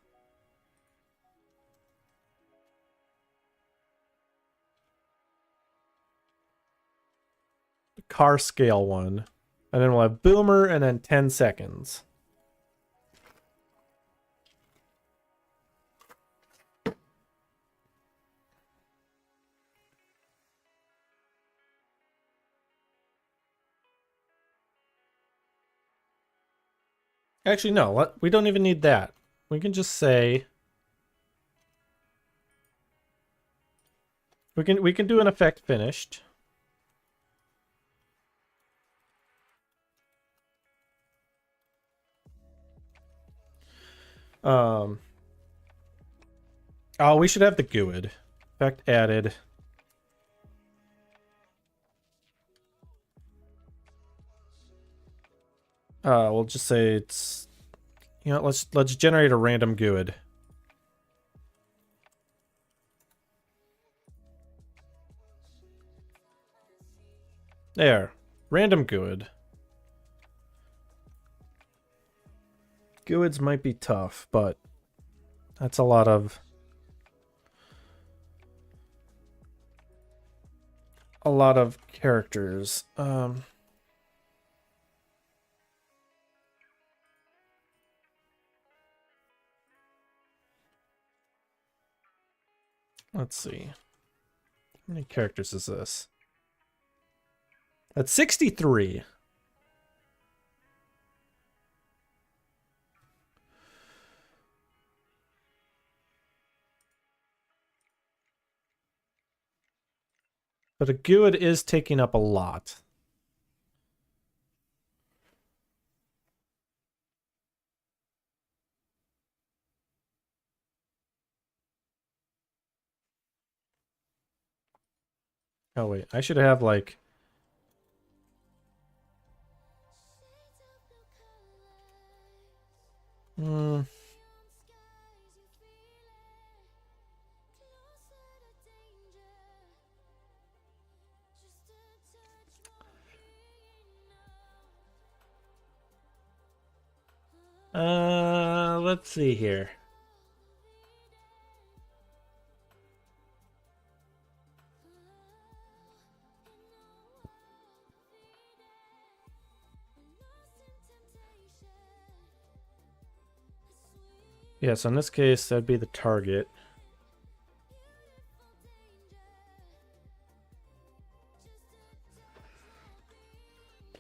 the car scale one. And then we'll have boomer and then 10 seconds. Actually, no, we don't even need that. We can just say we can do an effect finished. Oh, we should have the GUID. Effect added. We'll just say it's, you know, let's generate a random GUID. There, random GUID. GUIDs might be tough, but that's a lot of characters. Let's see. How many characters is this? That's 63. But a GUID is taking up a lot. Oh wait, I should have like let's see here. Yeah, so in this case, that'd be the target.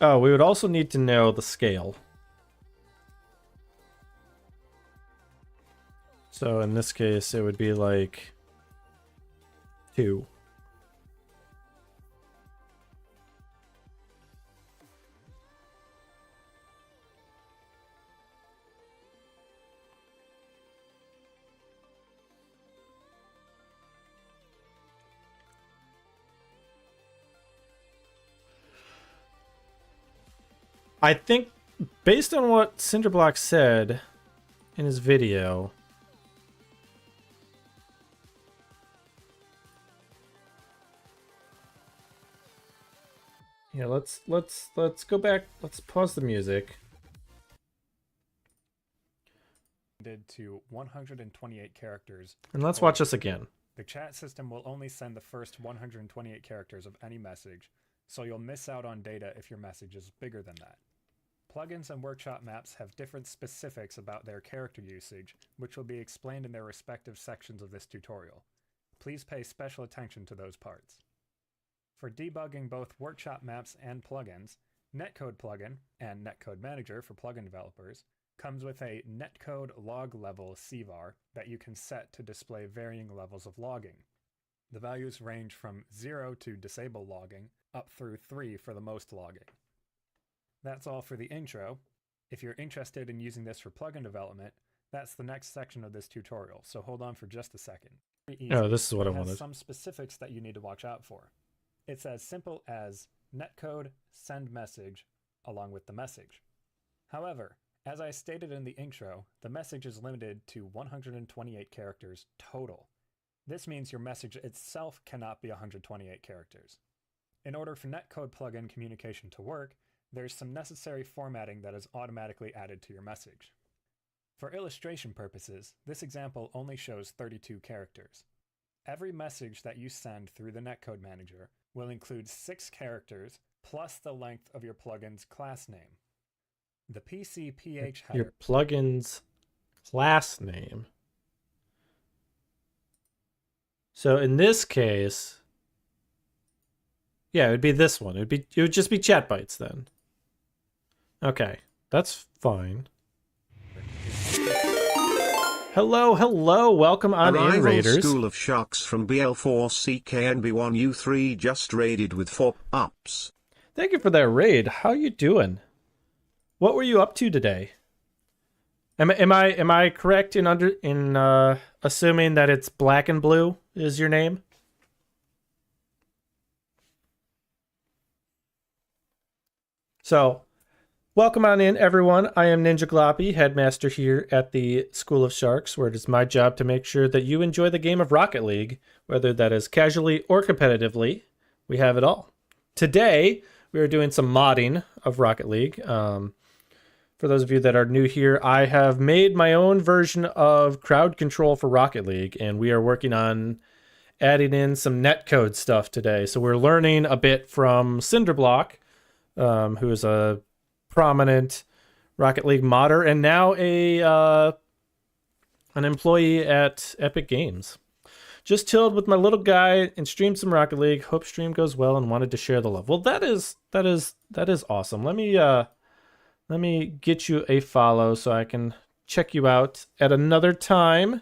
Oh, we would also need to know the scale. So in this case, it would be like 2. I think, based on what Cinderblock said in his video, yeah, let's go back. Let's pause the music. To 128 characters. And let's watch this again. The chat system will only send the first 128 characters of any message, so you'll miss out on data if your message is bigger than that. Plugins and workshop maps have different specifics about their character usage, which will be explained in their respective sections of this tutorial. Please pay special attention to those parts. For debugging both workshop maps and plugins, Netcode plugin and Netcode Manager for plugin developers comes with a netcode log level CVAR that you can set to display varying levels of logging. The values range from 0 to disable logging, up through 3 for the most logging. That's all for the intro. If you're interested in using this for plugin development, that's the next section of this tutorial, so hold on for just a second. Oh, this is what I It has wanted. some specifics that you need to watch out for. It's as simple as netcode send message along with the message. However, as I stated in the intro, the message is limited to 128 characters total. This means your message itself cannot be 128 characters. In order for netcode plugin communication to work, there's some necessary formatting that is automatically added to your message. For illustration purposes, this example only shows 32 characters. Every message that you send through the netcode manager will include 6 characters plus the length of your plugin's class name. The PCPH header. Your plugin's class name. So in this case, yeah, it would be this one. It would just be chat bytes then. Okay, that's fine. Hello, hello, welcome on in, Arrival Raiders. School of Sharks from BL4CKNB1U3 just raided with 4 ups. Thank you for that raid. How you doing? What were you up to today? Am I correct in assuming that it's Black and Blue is your name? So, welcome on in, everyone. I am NinjaGloppy, headmaster here at the School of Sharks, where it is my job to make sure that you enjoy the game of Rocket League, whether that is casually or competitively. We have it all. Today, we are doing some modding of Rocket League. For those of you that are new here, I have made my own version of crowd control for Rocket League, and we are working on adding in some netcode stuff today. So we're learning a bit from Cinderblock, who is a prominent Rocket League modder and now an employee at Epic Games. Just chilled with my little guy and streamed some Rocket League. Hope stream goes well and wanted to share the love. Well, that is awesome. Let me get you a follow so I can check you out at another time.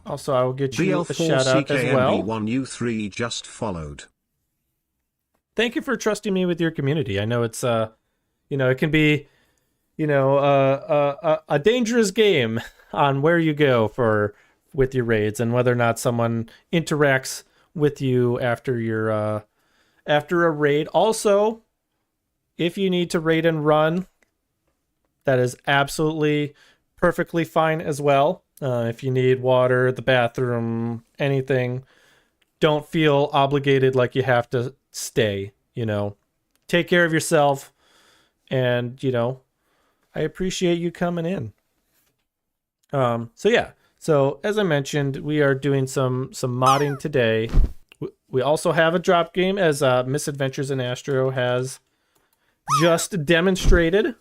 Also, I will get you a shout out as well. BL4CKNB1U3 just followed. Thank you for trusting me with your community. I know it's it can be a dangerous game on where you go with your raids and whether or not someone interacts with you after a raid. Also, if you need to raid and run, that is absolutely perfectly fine as well. If you need water, the bathroom, anything, don't feel obligated like you have to stay. Take care of yourself, and I appreciate you coming in. So as I mentioned, we are doing some modding today. We also have a drop game, as Misadventures in Astro has just demonstrated.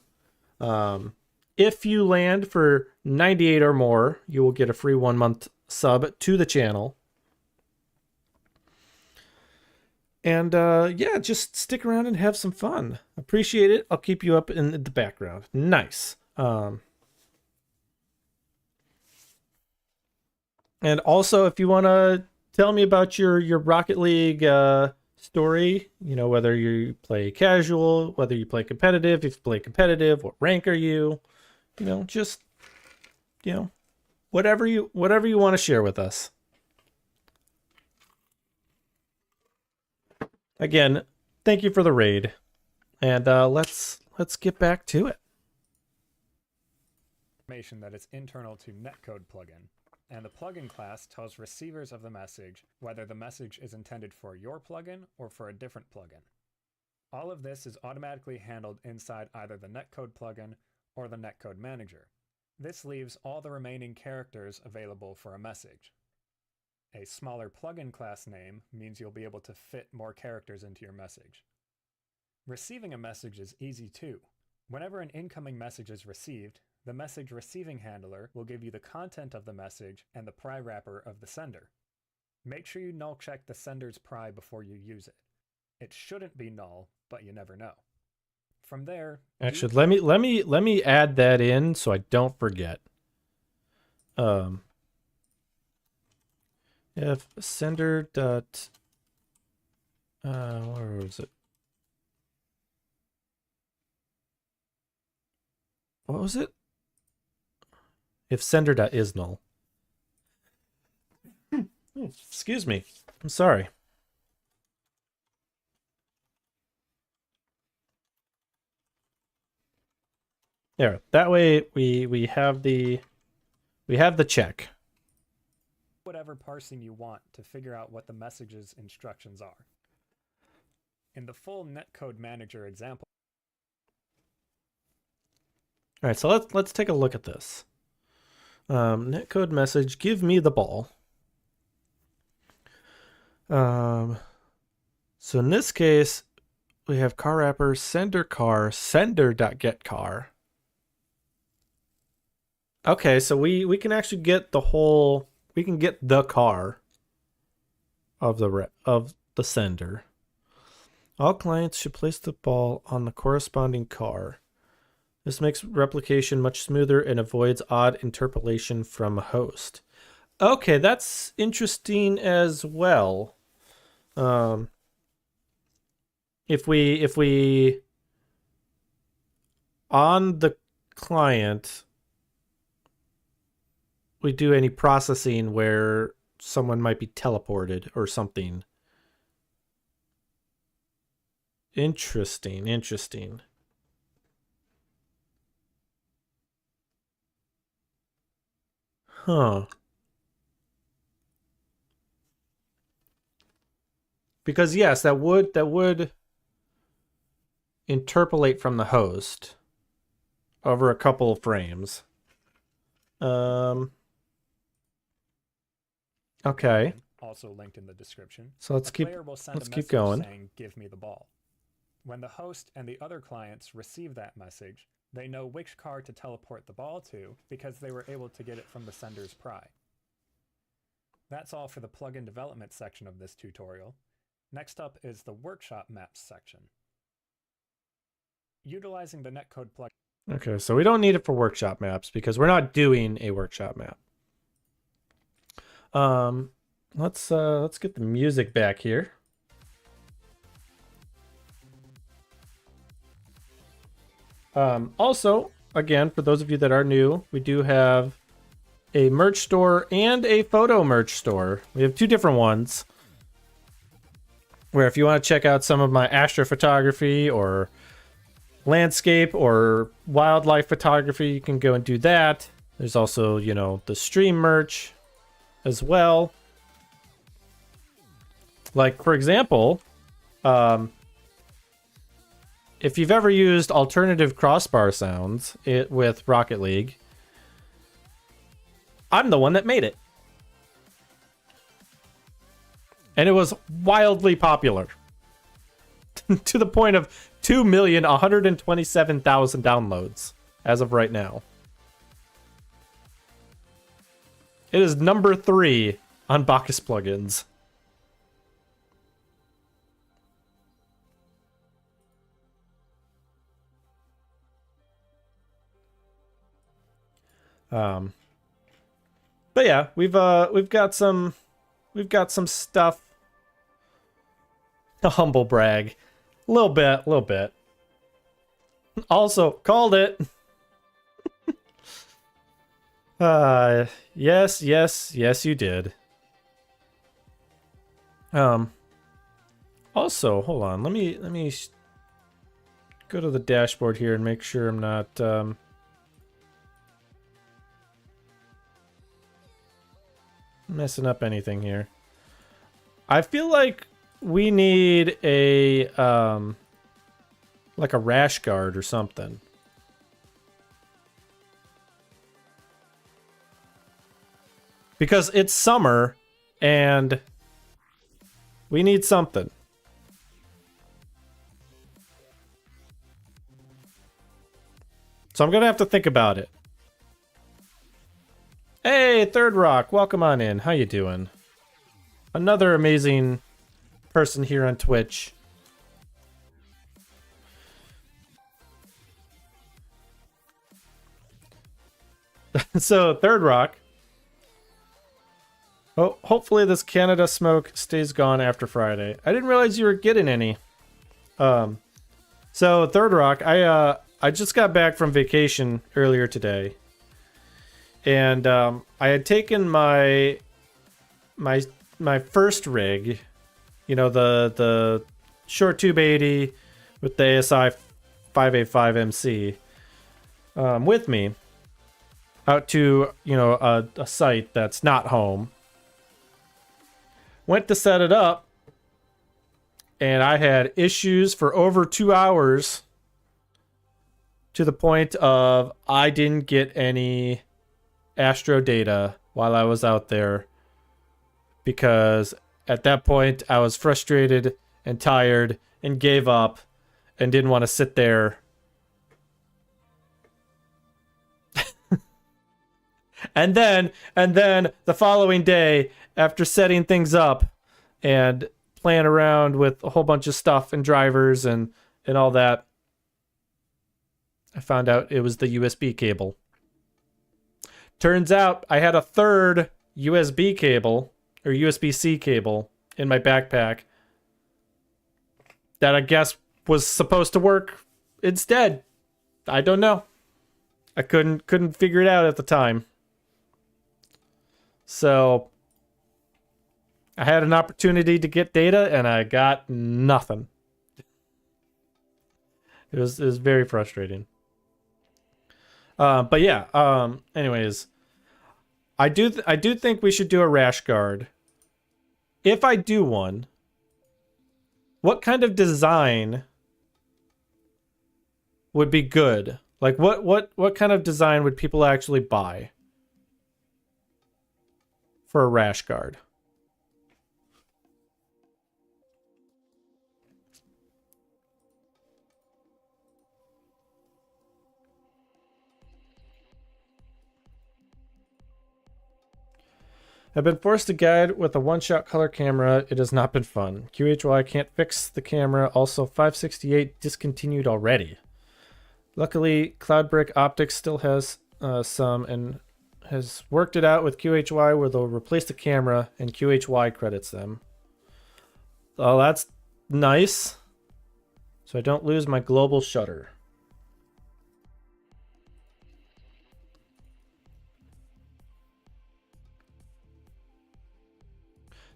If you land for 98 or more, you will get a free 1-month sub to the channel. And just stick around and have some fun. Appreciate it. I'll keep you up in the background. Nice. And also, if you want to tell me about your Rocket League story, whether you play casual, whether you play competitive, if you play competitive, what rank are you, whatever you want to share with us. Again, thank you for the raid, and let's get back to it. Information that is internal to netcode plugin, and the plugin class tells receivers of the message whether the message is intended for your plugin or for a different plugin. All of this is automatically handled inside either the netcode plugin or the netcode manager. This leaves all the remaining characters available for a message. A smaller plugin class name means you'll be able to fit more characters into your message. Receiving a message is easy too. Whenever an incoming message is received, the message receiving handler will give you the content of the message and the pry wrapper of the sender. Make sure you null check the sender's pry before you use it. It shouldn't be null, but you never know. From there, actually, let me add that in so I don't forget. If sender dot where was it? What was it? If sender dot is null. Excuse me. I'm sorry. There. That way we have the check. Whatever parsing you want to figure out what the message's instructions are. In the full netcode manager example. All right, so let's take a look at this. Netcode message, give me the ball. So in this case, we have car wrapper, sender car, sender.getCar. Okay, so we can actually get the whole, we can get the car of the sender. All clients should place the ball on the corresponding car. This makes replication much smoother and avoids odd interpolation from host. Okay, that's interesting as well. If we on the client we do any processing where someone might be teleported or something. Interesting. Huh. Because yes, that would interpolate from the host over a couple of frames. Okay. Also linked in the description. So let's keep going. Saying, "Give me the ball." When the host and the other clients receive that message, they know which car to teleport the ball to because they were able to get it from the sender's pry. That's all for the plugin development section of this tutorial. Next up is the workshop maps section. Utilizing the netcode plugin. Okay, so we don't need it for workshop maps because we're not doing a workshop map. Let's get the music back here. Also, again, for those of you that are new, we do have a merch store and a photo merch store. We have two different ones. Where if you want to check out some of my astrophotography or landscape or wildlife photography, you can go and do that. There's also, you know, the stream merch as well. Like, for example, if you've ever used alternative crossbar sounds with Rocket League, I'm the one that made it. And it was wildly popular. To the point of 2,127,000 downloads as of right now. It is number 3 on Bacchus plugins. But yeah, we've got some stuff. A humble brag. A little bit. Also, called it. Yes, you did. Also, hold on. Let me go to the dashboard here and make sure I'm not messing up anything here. I feel like we need a like a rash guard or something. Because it's summer and we need something. So I'm going to have to think about it. Hey, Third Rock, welcome on in. How you doing? Another amazing person here on Twitch. So, Third Rock. Oh, hopefully this Canada smoke stays gone after Friday. I didn't realize you were getting any. So, Third Rock, I just got back from vacation earlier today. And I had taken my first rig, you know, the short tube 80 with the ASI 585MC with me out to, you know, a site that's not home. Went to set it up and I had issues for over 2 hours to the point of I didn't get any astro data while I was out there because at that point I was frustrated and tired and gave up and didn't want to sit there. And then the following day, after setting things up and playing around with a whole bunch of stuff and drivers and all that, I found out it was the USB cable. Turns out I had a third USB cable or USB-C cable in my backpack that I guess was supposed to work instead. I don't know. I couldn't figure it out at the time. So I had an opportunity to get data and I got nothing. It was very frustrating. But yeah, anyways, I do think we should do a rash guard. If I do one, what kind of design would be good? Like what kind of design would people actually buy for a rash guard? I've been forced to guide with a one-shot color camera. It has not been fun. QHY can't fix the camera. Also, 568 discontinued already. Luckily, Cloudbrick Optics still has some and has worked it out with QHY where they'll replace the camera and QHY credits them. Oh, that's nice. So I don't lose my global shutter.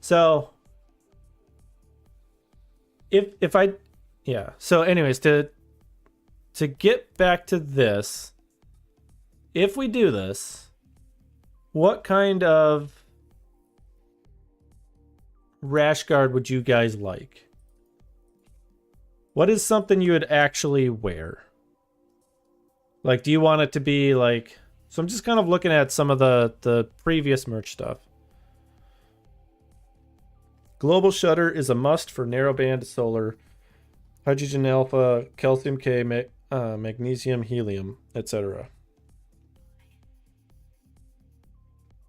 So if I yeah, so anyways, to get back to this, if we do this, what kind of rash guard would you guys like? What is something you would actually wear? Like, do you want it to be like, so I'm just kind of looking at some of the previous merch stuff. Global shutter is a must for narrowband solar, hydrogen alpha, calcium K, magnesium, helium, etc.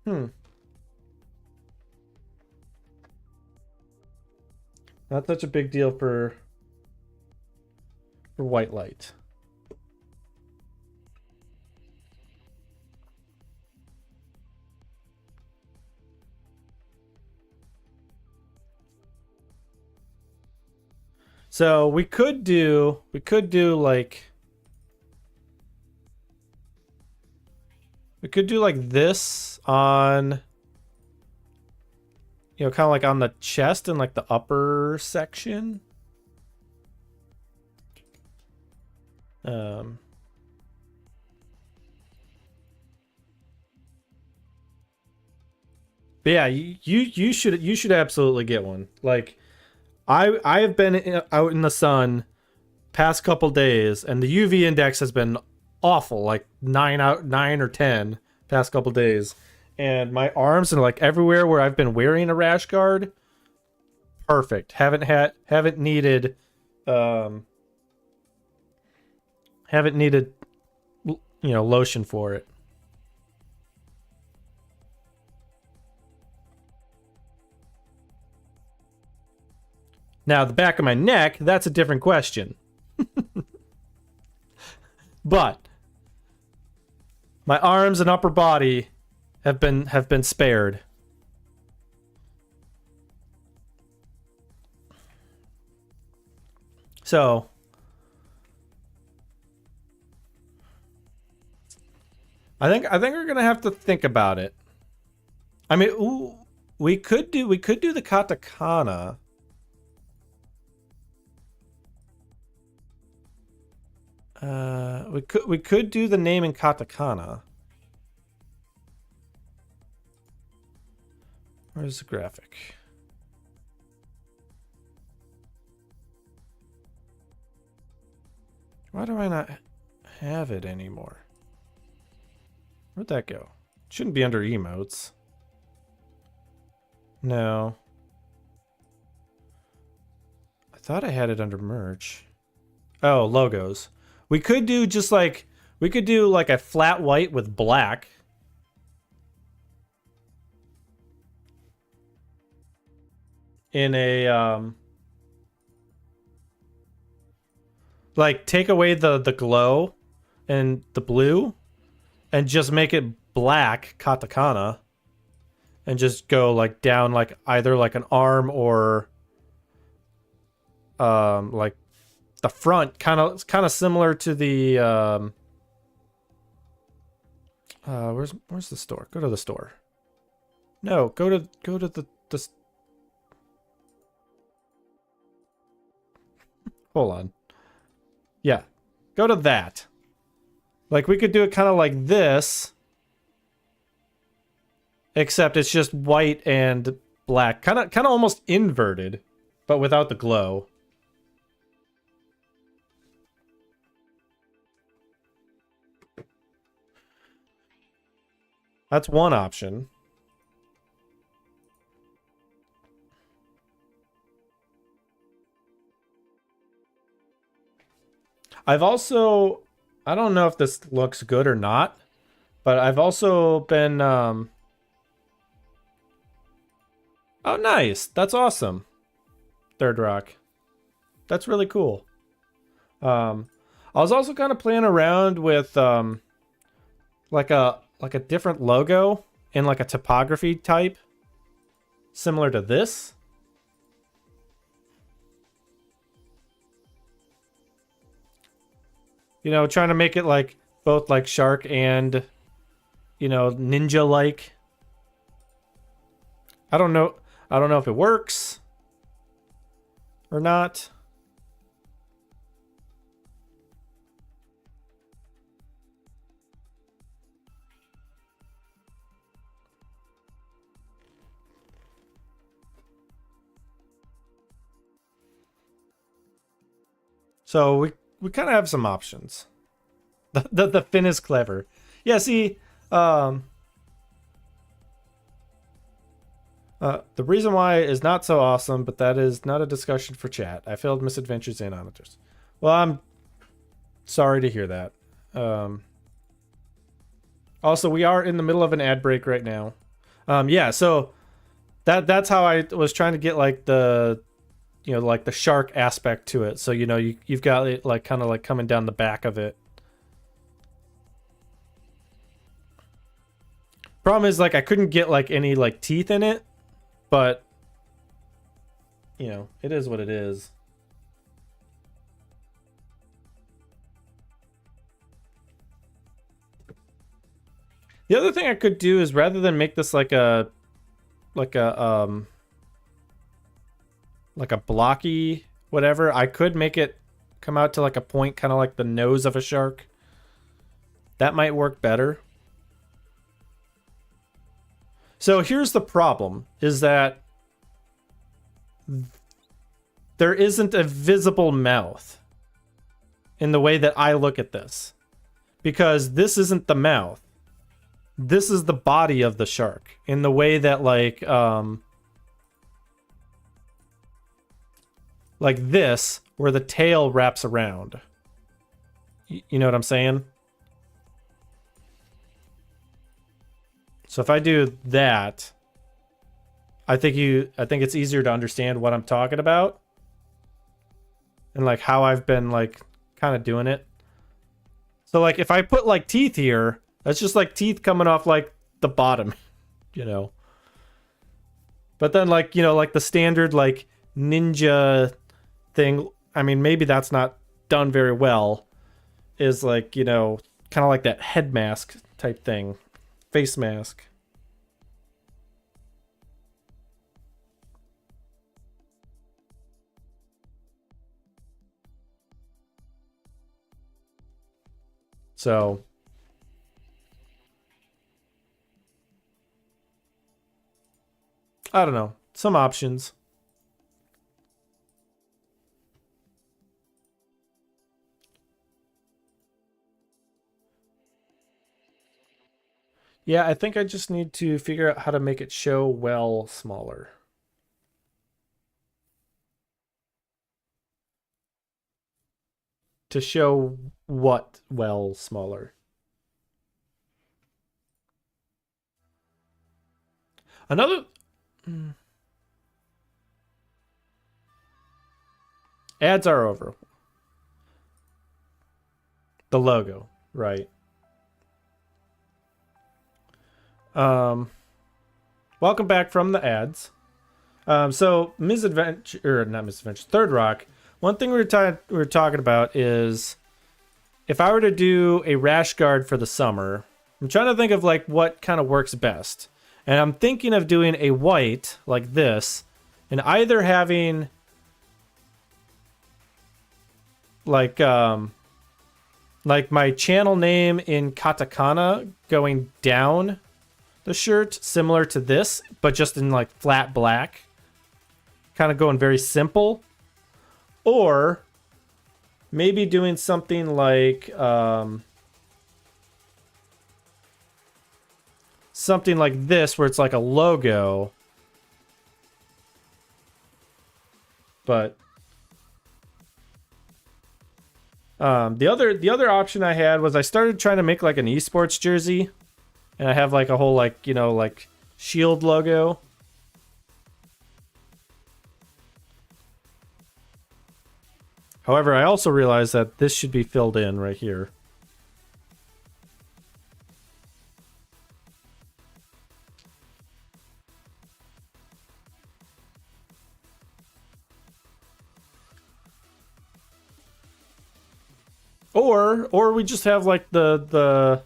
Not such a big deal for white light. So we could do like this on, you know, kind of like on the chest and like the upper section. But yeah, you should absolutely get one. Like I have been out in the sun past couple days and the UV index has been awful, like 9 or 10 past couple days. And my arms and like everywhere where I've been wearing a rash guard, perfect. Haven't needed lotion for it. Now, the back of my neck, that's a different question. But my arms and upper body have been spared. So I think we're gonna have to think about it. I mean, ooh, we could do the katakana. We could do the name in katakana. Where's the graphic? Why do I not have it anymore. Where'd that go? It shouldn't be under emotes. No. I thought I had it under merch. Oh, logos. We could do just like, we could do like a flat white with black. In a, like take away the glow and the blue and just make it black katakana and just go like down like either like an arm or like the front kind of similar to the where's the store? Go to the store. No, go to the hold on. Yeah. Go to that. Like we could do it kind of like this, except it's just white and black. Kind of almost inverted, but without the glow. That's one option. I've also, I don't know if this looks good or not, but I've also been, oh, nice. That's awesome. Third Rock. That's really cool. I was also kind of playing around with, like a different logo in like a typography type, similar to this. You know, trying to make it like both like shark and, you know, ninja like. I don't know if it works or not. So we kind of have some options. The fin is clever. Yeah, see, the reason why is not so awesome, but that is not a discussion for chat. I failed misadventures and auditors. Well, I'm sorry to hear that. Also, we are in the middle of an ad break right now. Yeah, so that's how I was trying to get like the, you know, like the shark aspect to it. So, you know, you've got it like kind of like coming down the back of it. Problem is like I couldn't get like any like teeth in it, but you know, it is what it is. The other thing I could do is rather than make this like a blocky whatever, I could make it come out to like a point kind of like the nose of a shark. That might work better. So here's the problem, is that there isn't a visible mouth in the way that I look at this. Because this isn't the mouth. This is the body of the shark in the way that like this, where the tail wraps around. You know what I'm saying? So if I do that, I think it's easier to understand what I'm talking about. And like how I've been like kind of doing it. So like if I put like teeth here, that's just like teeth coming off like the bottom, you know. But then like, you know, like the standard like ninja thing, I mean, maybe that's not done very well, is like, you know, kind of like that head mask type thing. Face mask. So I don't know. Some options. Yeah, I think I just need to figure out how to make it show well smaller. To show what well smaller? Another... Ads are over. The logo, right. Welcome back from the ads. So Misadventure, or not Misadventure, Third Rock. One thing we were talking about is if I were to do a rash guard for the summer, I'm trying to think of like what kind of works best. And I'm thinking of doing a white like this and either having like my channel name in katakana going down the shirt, similar to this, but just in like flat black, kind of going very simple. Or maybe doing something like this, where it's like a logo, but the other option I had was I started trying to make like an esports jersey, and I have like a whole like, you know, like shield logo. However, I also realized that this should be filled in right here. Or we just have like the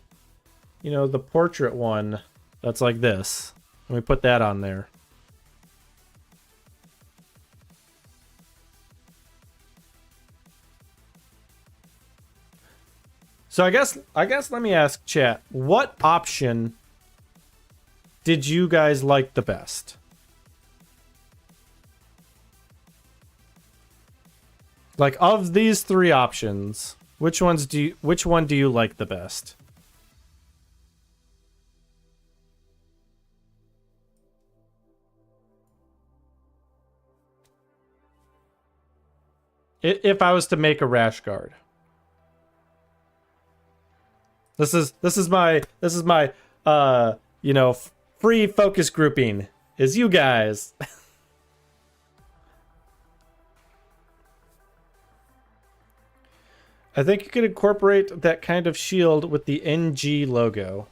you know, the portrait one that's like this, and we put that on there. So I guess let me ask chat, what option did you guys like the best? Like, of these three options, which one do you like the best? If I was to make a rash guard. This is my you know, free focus grouping is you guys. I think you could incorporate that kind of shield with the NG logo.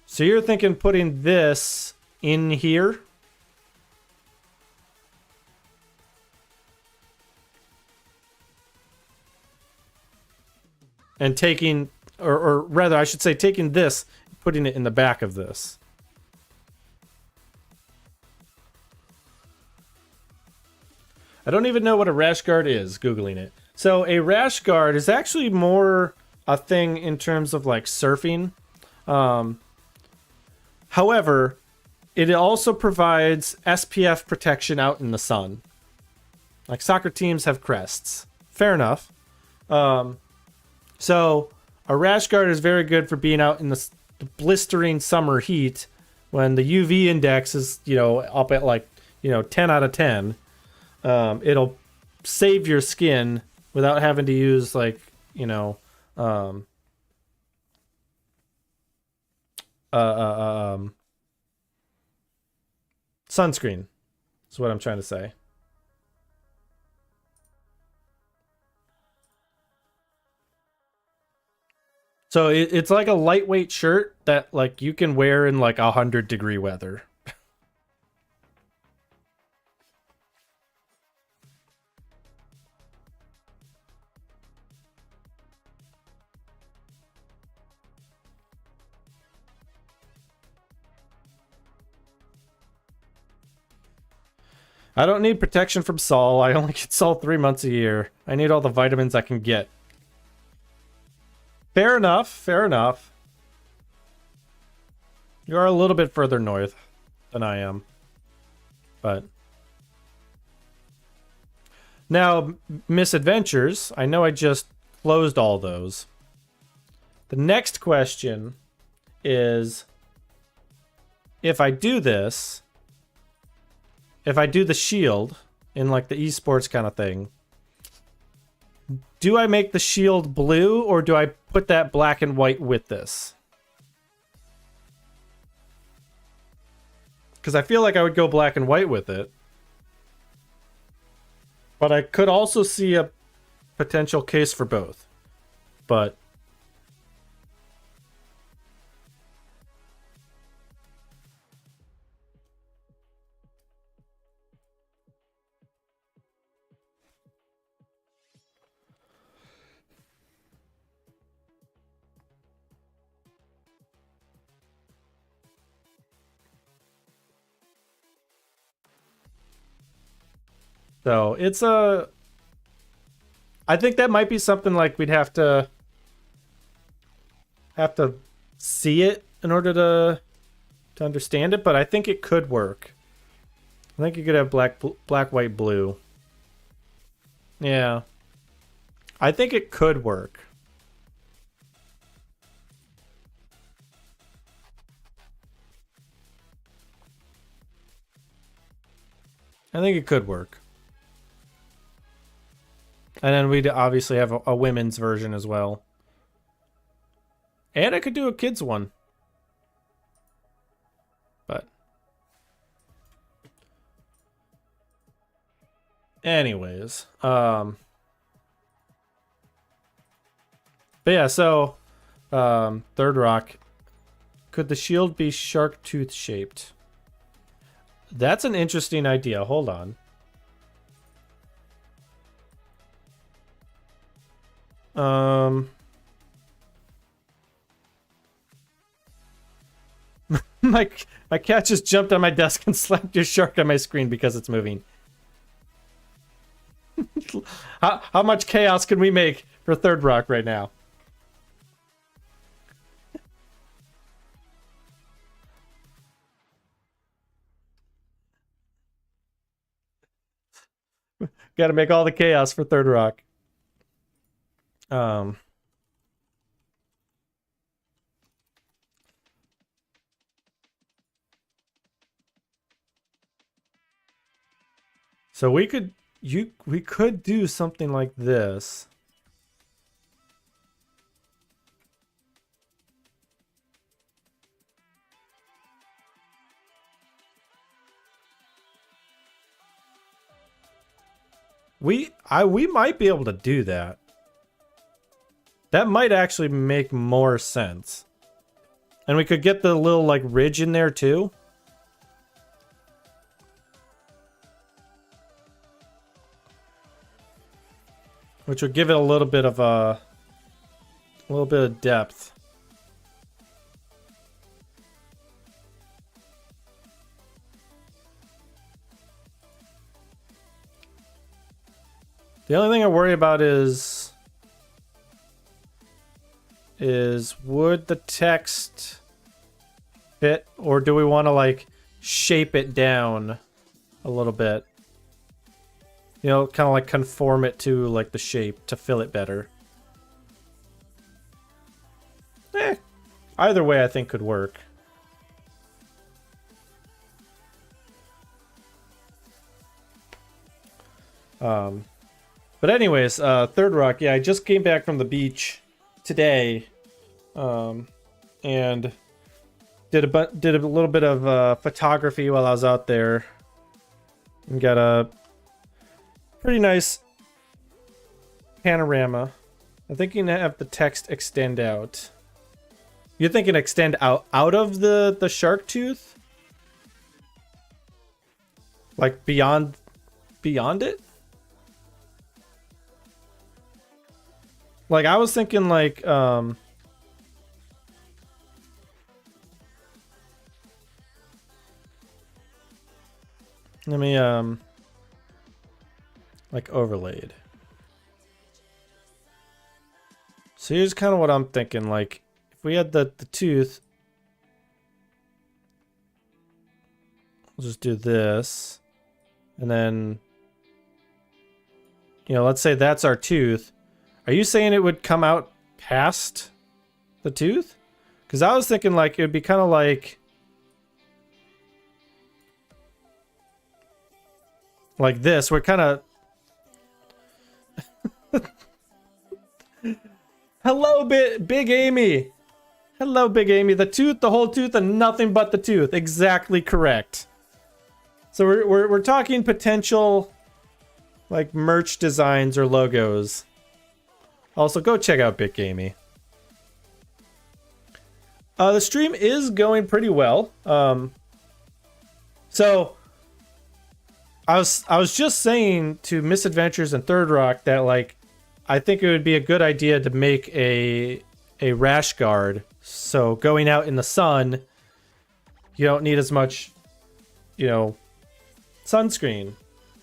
So you're thinking putting this in here? And taking, or rather, I should say, taking this, putting it in the back of this. I don't even know what a rash guard is, Googling it. So a rash guard is actually more a thing in terms of like surfing. However, it also provides SPF protection out in the sun. Like soccer teams have crests. Fair enough. So a rash guard is very good for being out in the blistering summer heat when the UV index is, you know, up at like, you know, 10 out of 10. It'll save your skin without having to use like, you know, sunscreen is what I'm trying to say. So it's like a lightweight shirt that like you can wear in like 100-degree weather. I don't need protection from Sol. I only get Sol 3 months a year. I need all the vitamins I can get. Fair enough. Fair enough. You are a little bit further north than I am. But now, Misadventures. I know I just closed all those. The next question is if I do this, if I do the shield in like the esports kind of thing, do I make the shield blue or do I put that black and white with this? Because I feel like I would go black and white with it. But I could also see a potential case for both. But so it's a... I think that might be something like we'd have to see it in order to understand it, but I think it could work. I think you could have black, white, blue. Yeah. I think it could work. I think it could work. And then we'd obviously have a women's version as well. And I could do a kids one. But anyways, but yeah, so third rock, could the shield be shark tooth shaped? That's an interesting idea. Hold on. My cat just jumped on my desk and slapped your shark on my screen because it's moving. How much chaos can we make for third rock right now? Got to make all the chaos for third rock. So we could do something like this. We might be able to do that. That might actually make more sense. And we could get the little like ridge in there too. Which would give it a little bit of depth. The only thing I worry about is would the text fit, or do we want to like shape it down a little bit? You know, kind of like conform it to like the shape to fill it better. Either way I think could work. But anyways, third rock, yeah, I just came back from the beach today, and did a little bit of photography while I was out there, and got a pretty nice panorama. I'm thinking to have the text extend out. You're thinking extend out of the shark tooth? Like beyond it? Like I was thinking like let me like overlaid. So here's kind of what I'm thinking, like if we had the tooth, we'll just do this, and then, you know, let's say that's our tooth. Are you saying it would come out past the tooth? Because I was thinking like it would be kind of like this. We're kind of hello, Big Amy. Hello, Big Amy. The tooth, the whole tooth, and nothing but the tooth. Exactly correct. So we're talking potential like merch designs or logos. Also, go check out Big Amy. The stream is going pretty well. So I was just saying to Misadventures and Third Rock that like I think it would be a good idea to make a rash guard. So going out in the sun, you don't need as much, you know, sunscreen,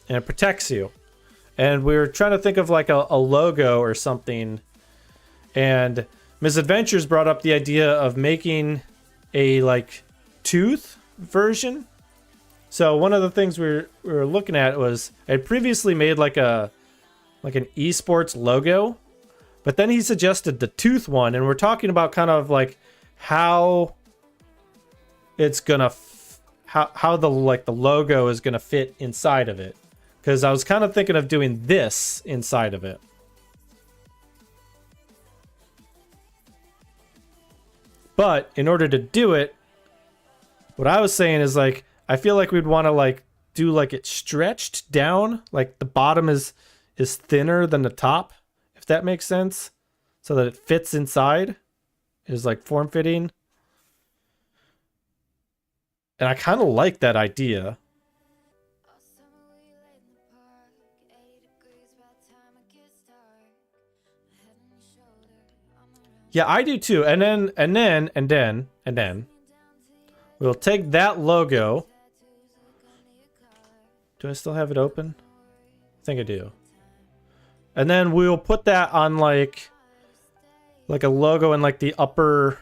and it protects you. And we were trying to think of like a logo or something, and Misadventures brought up the idea of making a like tooth version. So one of the things we were looking at was I previously made like an esports logo, but then he suggested the tooth one, and we're talking about kind of like how it's gonna how the like the logo is gonna fit inside of it, because I was kind of thinking of doing this inside of it. But in order to do it, what I was saying is like I feel like we'd want to like do like it stretched down, like the bottom is thinner than the top, if that makes sense, so that it fits inside, is like form fitting. And I kind of like that idea. Yeah, I do too. And then we'll take that logo. Do I still have it open? I think I do. And then we'll put that on like a logo in like the upper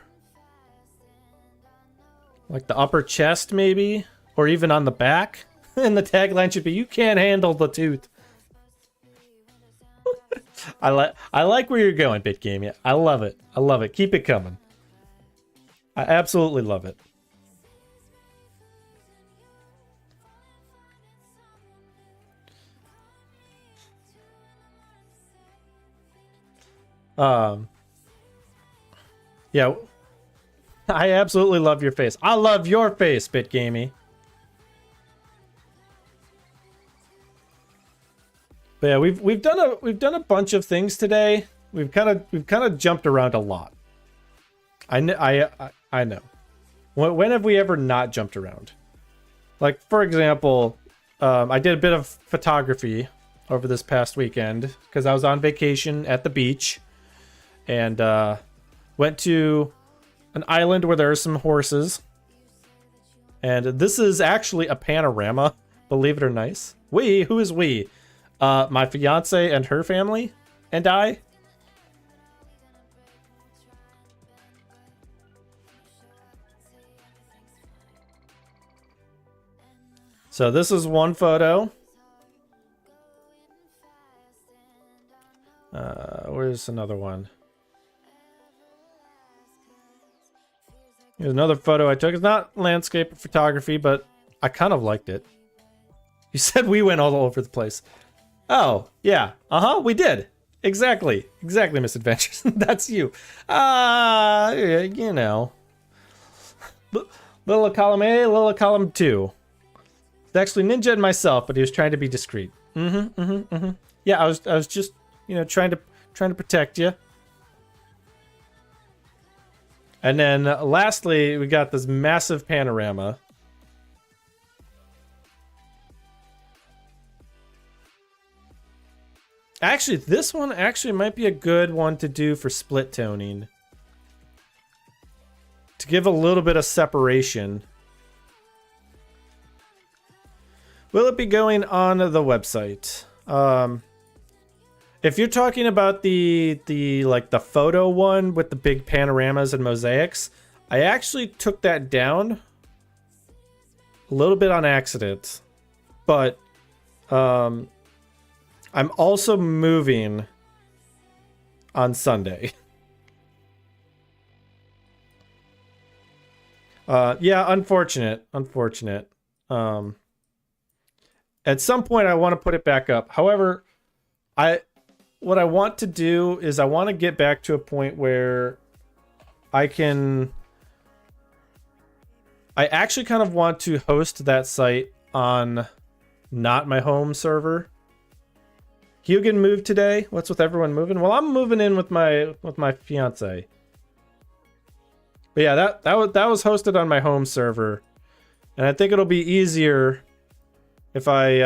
chest maybe, or even on the back. And the tagline should be, "You can't handle the tooth." I like where you're going, BitGame. I love it. I love it. Keep it coming. I absolutely love it. Yeah, I absolutely love your face. I love your face, BitGamey. But yeah, we've done a bunch of things today. We've kind of jumped around a lot. I know. When have we ever not jumped around? Like, for example, I did a bit of photography over this past weekend because I was on vacation at the beach, and went to an island where there are some horses. And this is actually a panorama, believe it or nice. We? Who is we? My fiance and her family, and I. So this is one photo. Where's another one? Here's another photo I took. It's not landscape photography, but I kind of liked it. You said we went all over the place. Oh, yeah. We did. Exactly, Misadventures. That's you. You know. Little column A, little column 2. It's actually Ninja and myself, but he was trying to be discreet. Yeah, I was just, you know, trying to protect you. And then lastly, we got this massive panorama. Actually, this one actually might be a good one to do for split toning. To give a little bit of separation. Will it be going on the website? If you're talking about the photo one with the big panoramas and mosaics, I actually took that down a little bit on accident. But I'm also moving on Sunday. Yeah, unfortunate. At some point I want to put it back up. However, what I want to do is I want to get back to a point where I actually kind of want to host that site on not my home server. Hugin moved today. What's with everyone moving? Well, I'm moving in with my fiance. But yeah, that was hosted on my home server, and I think it'll be easier if I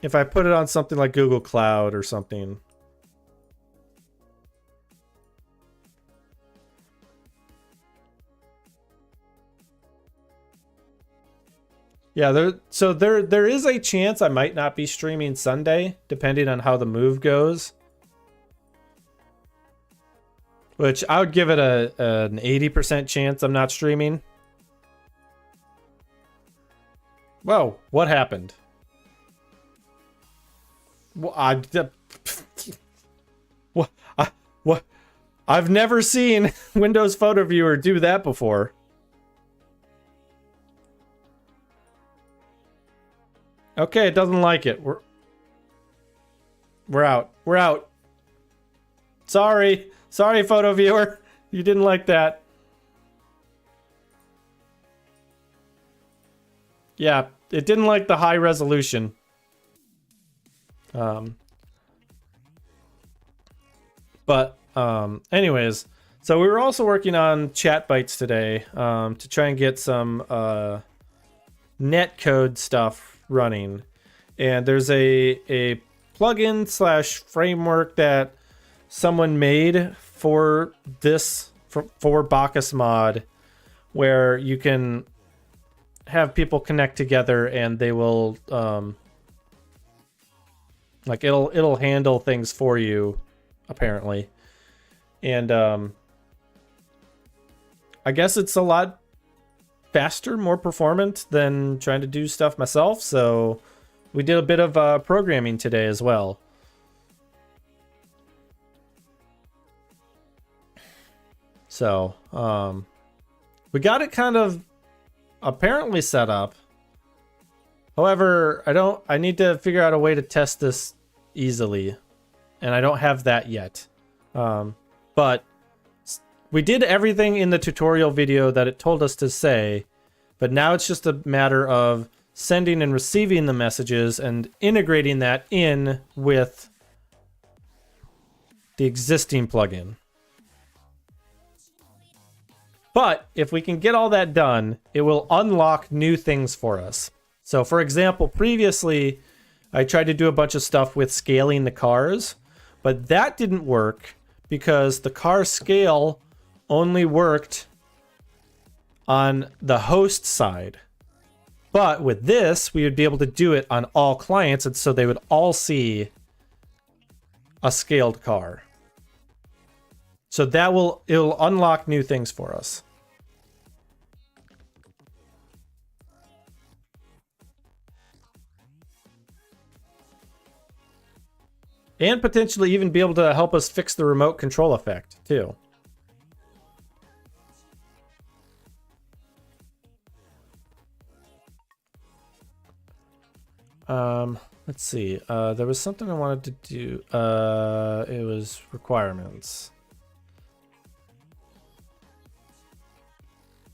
put it on something like Google Cloud or something. Yeah, there is a chance I might not be streaming Sunday, depending on how the move goes. Which I would give it an 80% chance I'm not streaming. Whoa, what happened? Well, what? I've never seen Windows Photo Viewer do that before. Okay, it doesn't like it. We're out. We're out. Sorry, Photo Viewer. You didn't like that. Yeah, it didn't like the high resolution. Anyways, so we were also working on chat bytes today to try and get some netcode stuff running, and there's a plugin / framework that someone made for this for Bacchus mod, where you can have people connect together and they will like it'll handle things for you, apparently. And I guess it's a lot faster, more performant than trying to do stuff myself, so we did a bit of programming today as well. So we got it kind of apparently set up. However, I need to figure out a way to test this easily, and I don't have that yet. But we did everything in the tutorial video that it told us to say, but now it's just a matter of sending and receiving the messages and integrating that in with the existing plugin. But if we can get all that done, it will unlock new things for us. So for example, previously I tried to do a bunch of stuff with scaling the cars, but that didn't work because the car scale only worked on the host side. But with this, we would be able to do it on all clients, and so they would all see a scaled car. So it'll unlock new things for us. And potentially even be able to help us fix the remote control effect, too. Let's see. There was something I wanted to do. It was requirements.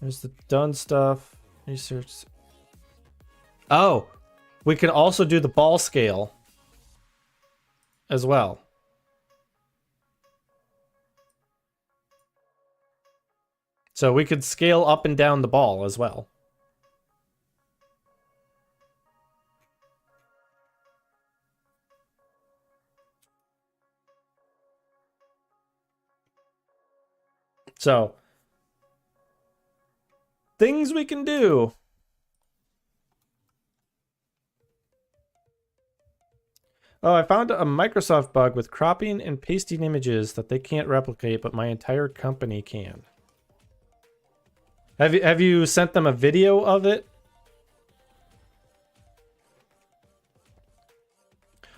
There's the done stuff. Research. Oh, we can also do the ball scale as well. So we could scale up and down the ball as well. So, things we can do. Oh, I found a Microsoft bug with cropping and pasting images that they can't replicate, but my entire company can. Have you sent them a video of it?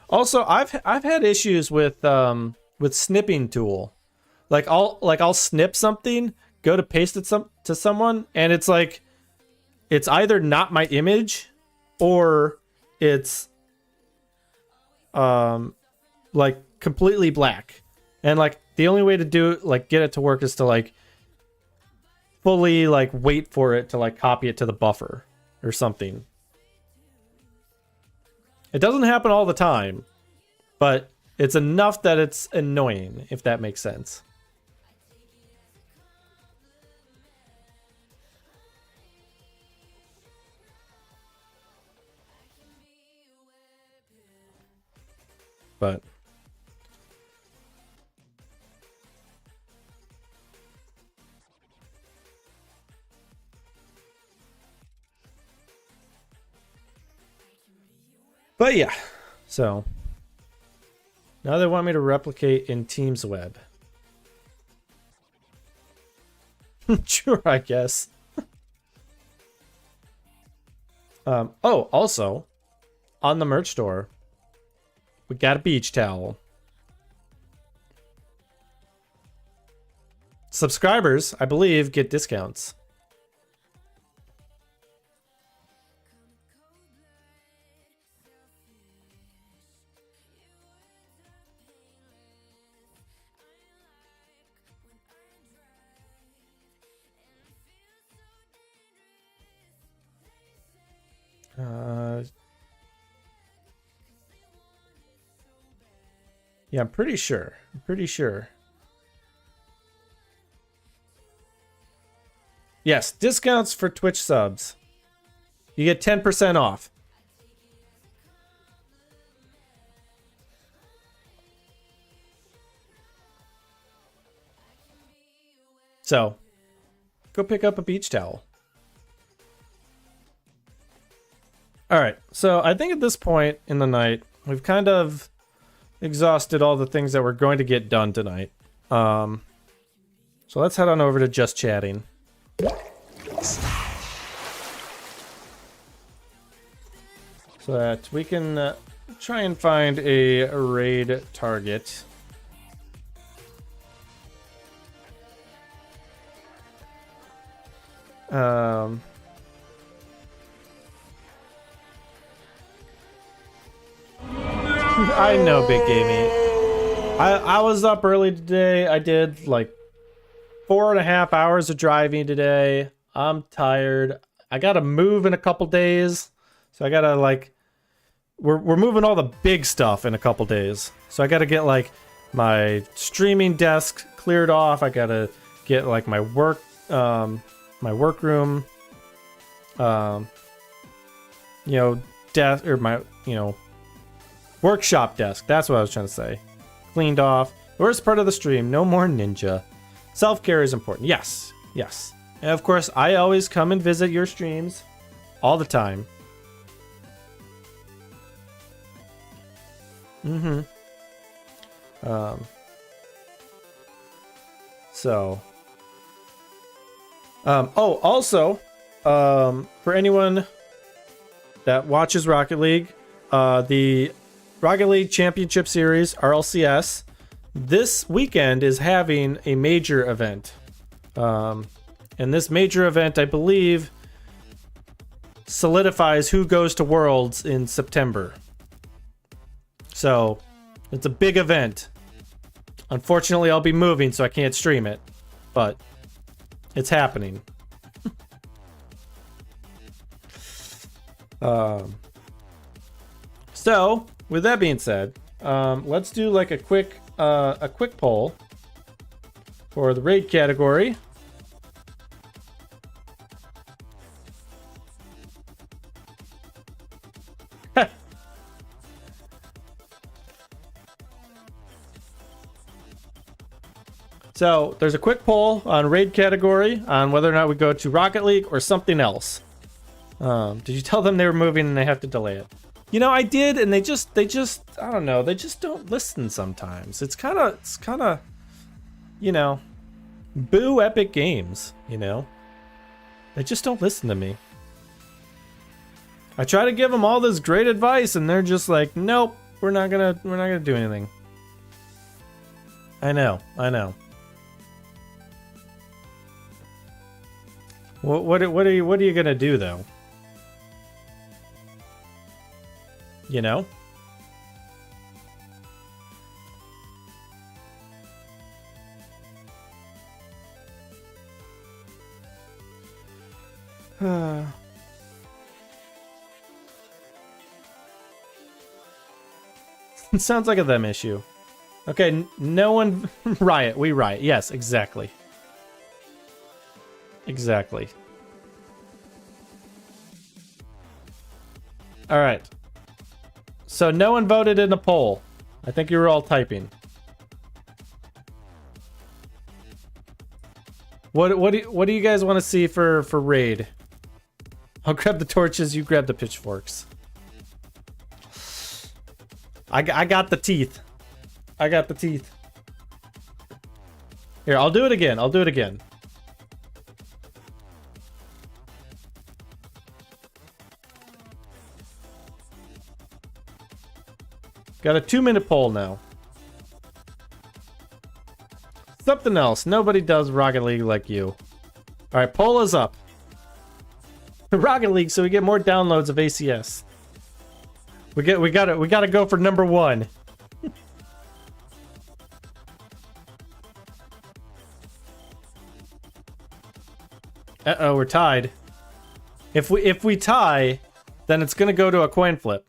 Also, I've had issues with snipping tool. Like I'll snip something, go to paste it to someone, and it's like, it's either not my image, or it's like completely black. And like the only way to do it, like get it to work, is to like fully like wait for it to like copy it to the buffer or something. It doesn't happen all the time, but it's enough that it's annoying, if that makes sense. But yeah, so now they want me to replicate in Teams Web. Sure, I guess. Oh, also, on the merch store, we got a beach towel. Subscribers, I believe, get discounts. Yeah, I'm pretty sure. Yes, discounts for Twitch subs. You get 10% off. So, go pick up a beach towel. All right, so I think at this point in the night, we've kind of exhausted all the things that we're going to get done tonight. So let's head on over to just chatting. So that we can try and find a raid target. I know, Big Gamey. I was up early today. I did like 4.5 hours of driving today. I'm tired. I gotta move in a couple days. So I gotta like, we're moving all the big stuff in a couple days. So I gotta get like my streaming desk cleared off. I gotta get like my workroom, desk, or my, workshop desk. That's what I was trying to say. Cleaned off. The worst part of the stream, no more Ninja. Self-care is important. Yes. Yes. And of course, I always come and visit your streams all the time. Also, for anyone that watches Rocket League, the Rocket League Championship Series, RLCS, this weekend is having a major event. And this major event, I believe, solidifies who goes to Worlds in September. So, it's a big event. Unfortunately, I'll be moving, so I can't stream it. But, it's happening. So, with that being said, let's do like a quick poll for the raid category. So there's a quick poll on raid category on whether or not we go to Rocket League or something else. Did you tell them they were moving and they have to delay it? I did, and they just I don't know, they just don't listen sometimes. It's kind of boo Epic Games, They just don't listen to me. I try to give them all this great advice and they're just like, "Nope, we're not going to do anything." I know. What are you gonna do though? You know? It sounds like a them issue. Okay, no one riot. We riot. Yes, exactly. Exactly. All right. So no one voted in the poll. I think you were all typing. What do you guys want to see for raid? I'll grab the torches, you grab the pitchforks. I got the teeth. I got the teeth. Here, I'll do it again. I'll do it again. Got a 2-minute poll now. Something else. Nobody does Rocket League like you. Alright, poll is up. Rocket League, so we get more downloads of ACS. We gotta go for number 1. Uh-oh, we're tied. If we tie, then it's gonna go to a coin flip.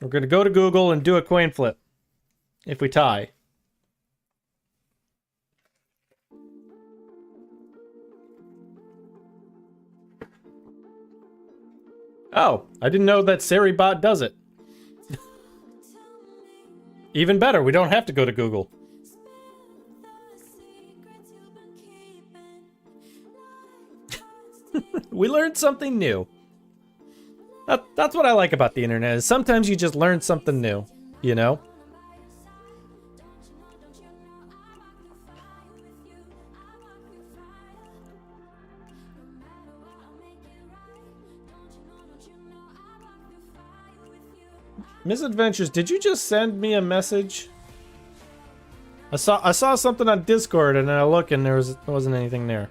We're gonna go to Google and do a coin flip. If we tie. Oh, I didn't know that SariBot does it. Even better, we don't have to go to Google. We learned something new. That's what I like about the internet, is sometimes you just learn something new, you know? Misadventures, did you just send me a message? I saw something on Discord and then I look and there wasn't anything there.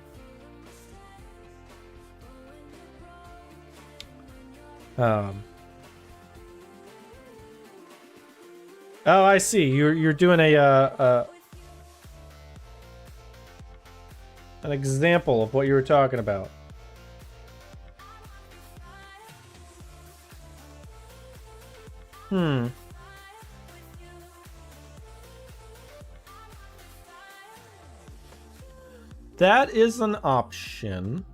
Oh, I see. You're doing an example of what you were talking about. That is an option.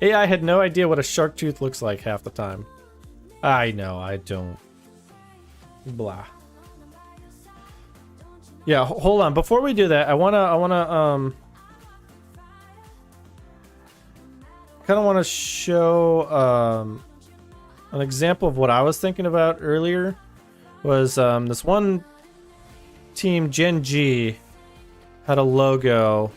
AI had no idea what a shark tooth looks like half the time. I know, I don't. Blah. Yeah, hold on. Before we do that, I wanna kind of want to show an example of what I was thinking about earlier. Was this one team, Gen G, had a logo.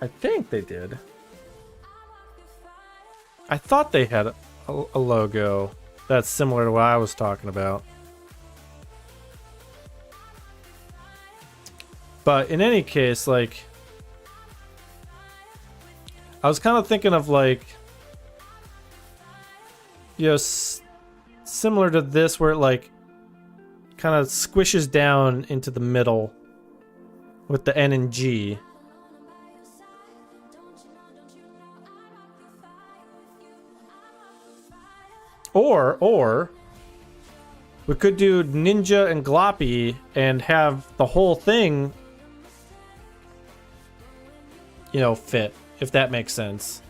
I think they did. I thought they had a logo that's similar to what I was talking about. But in any case, like, I was kind of thinking of, like, you know, similar to this, where it, like, kind of squishes down into the middle with the N and G. Or we could do Ninja and Gloppy and have the whole thing, you know, fit, if that makes sense.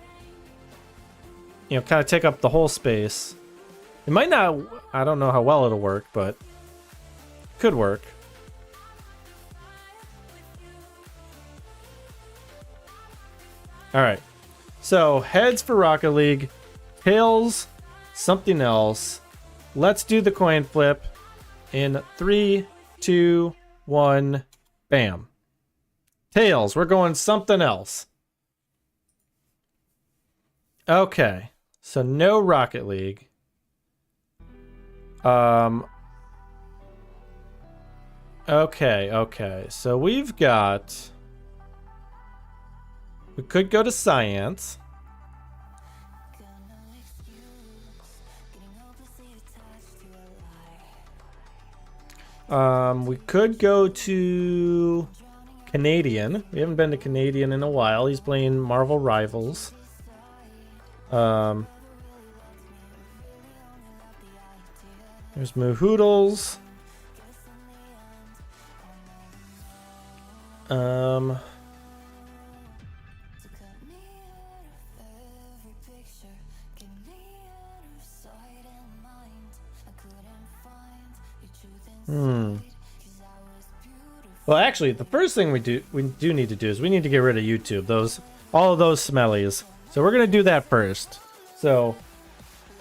You know, kind of take up the whole space. It might not, I don't know how well it'll work, but it could work. Alright. So, heads for Rocket League, tails, something else. Let's do the coin flip in 3, 2, 1, bam. Tails, we're going something else. Okay. So no Rocket League. Okay. So we've got... We could go to science. We could go to Canadian. We haven't been to Canadian in a while. He's playing Marvel Rivals. There's Moohoodles. Well, actually, the first thing we do need to do is we need to get rid of YouTube. All of those smellies. So we're gonna do that first. So